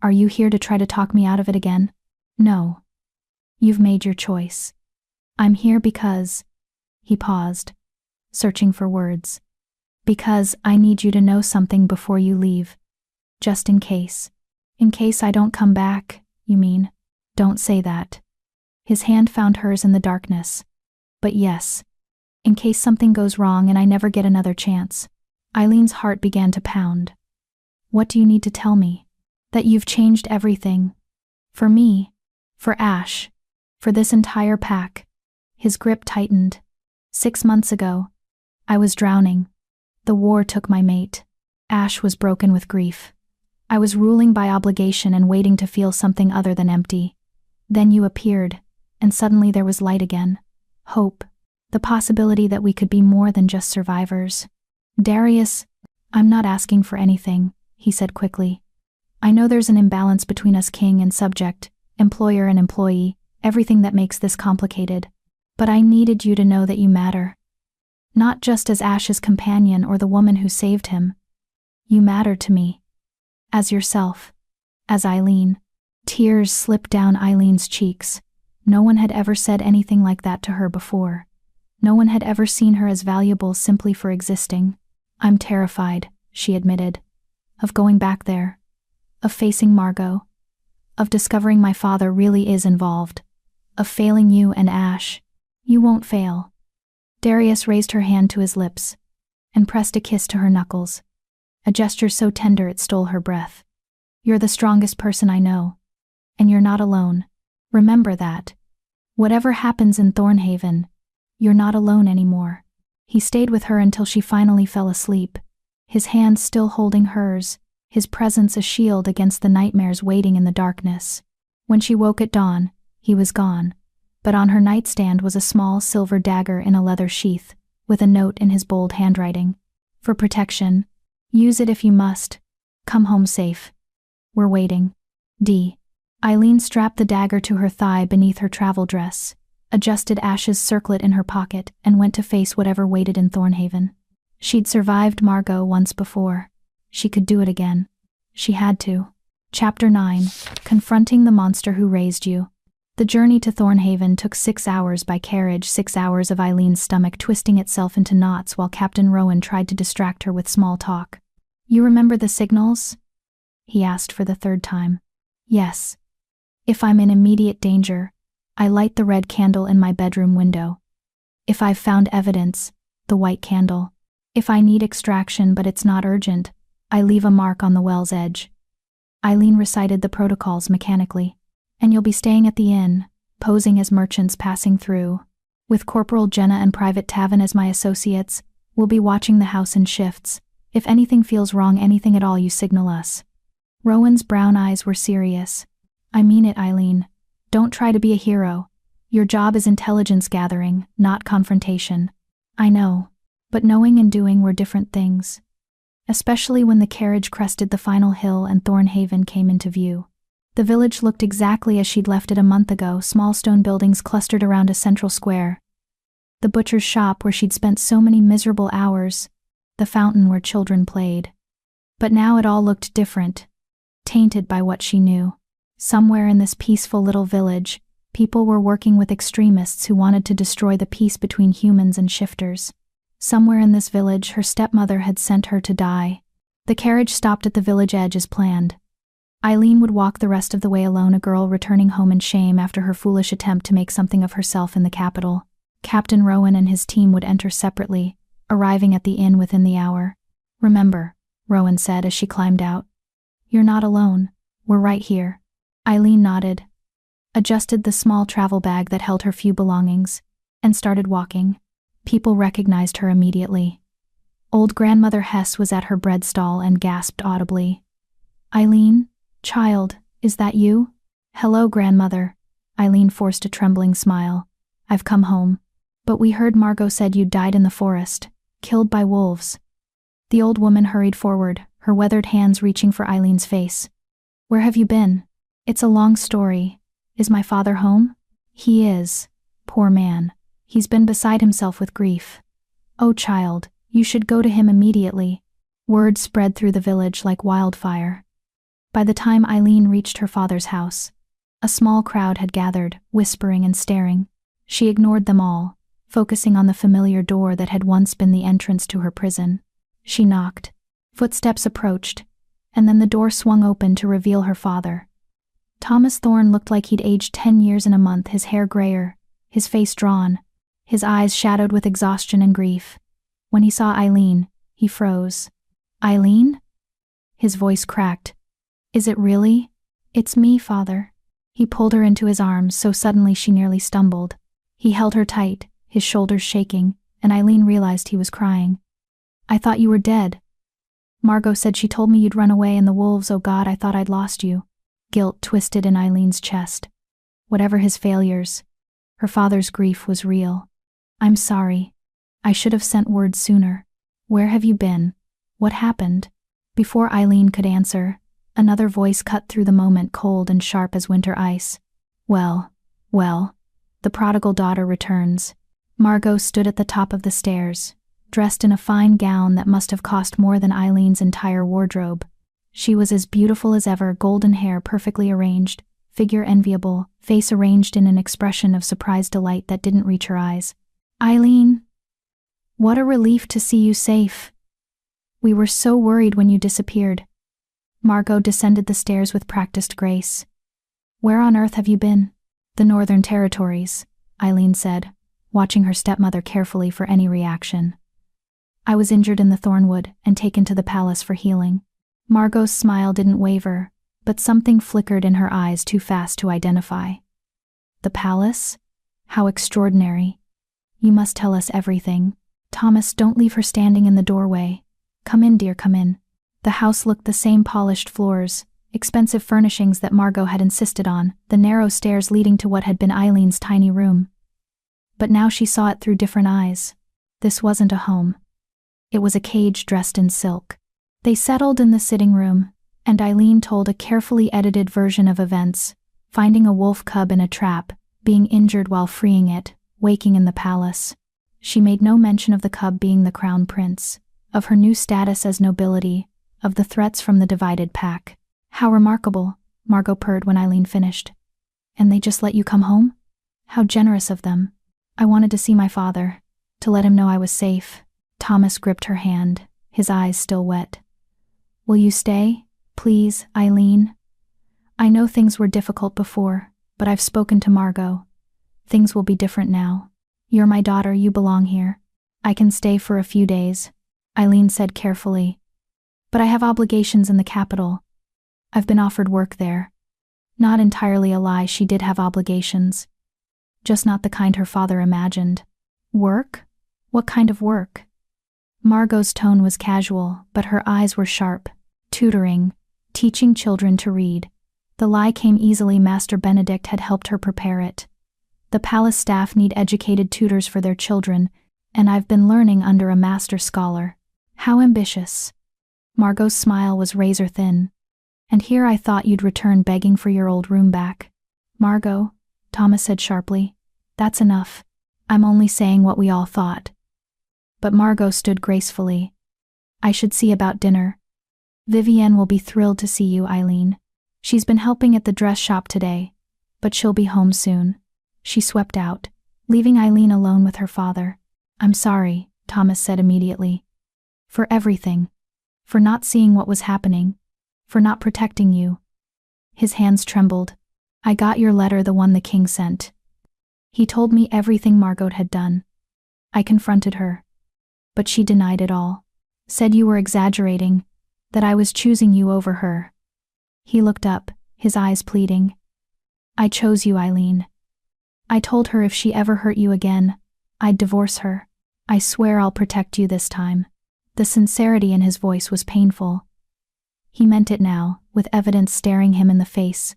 "Are you here to try to talk me out of it again?" "No. You've made your choice. I'm here because—" He paused, searching for words. "Because I need you to know something before you leave. Just in case. In case I don't come back, you mean? Don't say that." His hand found hers in the darkness. "But yes. In case something goes wrong and I never get another chance." Eileen's heart began to pound. "What do you need to tell me? That you've changed everything. For me. For Ash. For this entire pack." His grip tightened. 6 months ago, I was drowning. The war took my mate. Ash was broken with grief. I was ruling by obligation and waiting to feel something other than empty. Then you appeared, and suddenly there was light again. Hope. The possibility that we could be more than just survivors. "Darius, I'm not asking for anything," he said quickly. "I know there's an imbalance between us, king and subject, employer and employee, everything that makes this complicated. But I needed you to know that you matter. Not just as Ash's companion or the woman who saved him. You matter to me. As yourself. As Eileen." Tears slipped down Eileen's cheeks. No one had ever said anything like that to her before. No one had ever seen her as valuable simply for existing. "I'm terrified," she admitted. "Of going back there. Of facing Margot. Of discovering my father really is involved. Of failing you and Ash." "You won't fail." Darius raised her hand to his lips and pressed a kiss to her knuckles, a gesture so tender it stole her breath. "You're the strongest person I know. And you're not alone. Remember that. Whatever happens in Thornhaven, you're not alone anymore." He stayed with her until she finally fell asleep, his hand still holding hers, his presence a shield against the nightmares waiting in the darkness. When she woke at dawn, he was gone, but on her nightstand was a small silver dagger in a leather sheath, with a note in his bold handwriting. "For protection. Use it if you must. Come home safe. We're waiting. D." Eileen strapped the dagger to her thigh beneath her travel dress, adjusted Ash's circlet in her pocket, and went to face whatever waited in Thornhaven. She'd survived Margot once before. She could do it again. She had to. Chapter 9. Confronting the monster who raised you. The journey to Thornhaven took 6 hours by carriage, 6 hours of Eileen's stomach twisting itself into knots while Captain Rowan tried to distract her with small talk. "You remember the signals?" he asked for the 3rd time. "Yes. If I'm in immediate danger, I light the red candle in my bedroom window. If I've found evidence, the white candle. If I need extraction but it's not urgent, I leave a mark on the well's edge." Eileen recited the protocols mechanically. "And you'll be staying at the inn, posing as merchants passing through. With Corporal Jenna and Private Tavin as my associates, we'll be watching the house in shifts. If anything feels wrong, anything at all, you signal us." Rowan's brown eyes were serious. "I mean it, Eileen. Don't try to be a hero. Your job is intelligence gathering, not confrontation." "I know. But knowing and doing were different things. Especially when the carriage crested the final hill and Thornhaven came into view. The village looked exactly as she'd left it a month ago, small stone buildings clustered around a central square. The butcher's shop where she'd spent so many miserable hours, the fountain where children played. But now it all looked different, tainted by what she knew. Somewhere in this peaceful little village, people were working with extremists who wanted to destroy the peace between humans and shifters. Somewhere in this village, her stepmother had sent her to die. The carriage stopped at the village edge as planned. Eileen would walk the rest of the way alone, a girl returning home in shame after her foolish attempt to make something of herself in the capital. Captain Rowan and his team would enter separately, arriving at the inn within the hour. "Remember," Rowan said as she climbed out. "You're not alone. We're right here." Eileen nodded, adjusted the small travel bag that held her few belongings, and started walking. People recognized her immediately. Old Grandmother Hess was at her bread stall and gasped audibly. Eileen? Child, is that you? Hello, grandmother. Eileen forced a trembling smile. I've come home. But we heard Margot said you'd died in the forest, killed by wolves. The old woman hurried forward, her weathered hands reaching for Eileen's face. Where have you been? It's a long story. Is my father home? He is. Poor man. He's been beside himself with grief. Oh, child, you should go to him immediately. Word spread through the village like wildfire. By the time Eileen reached her father's house, a small crowd had gathered, whispering and staring. She ignored them all, focusing on the familiar door that had once been the entrance to her prison. She knocked. Footsteps approached, and then the door swung open to reveal her father. Thomas Thorne looked like he'd aged 10 years in a month, his hair grayer, his face drawn, his eyes shadowed with exhaustion and grief. When he saw Eileen, he froze. Eileen? His voice cracked. Is it really? It's me, father. He pulled her into his arms so suddenly she nearly stumbled. He held her tight, his shoulders shaking, and Eileen realized he was crying. I thought you were dead. Margot said she told me you'd run away and the wolves, oh God, I thought I'd lost you. Guilt twisted in Eileen's chest. Whatever his failures, her father's grief was real. I'm sorry. I should have sent word sooner. Where have you been? What happened? Before Eileen could answer, another voice cut through the moment, cold and sharp as winter ice. Well, the prodigal daughter returns. Margot stood at the top of the stairs, dressed in a fine gown that must have cost more than Eileen's entire wardrobe. She was as beautiful as ever, golden hair perfectly arranged, figure enviable, face arranged in an expression of surprised delight that didn't reach her eyes. Eileen! What a relief to see you safe. We were so worried when you disappeared. Margot descended the stairs with practiced grace. Where on earth have you been? The Northern Territories, Eileen said, watching her stepmother carefully for any reaction. I was injured in the Thornwood and taken to the palace for healing. Margot's smile didn't waver, but something flickered in her eyes too fast to identify. The palace? How extraordinary. You must tell us everything. Thomas, don't leave her standing in the doorway. Come in, dear, come in. The house looked the same, polished floors, expensive furnishings that Margot had insisted on, the narrow stairs leading to what had been Eileen's tiny room. But now she saw it through different eyes. This wasn't a home. It was a cage dressed in silk. They settled in the sitting room, and Eileen told a carefully edited version of events, finding a wolf cub in a trap, being injured while freeing it, waking in the palace. She made no mention of the cub being the crown prince, of her new status as nobility, of the threats from the divided pack. How remarkable, Margot purred when Eileen finished. And they just let you come home? How generous of them. I wanted to see my father, to let him know I was safe. Thomas gripped her hand, his eyes still wet. Will you stay, please, Eileen? I know things were difficult before, but I've spoken to Margot. Things will be different now. You're my daughter, you belong here. I can stay for a few days, Eileen said carefully. But I have obligations in the capital. I've been offered work there. Not entirely a lie, she did have obligations. Just not the kind her father imagined. Work? What kind of work? Margot's tone was casual, but her eyes were sharp. Tutoring, teaching children to read. The lie came easily, Master Benedict had helped her prepare it. The palace staff need educated tutors for their children, and I've been learning under a master scholar. How ambitious. Margot's smile was razor thin. And here I thought you'd return begging for your old room back. Margot, Thomas said sharply, that's enough. I'm only saying what we all thought. But Margot stood gracefully. I should see about dinner. Vivienne will be thrilled to see you, Eileen. She's been helping at the dress shop today, but she'll be home soon. She swept out, leaving Eileen alone with her father. I'm sorry, Thomas said immediately. For everything. For not seeing what was happening. For not protecting you. His hands trembled. I got your letter, the one the king sent. He told me everything Margot had done. I confronted her. But she denied it all. Said you were exaggerating, that I was choosing you over her. He looked up, his eyes pleading. I chose you, Eileen. I told her if she ever hurt you again, I'd divorce her. I swear I'll protect you this time. The sincerity in his voice was painful. He meant it now, with evidence staring him in the face.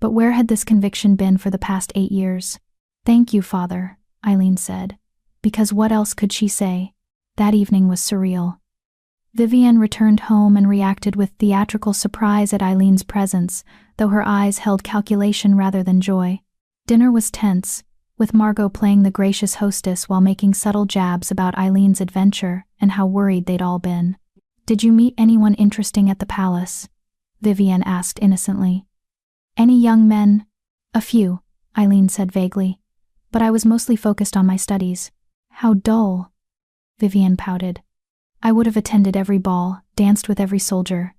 But where had this conviction been for the past 8 years? "Thank you, Father," Eileen said. Because what else could she say? That evening was surreal. Vivienne returned home and reacted with theatrical surprise at Eileen's presence, though her eyes held calculation rather than joy. Dinner was tense, with Margot playing the gracious hostess while making subtle jabs about Eileen's adventure and how worried they'd all been. "Did you meet anyone interesting at the palace?" Vivienne asked innocently. "Any young men?" "A few," Eileen said vaguely. "But I was mostly focused on my studies." "How dull." Vivienne pouted. "I would have attended every ball, danced with every soldier."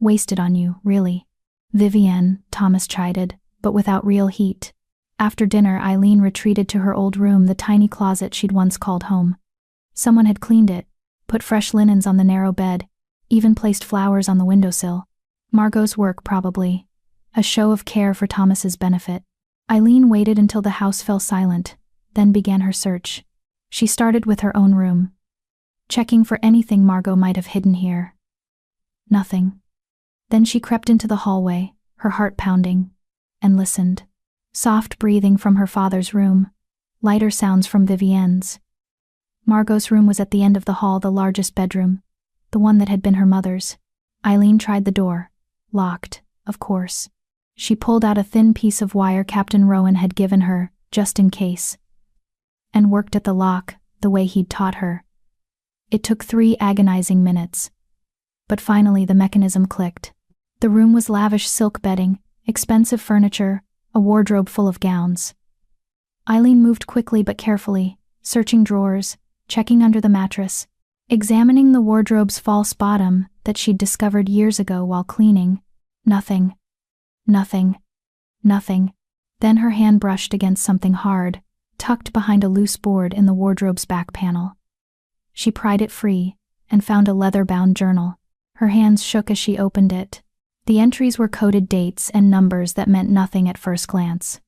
"Wasted on you, really." "Vivienne," Thomas chided, but without real heat. After dinner, Eileen retreated to her old room, the tiny closet she'd once called home. Someone had cleaned it, put fresh linens on the narrow bed, even placed flowers on the windowsill. Margot's work, probably. A show of care for Thomas's benefit. Eileen waited until the house fell silent, then began her search. She started with her own room, checking for anything Margot might have hidden here. Nothing. Then she crept into the hallway, her heart pounding, and listened. Soft breathing from her father's room, lighter sounds from Vivienne's. Margot's room was at the end of the hall, the largest bedroom, the one that had been her mother's. Eileen tried the door. Locked, of course. She pulled out a thin piece of wire Captain Rowan had given her, just in case, and worked at the lock, the way he'd taught her. It took 3 agonizing minutes. But finally the mechanism clicked. The room was lavish silk bedding, expensive furniture, a wardrobe full of gowns. Eileen moved quickly but carefully, searching drawers, checking under the mattress, examining the wardrobe's false bottom that she'd discovered years ago while cleaning. Nothing. Nothing. Nothing. Then her hand brushed against something hard, tucked behind a loose board in the wardrobe's back panel. She pried it free and found a leather-bound journal. Her hands shook as she opened it. The entries were coded dates and numbers that meant nothing at first glance.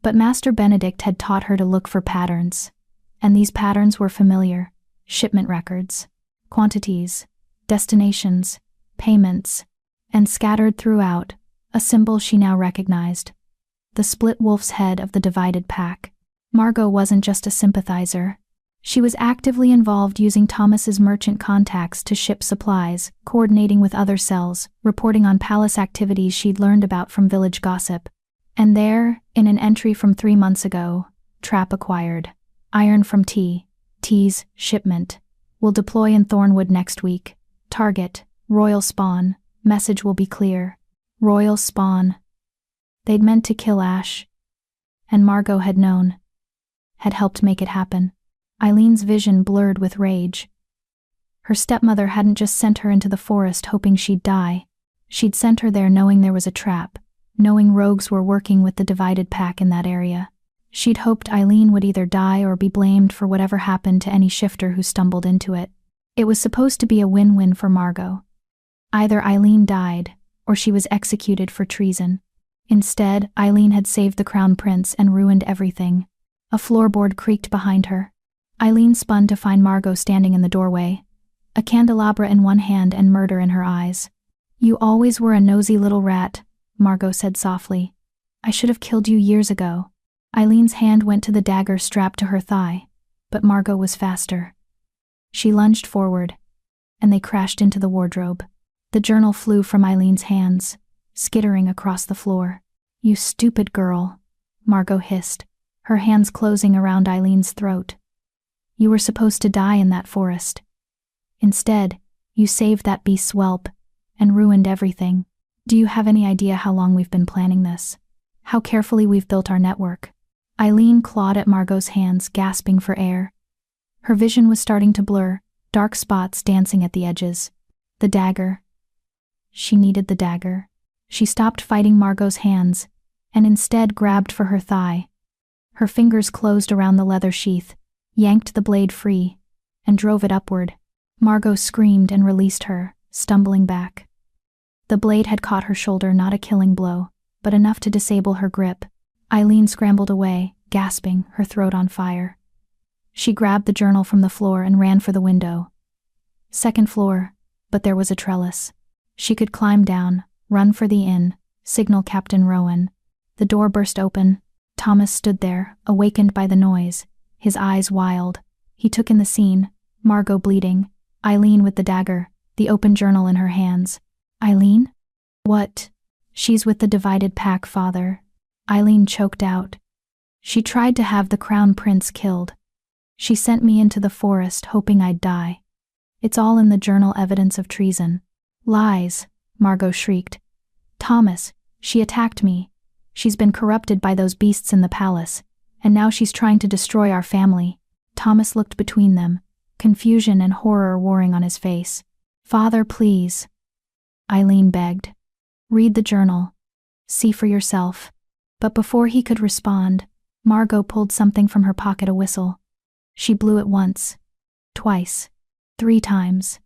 But Master Benedict had taught her to look for patterns, and these patterns were familiar. Shipment records, quantities, destinations, payments, and scattered throughout, a symbol she now recognized. The split wolf's head of the divided pack. Margot wasn't just a sympathizer. She was actively involved, using Thomas's merchant contacts to ship supplies, coordinating with other cells, reporting on palace activities she'd learned about from village gossip. And there, in an entry from 3 months ago, trap acquired. Iron from T's shipment. Will deploy in Thornwood next week. Target, royal spawn. Message will be clear. Royal spawn. They'd meant to kill Ash. And Margot had known. Had helped make it happen. Eileen's vision blurred with rage. Her stepmother hadn't just sent her into the forest hoping she'd die. She'd sent her there knowing there was a trap, knowing rogues were working with the divided pack in that area. She'd hoped Eileen would either die or be blamed for whatever happened to any shifter who stumbled into it. It was supposed to be a win-win for Margot. Either Eileen died, or she was executed for treason. Instead, Eileen had saved the crown prince and ruined everything. A floorboard creaked behind her. Eileen spun to find Margot standing in the doorway, a candelabra in one hand and murder in her eyes. "You always were a nosy little rat," Margot said softly. "I should have killed you years ago." Eileen's hand went to the dagger strapped to her thigh, but Margot was faster. She lunged forward, and they crashed into the wardrobe. The journal flew from Eileen's hands, skittering across the floor. "You stupid girl," Margot hissed, her hands closing around Eileen's throat. "You were supposed to die in that forest. Instead, you saved that beast's whelp and ruined everything. Do you have any idea how long we've been planning this? How carefully we've built our network?" Eileen clawed at Margot's hands, gasping for air. Her vision was starting to blur, dark spots dancing at the edges. The dagger. She needed the dagger. She stopped fighting Margot's hands, and instead grabbed for her thigh. Her fingers closed around the leather sheath, yanked the blade free, and drove it upward. Margot screamed and released her, stumbling back. The blade had caught her shoulder, not a killing blow, but enough to disable her grip. Eileen scrambled away, gasping, her throat on fire. She grabbed the journal from the floor and ran for the window. Second floor, but there was a trellis. She could climb down, run for the inn, signal Captain Rowan. The door burst open. Thomas stood there, awakened by the noise, his eyes wild. He took in the scene, Margot bleeding, Eileen with the dagger, the open journal in her hands. Eileen? What? She's with the divided pack, father. Eileen choked out. She tried to have the crown prince killed. She sent me into the forest hoping I'd die. It's all in the journal, evidence of treason. Lies, Margot shrieked. Thomas, she attacked me. She's been corrupted by those beasts in the palace, and now she's trying to destroy our family. Thomas looked between them, confusion and horror warring on his face. Father, please. Eileen begged. Read the journal. See for yourself. But before he could respond, Margot pulled something from her pocket, a whistle. She blew it once, twice, 3 times.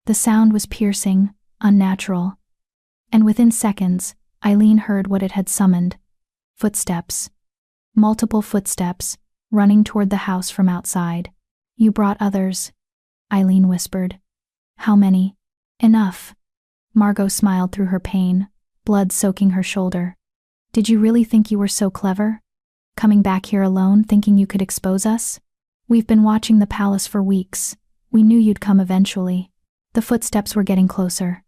The sound was piercing, unnatural. And within seconds, Eileen heard what it had summoned. Footsteps. Multiple footsteps, running toward the house from outside. You brought others, Eileen whispered. How many? Enough. Margot smiled through her pain, blood soaking her shoulder. Did you really think you were so clever? Coming back here alone, thinking you could expose us? We've been watching the palace for weeks. We knew you'd come eventually. The footsteps were getting closer.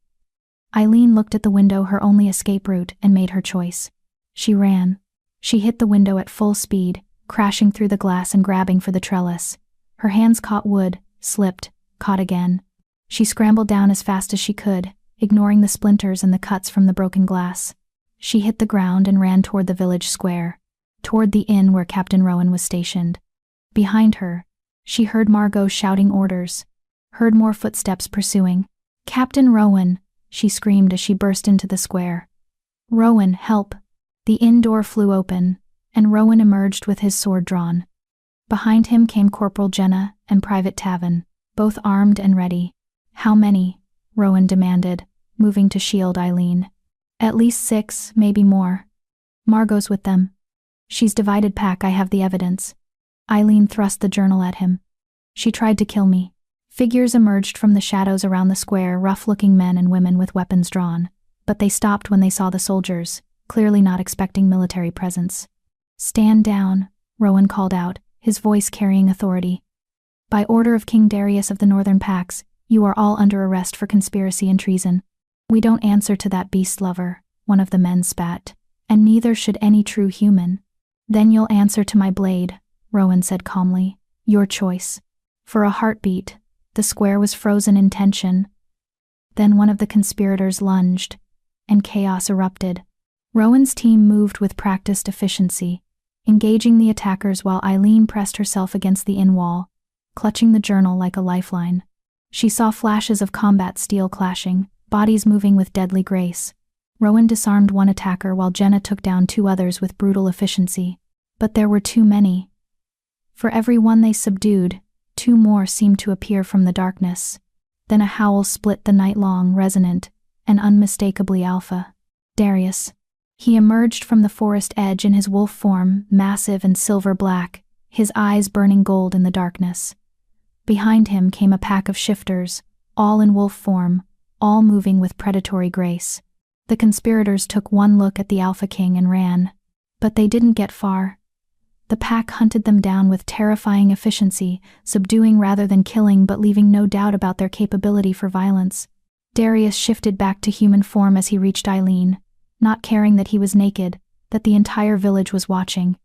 Eileen looked at the window, her only escape route, and made her choice. She ran. She hit the window at full speed, crashing through the glass and grabbing for the trellis. Her hands caught wood, slipped, caught again. She scrambled down as fast as she could, ignoring the splinters and the cuts from the broken glass. She hit the ground and ran toward the village square, toward the inn where Captain Rowan was stationed. Behind her, she heard Margot shouting orders, heard more footsteps pursuing. Captain Rowan, she screamed as she burst into the square. Rowan, help! The inn door flew open, and Rowan emerged with his sword drawn. Behind him came Corporal Jenna and Private Tavin, both armed and ready. How many? Rowan demanded, moving to shield Eileen. At least 6, maybe more. Margot's with them. She's divided pack, I have the evidence. Eileen thrust the journal at him. She tried to kill me. Figures emerged from the shadows around the square, rough-looking men and women with weapons drawn. But they stopped when they saw the soldiers, clearly not expecting military presence. Stand down, Rowan called out, his voice carrying authority. By order of King Darius of the Northern Pax, you are all under arrest for conspiracy and treason. We don't answer to that beast lover, one of the men spat, and neither should any true human. Then you'll answer to my blade, Rowan said calmly. Your choice. For a heartbeat, the square was frozen in tension. Then one of the conspirators lunged, and chaos erupted. Rowan's team moved with practiced efficiency, engaging the attackers while Eileen pressed herself against the inn wall, clutching the journal like a lifeline. She saw flashes of combat steel clashing, bodies moving with deadly grace. Rowan disarmed one attacker while Jenna took down 2 others with brutal efficiency. But there were too many. For every one they subdued, 2 more seemed to appear from the darkness. Then a howl split the night long, resonant, and unmistakably alpha. Darius. He emerged from the forest edge in his wolf form, massive and silver-black, his eyes burning gold in the darkness. Behind him came a pack of shifters, all in wolf form, all moving with predatory grace. The conspirators took one look at the Alpha King and ran. But they didn't get far. The pack hunted them down with terrifying efficiency, subduing rather than killing but leaving no doubt about their capability for violence. Darius shifted back to human form as he reached Eileen, not caring that he was naked, that the entire village was watching.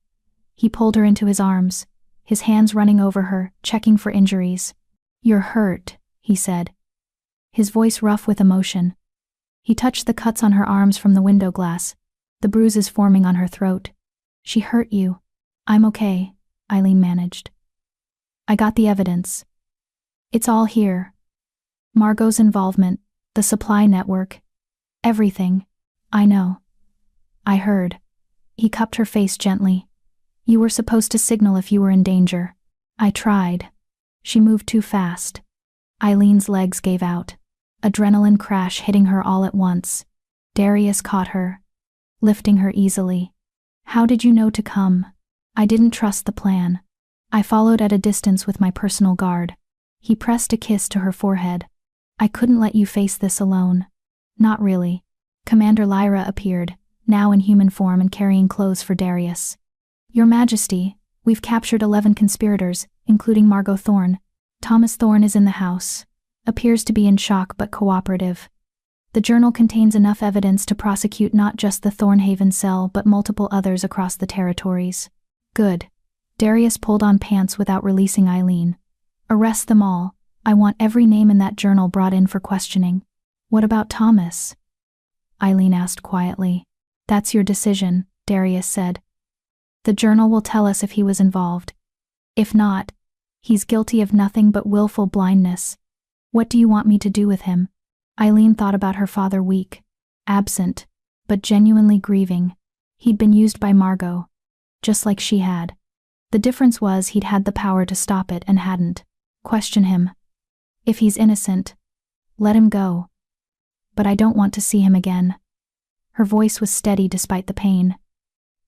He pulled her into his arms, his hands running over her, checking for injuries. You're hurt, he said, his voice rough with emotion. He touched the cuts on her arms from the window glass, the bruises forming on her throat. She hurt you. I'm okay, Eileen managed. I got the evidence. It's all here. Margot's involvement, the supply network, everything. I know. I heard. He cupped her face gently. You were supposed to signal if you were in danger. I tried. She moved too fast. Eileen's legs gave out. Adrenaline crash hitting her all at once. Darius caught her, lifting her easily. How did you know to come? I didn't trust the plan. I followed at a distance with my personal guard. He pressed a kiss to her forehead. I couldn't let you face this alone. Not really. Commander Lyra appeared, now in human form and carrying clothes for Darius. Your Majesty, we've captured 11 conspirators, including Margot Thorne. Thomas Thorne is in the house. Appears to be in shock but cooperative. The journal contains enough evidence to prosecute not just the Thornhaven cell but multiple others across the territories. Good. Darius pulled on pants without releasing Eileen. Arrest them all. I want every name in that journal brought in for questioning. What about Thomas? Eileen asked quietly. That's your decision, Darius said. The journal will tell us if he was involved. If not, he's guilty of nothing but willful blindness. What do you want me to do with him? Eileen thought about her father, weak, absent, but genuinely grieving. He'd been used by Margot, just like she had. The difference was he'd had the power to stop it and hadn't. Question him. If he's innocent, let him go. But I don't want to see him again. Her voice was steady despite the pain.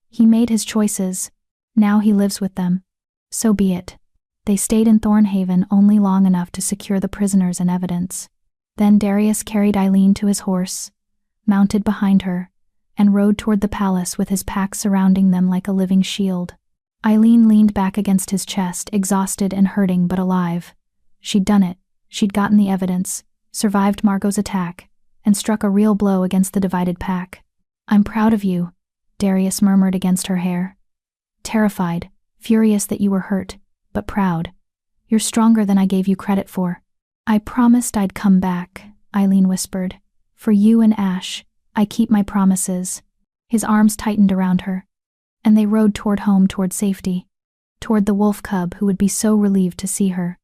He made his choices. Now he lives with them. So be it. They stayed in Thornhaven only long enough to secure the prisoners and evidence. Then Darius carried Eileen to his horse, mounted behind her, and rode toward the palace with his pack surrounding them like a living shield. Eileen leaned back against his chest, exhausted and hurting but alive. She'd done it. She'd gotten the evidence, survived Margot's attack, and struck a real blow against the divided pack. I'm proud of you, Darius murmured against her hair. Terrified, furious that you were hurt, but proud. You're stronger than I gave you credit for. I promised I'd come back, Eileen whispered. For you and Ash, I keep my promises. His arms tightened around her, and they rode toward home, toward safety, toward the wolf cub who would be so relieved to see her,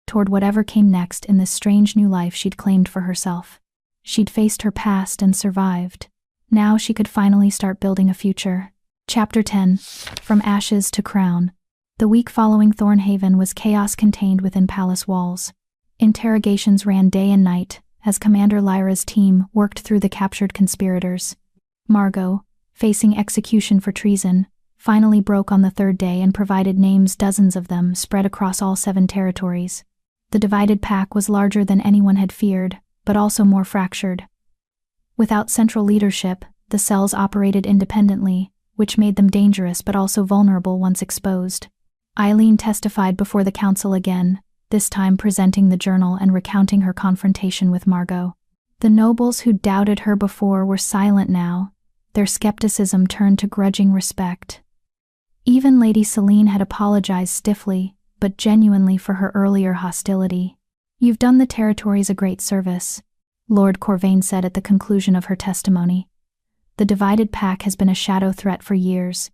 toward whatever came next in this strange new life she'd claimed for herself. She'd faced her past and survived. Now she could finally start building a future. Chapter 10. From Ashes to Crown. The week following Thornhaven was chaos contained within palace walls. Interrogations ran day and night as Commander Lyra's team worked through the captured conspirators. Margot, facing execution for treason, finally broke on the third day and provided names, dozens of them, spread across all 7 territories. The divided pack was larger than anyone had feared, but also more fractured. Without central leadership, the cells operated independently, which made them dangerous but also vulnerable once exposed. Eileen testified before the council again, this time presenting the journal and recounting her confrontation with Margot. The nobles who doubted her before were silent now, their skepticism turned to grudging respect. Even Lady Selene had apologized stiffly, but genuinely, for her earlier hostility. You've done the territories a great service, Lord Corvain said at the conclusion of her testimony. The divided pack has been a shadow threat for years.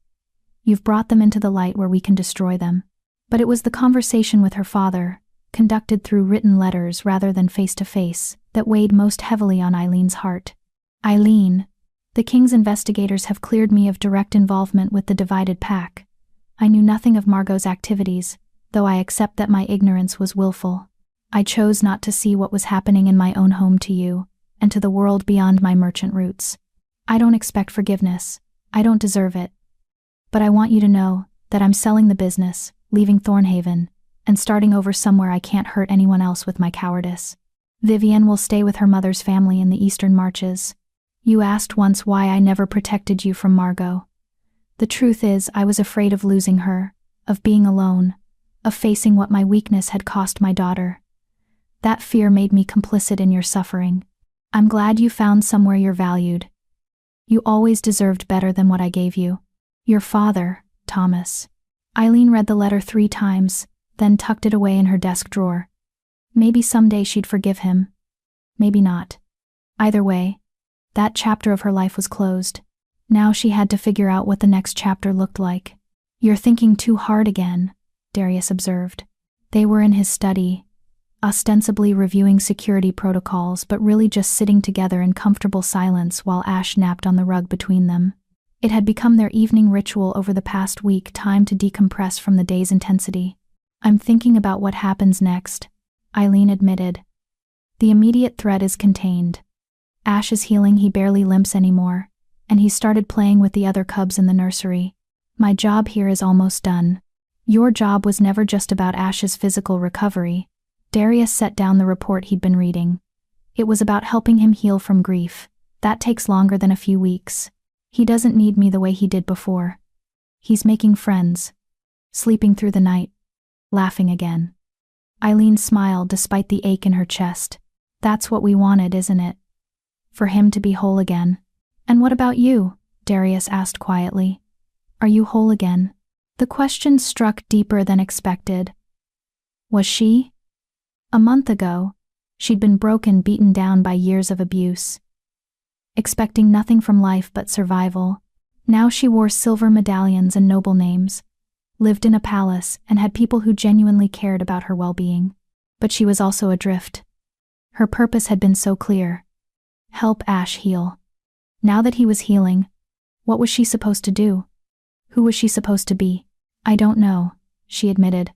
You've brought them into the light where we can destroy them. But it was the conversation with her father, conducted through written letters rather than face-to-face, that weighed most heavily on Eileen's heart. Eileen, the king's investigators have cleared me of direct involvement with the divided pack. I knew nothing of Margot's activities, though I accept that my ignorance was willful. I chose not to see what was happening in my own home to you, and to the world beyond my merchant roots. I don't expect forgiveness. I don't deserve it. But I want you to know that I'm selling the business, leaving Thornhaven, and starting over somewhere I can't hurt anyone else with my cowardice. Vivienne will stay with her mother's family in the Eastern Marches. You asked once why I never protected you from Margot. The truth is, I was afraid of losing her, of being alone, of facing what my weakness had cost my daughter. That fear made me complicit in your suffering. I'm glad you found somewhere you're valued. You always deserved better than what I gave you. Your father, Thomas. Eileen read the letter 3 times, then tucked it away in her desk drawer. Maybe someday she'd forgive him. Maybe not. Either way, that chapter of her life was closed. Now she had to figure out what the next chapter looked like. You're thinking too hard again, Darius observed. They were in his study, ostensibly reviewing security protocols but really just sitting together in comfortable silence while Ash napped on the rug between them. It had become their evening ritual over the past week, time to decompress from the day's intensity. I'm thinking about what happens next, Eileen admitted. The immediate threat is contained. Ash is healing, he barely limps anymore, and he started playing with the other cubs in the nursery. My job here is almost done. Your job was never just about Ash's physical recovery. Darius set down the report he'd been reading. It was about helping him heal from grief. That takes longer than a few weeks. He doesn't need me the way he did before. He's making friends. Sleeping through the night. Laughing again. Eileen smiled despite the ache in her chest. That's what we wanted, isn't it? For him to be whole again. And what about you? Darius asked quietly. Are you whole again? The question struck deeper than expected. Was she? A month ago, she'd been broken, beaten down by years of abuse. Expecting nothing from life but survival. Now she wore silver medallions and noble names, lived in a palace, and had people who genuinely cared about her well-being. But she was also adrift. Her purpose had been so clear. Help Ash heal. Now that he was healing, what was she supposed to do? Who was she supposed to be? I don't know, she admitted.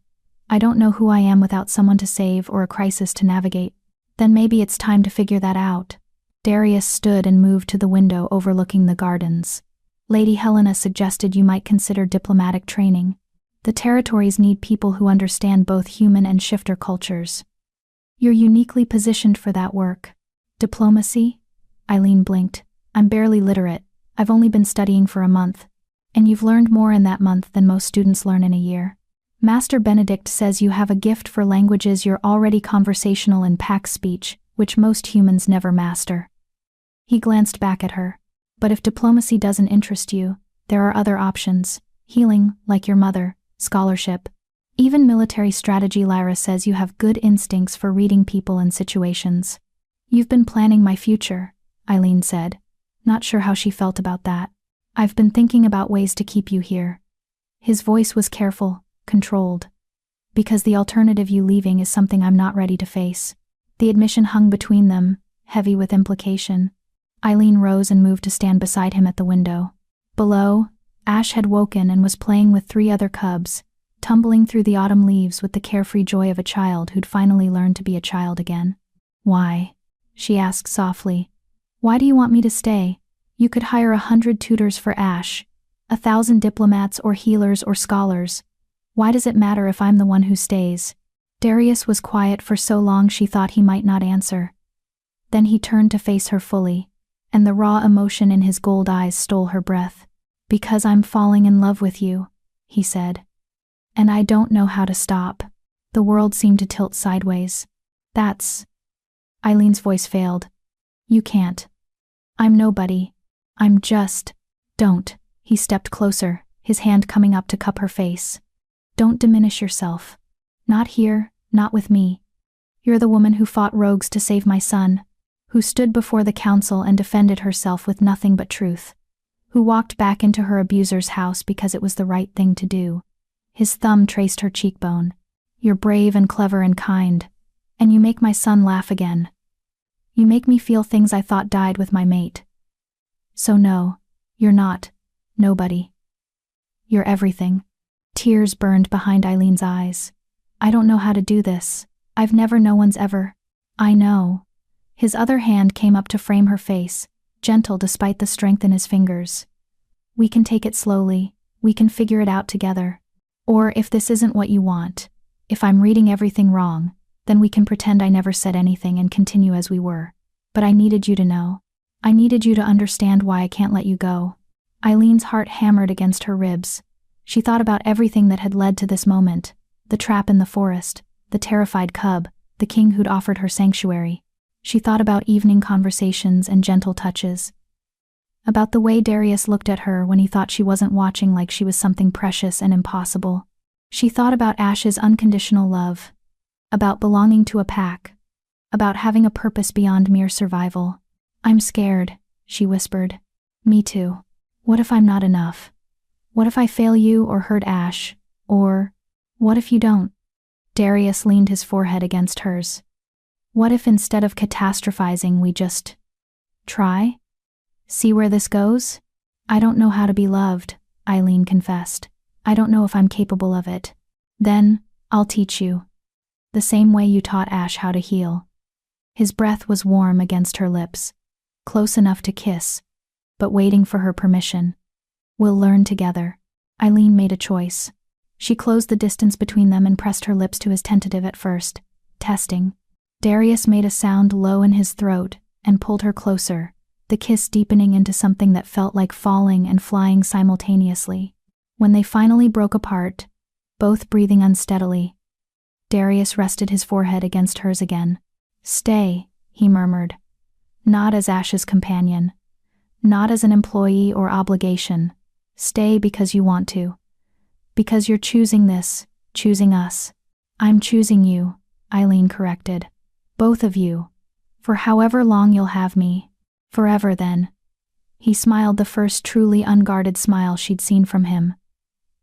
I don't know who I am without someone to save or a crisis to navigate. Then maybe it's time to figure that out. Darius stood and moved to the window overlooking the gardens. Lady Helena suggested you might consider diplomatic training. The territories need people who understand both human and shifter cultures. You're uniquely positioned for that work. Diplomacy? Eileen blinked. I'm barely literate. I've only been studying for a month. And you've learned more in that month than most students learn in a year. Master Benedict says you have a gift for languages. You're already conversational in pack speech, which most humans never master. He glanced back at her. But if diplomacy doesn't interest you, there are other options. Healing, like your mother, scholarship. Even military strategy. Lyra says you have good instincts for reading people and situations. You've been planning my future, Eileen said. Not sure how she felt about that. I've been thinking about ways to keep you here. His voice was careful, controlled. Because the alternative, you leaving, is something I'm not ready to face. The admission hung between them, heavy with implication. Eileen rose and moved to stand beside him at the window. Below, Ash had woken and was playing with 3 other cubs, tumbling through the autumn leaves with the carefree joy of a child who'd finally learned to be a child again. Why? She asked softly. Why do you want me to stay? You could hire 100 tutors for Ash, 1,000 diplomats or healers or scholars. Why does it matter if I'm the one who stays? Darius was quiet for so long she thought he might not answer. Then he turned to face her fully, and the raw emotion in his gold eyes stole her breath. Because I'm falling in love with you, he said. And I don't know how to stop. The world seemed to tilt sideways. That's... Eileen's voice failed. You can't. I'm nobody. I'm just... Don't. He stepped closer, his hand coming up to cup her face. Don't diminish yourself. Not here, not with me. You're the woman who fought rogues to save my son, who stood before the council and defended herself with nothing but truth, who walked back into her abuser's house because it was the right thing to do. His thumb traced her cheekbone. You're brave and clever and kind, and you make my son laugh again. You make me feel things I thought died with my mate. So no, you're not. Nobody. You're everything. Tears burned behind Eileen's eyes. I don't know how to do this. I've never, no one's ever. I know. His other hand came up to frame her face, gentle despite the strength in his fingers. We can take it slowly. We can figure it out together. Or if this isn't what you want, if I'm reading everything wrong, then we can pretend I never said anything and continue as we were. But I needed you to know. I needed you to understand why I can't let you go. Eileen's heart hammered against her ribs. She thought about everything that had led to this moment. The trap in the forest, the terrified cub, the king who'd offered her sanctuary. She thought about evening conversations and gentle touches. About the way Darius looked at her when he thought she wasn't watching, like she was something precious and impossible. She thought about Ash's unconditional love. About belonging to a pack. About having a purpose beyond mere survival. I'm scared, she whispered. Me too. What if I'm not enough? What if I fail you or hurt Ash? Or, what if you don't? Darius leaned his forehead against hers. What if instead of catastrophizing we just try? See where this goes? I don't know how to be loved, Eileen confessed. I don't know if I'm capable of it. Then, I'll teach you. The same way you taught Ash how to heal. His breath was warm against her lips, close enough to kiss, but waiting for her permission. We'll learn together. Eileen made a choice. She closed the distance between them and pressed her lips to his, tentative at first, testing. Darius made a sound low in his throat and pulled her closer, the kiss deepening into something that felt like falling and flying simultaneously. When they finally broke apart, both breathing unsteadily, Darius rested his forehead against hers again. "Stay," he murmured. "Not as Ash's companion. Not as an employee or obligation. Stay because you want to. Because you're choosing this, choosing us." "I'm choosing you," Eileen corrected. "Both of you. For however long you'll have me. Forever then." He smiled, the first truly unguarded smile she'd seen from him.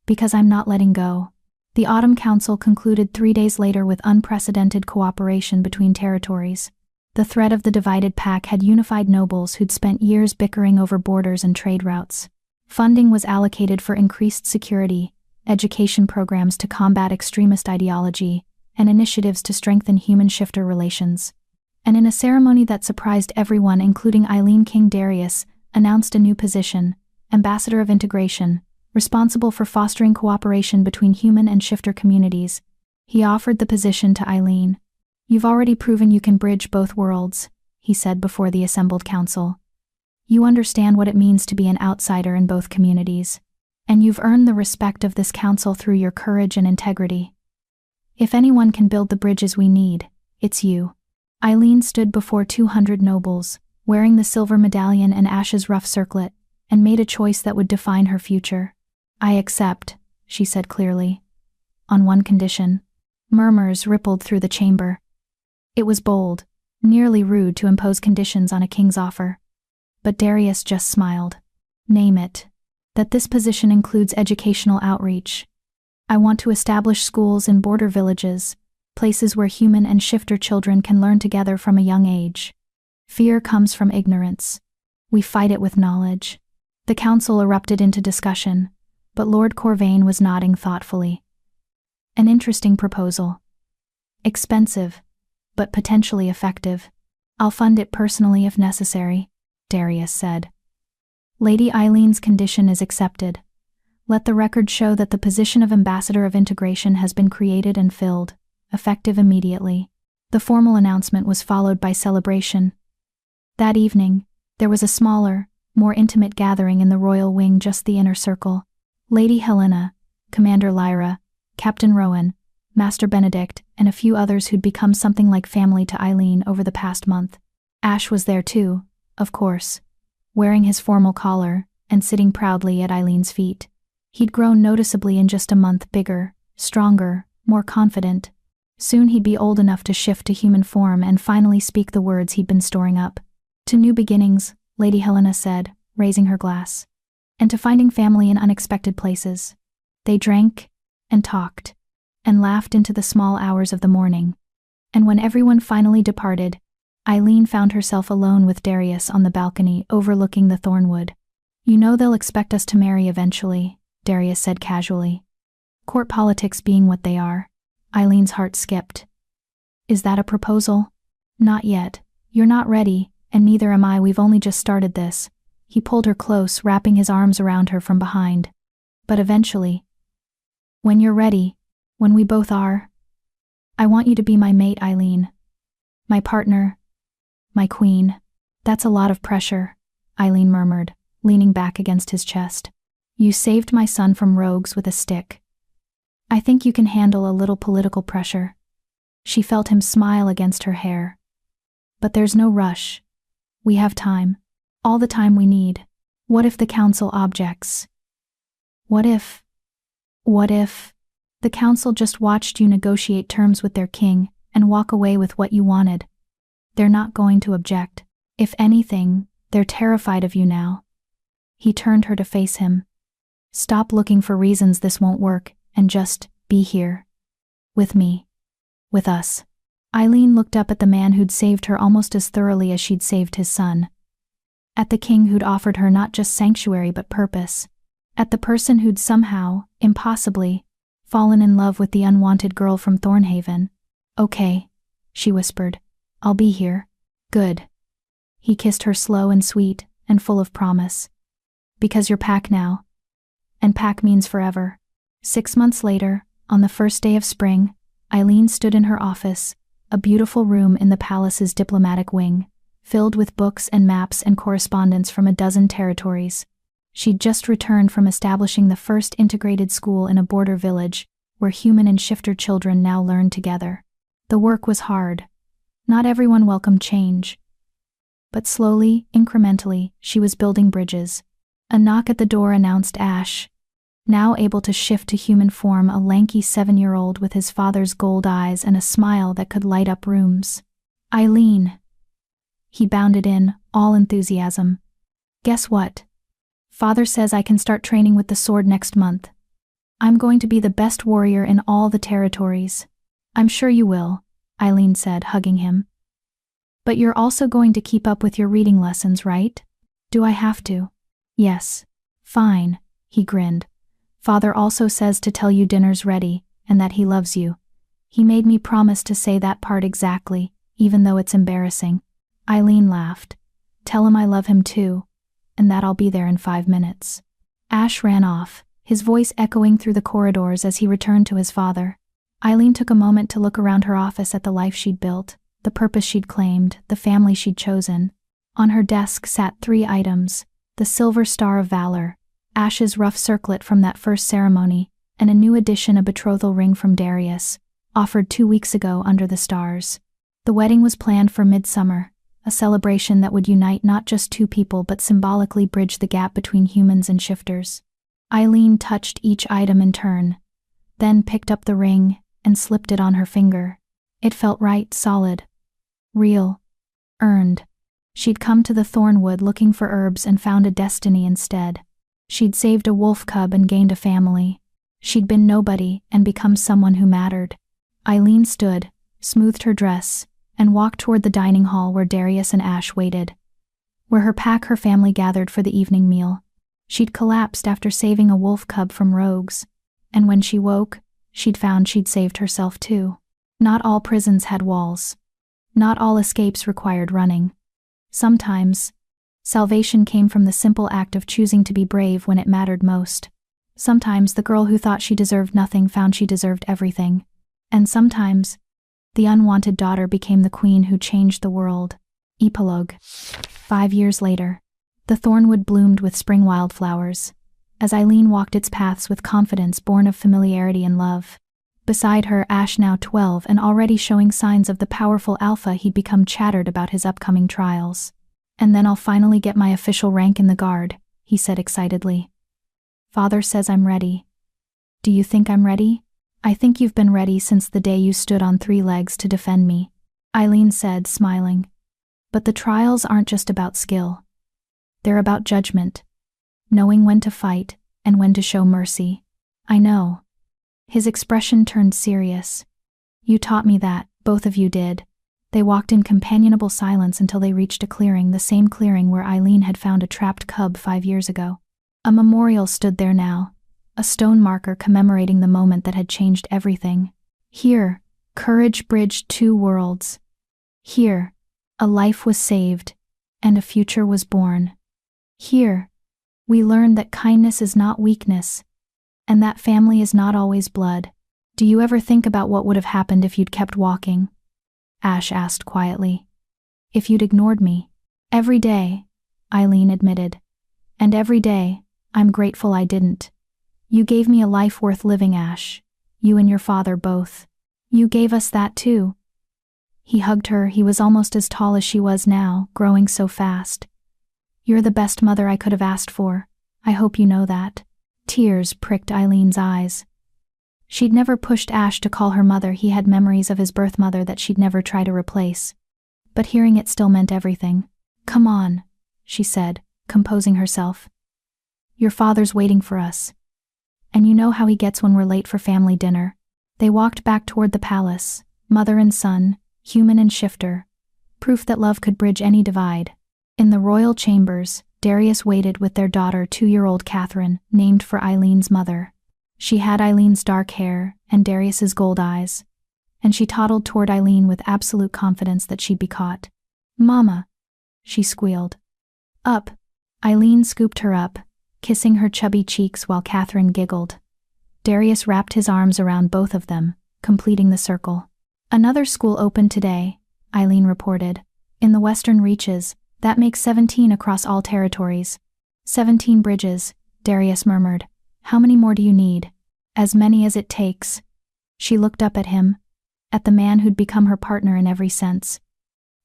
"Because I'm not letting go." The Autumn Council concluded 3 days later with unprecedented cooperation between territories. The threat of the divided pack had unified nobles who'd spent years bickering over borders and trade routes. Funding was allocated for increased security, education programs to combat extremist ideology, and initiatives to strengthen human-shifter relations. And in a ceremony that surprised everyone, including Eileen, King Darius announced a new position, Ambassador of Integration, responsible for fostering cooperation between human and shifter communities. He offered the position to Eileen. "You've already proven you can bridge both worlds," he said before the assembled council. "You understand what it means to be an outsider in both communities. And you've earned the respect of this council through your courage and integrity. If anyone can build the bridges we need, it's you." Eileen stood before 200 nobles, wearing the silver medallion and Ash's rough circlet, and made a choice that would define her future. "I accept," she said clearly. "On one condition." Murmurs rippled through the chamber. It was bold, nearly rude to impose conditions on a king's offer. But Darius just smiled. "Name it." "That this position includes educational outreach. I want to establish schools in border villages, places where human and shifter children can learn together from a young age. Fear comes from ignorance. We fight it with knowledge." The council erupted into discussion, but Lord Corvain was nodding thoughtfully. "An interesting proposal. Expensive, but potentially effective. I'll fund it personally if necessary," Darius said. "Lady Eileen's condition is accepted. Let the record show that the position of Ambassador of Integration has been created and filled, effective immediately." The formal announcement was followed by celebration. That evening, there was a smaller, more intimate gathering in the royal wing, just the inner circle. Lady Helena, Commander Lyra, Captain Rowan, Master Benedict, and a few others who'd become something like family to Eileen over the past month. Ash was there too, of course, wearing his formal collar and sitting proudly at Eileen's feet. He'd grown noticeably in just a month, bigger, stronger, more confident. Soon he'd be old enough to shift to human form and finally speak the words he'd been storing up. "To new beginnings," Lady Helena said, raising her glass. "And to finding family in unexpected places." They drank, and talked, and laughed into the small hours of the morning. And when everyone finally departed, Eileen found herself alone with Darius on the balcony overlooking the thornwood. "You know they'll expect us to marry eventually," Darius said casually. "Court politics being what they are." Eileen's heart skipped. "Is that a proposal?" "Not yet. You're not ready, and neither am I. We've only just started this." He pulled her close, wrapping his arms around her from behind. "But eventually. When you're ready, when we both are. I want you to be my mate, Eileen. My partner. My queen." "That's a lot of pressure," Eileen murmured, leaning back against his chest. "You saved my son from rogues with a stick. I think you can handle a little political pressure." She felt him smile against her hair. "But there's no rush. We have time. All the time we need. What if the council objects? What if the council just watched you negotiate terms with their king and walk away with what you wanted? They're not going to object. If anything, they're terrified of you now." He turned her to face him. "Stop looking for reasons this won't work, and just be here. With me. With us." Eileen looked up at the man who'd saved her almost as thoroughly as she'd saved his son. At the king who'd offered her not just sanctuary but purpose. At the person who'd somehow, impossibly, fallen in love with the unwanted girl from Thornhaven. "Okay," she whispered. "I'll be here." "Good." He kissed her slow and sweet, and full of promise. "Because you're Pack now. And Pack means forever." 6 months later, on the first day of spring, Eileen stood in her office, a beautiful room in the palace's diplomatic wing, filled with books and maps and correspondence from a dozen territories. She'd just returned from establishing the first integrated school in a border village, where human and shifter children now learned together. The work was hard. Not everyone welcomed change. But slowly, incrementally, she was building bridges. A knock at the door announced Ash, now able to shift to human form, a lanky 7-year-old with his father's gold eyes and a smile that could light up rooms. "Eileen." He bounded in, all enthusiasm. "Guess what? Father says I can start training with the sword next month. I'm going to be the best warrior in all the territories." "I'm sure you will," Eileen said, hugging him. "But you're also going to keep up with your reading lessons, right?" "Do I have to?" "Yes." "Fine," he grinned. "Father also says to tell you dinner's ready, and that he loves you. He made me promise to say that part exactly, even though it's embarrassing." Eileen laughed. "Tell him I love him too, and that I'll be there in 5 minutes." Ash ran off, his voice echoing through the corridors as he returned to his father. Eileen took a moment to look around her office at the life she'd built, the purpose she'd claimed, the family she'd chosen. On her desk sat 3 items: the Silver Star of Valor, Ash's rough circlet from that first ceremony, and a new addition, a betrothal ring from Darius, offered 2 weeks ago under the stars. The wedding was planned for midsummer, a celebration that would unite not just 2 people but symbolically bridge the gap between humans and shifters. Eileen touched each item in turn, then picked up the ring and slipped it on her finger. It felt right, solid, real, earned. She'd come to the Thornwood looking for herbs and found a destiny instead. She'd saved a wolf cub and gained a family. She'd been nobody and become someone who mattered. Eileen stood, smoothed her dress, and walked toward the dining hall where Darius and Ash waited. Where her family gathered for the evening meal. She'd collapsed after saving a wolf cub from rogues, and when she woke, she'd found she'd saved herself too. Not all prisons had walls. Not all escapes required running. Sometimes, salvation came from the simple act of choosing to be brave when it mattered most. Sometimes the girl who thought she deserved nothing found she deserved everything. And sometimes, the unwanted daughter became the queen who changed the world. Epilogue. 5 years later, the Thornwood bloomed with spring wildflowers, as Eileen walked its paths with confidence born of familiarity and love. Beside her, Ash, now 12 and already showing signs of the powerful alpha he'd become, chattered about his upcoming trials. "And then I'll finally get my official rank in the guard," he said excitedly. "Father says I'm ready. Do you think I'm ready?" "I think you've been ready since the day you stood on 3 legs to defend me," Eileen said, smiling. "But the trials aren't just about skill. They're about judgment. Knowing when to fight and when to show mercy." "I know." His expression turned serious. "You taught me that, both of you did." They walked in companionable silence until they reached a clearing, the same clearing where Eileen had found a trapped cub 5 years ago. A memorial stood there now, a stone marker commemorating the moment that had changed everything. Here, courage bridged 2 worlds. Here, a life was saved, and a future was born. Here, we learned that kindness is not weakness, and that family is not always blood. "Do you ever think about what would have happened if you'd kept walking?" Ash asked quietly. "If you'd ignored me?" "Every day," Eileen admitted. "And every day, I'm grateful I didn't. You gave me a life worth living, Ash. You and your father both. You gave us that too." He hugged her. He was almost as tall as she was now, growing so fast. "You're the best mother I could have asked for. I hope you know that." Tears pricked Eileen's eyes. She'd never pushed Ash to call her mother. He had memories of his birth mother that she'd never try to replace. But hearing it still meant everything. "Come on," she said, composing herself. "Your father's waiting for us. And you know how he gets when we're late for family dinner." They walked back toward the palace, mother and son, human and shifter, proof that love could bridge any divide. In the royal chambers, Darius waited with their daughter, 2-year-old Catherine, named for Eileen's mother. She had Eileen's dark hair and Darius's gold eyes, and she toddled toward Eileen with absolute confidence that she'd be caught. "Mama," she squealed. "Up." Eileen scooped her up, kissing her chubby cheeks while Catherine giggled. Darius wrapped his arms around both of them, completing the circle. Another school opened today, Eileen reported. In the Western Reaches, that makes 17 across all territories. 17 bridges, Darius murmured. How many more do you need? As many as it takes. She looked up at him, at the man who'd become her partner in every sense.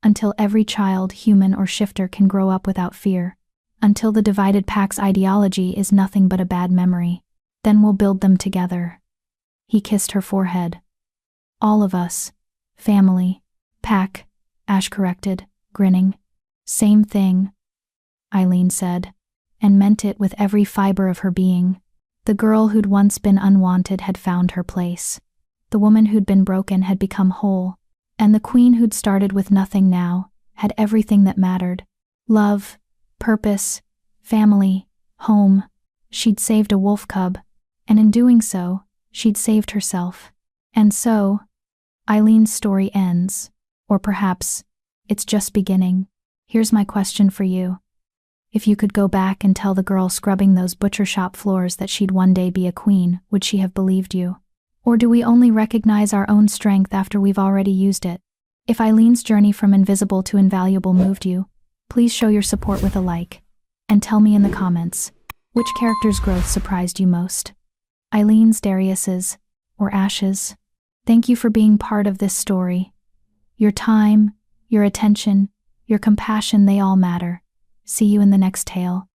Until every child, human or shifter, can grow up without fear. Until the divided pack's ideology is nothing but a bad memory. Then we'll build them together. He kissed her forehead. All of us. Family. Pack, Ash corrected, grinning. Same thing, Eileen said, and meant it with every fiber of her being. The girl who'd once been unwanted had found her place. The woman who'd been broken had become whole. And the queen who'd started with nothing now had everything that mattered. Love, purpose, family, home. She'd saved a wolf cub, and in doing so, she'd saved herself. And so, Eileen's story ends. Or perhaps, it's just beginning. Here's my question for you. If you could go back and tell the girl scrubbing those butcher shop floors that she'd one day be a queen, would she have believed you? Or do we only recognize our own strength after we've already used it? If Eileen's journey from invisible to invaluable moved you, please show your support with a like. And tell me in the comments, which character's growth surprised you most? Eileen's, Darius's, or Ash's? Thank you for being part of this story. Your time, your attention, your compassion, they all matter. See you in the next tale.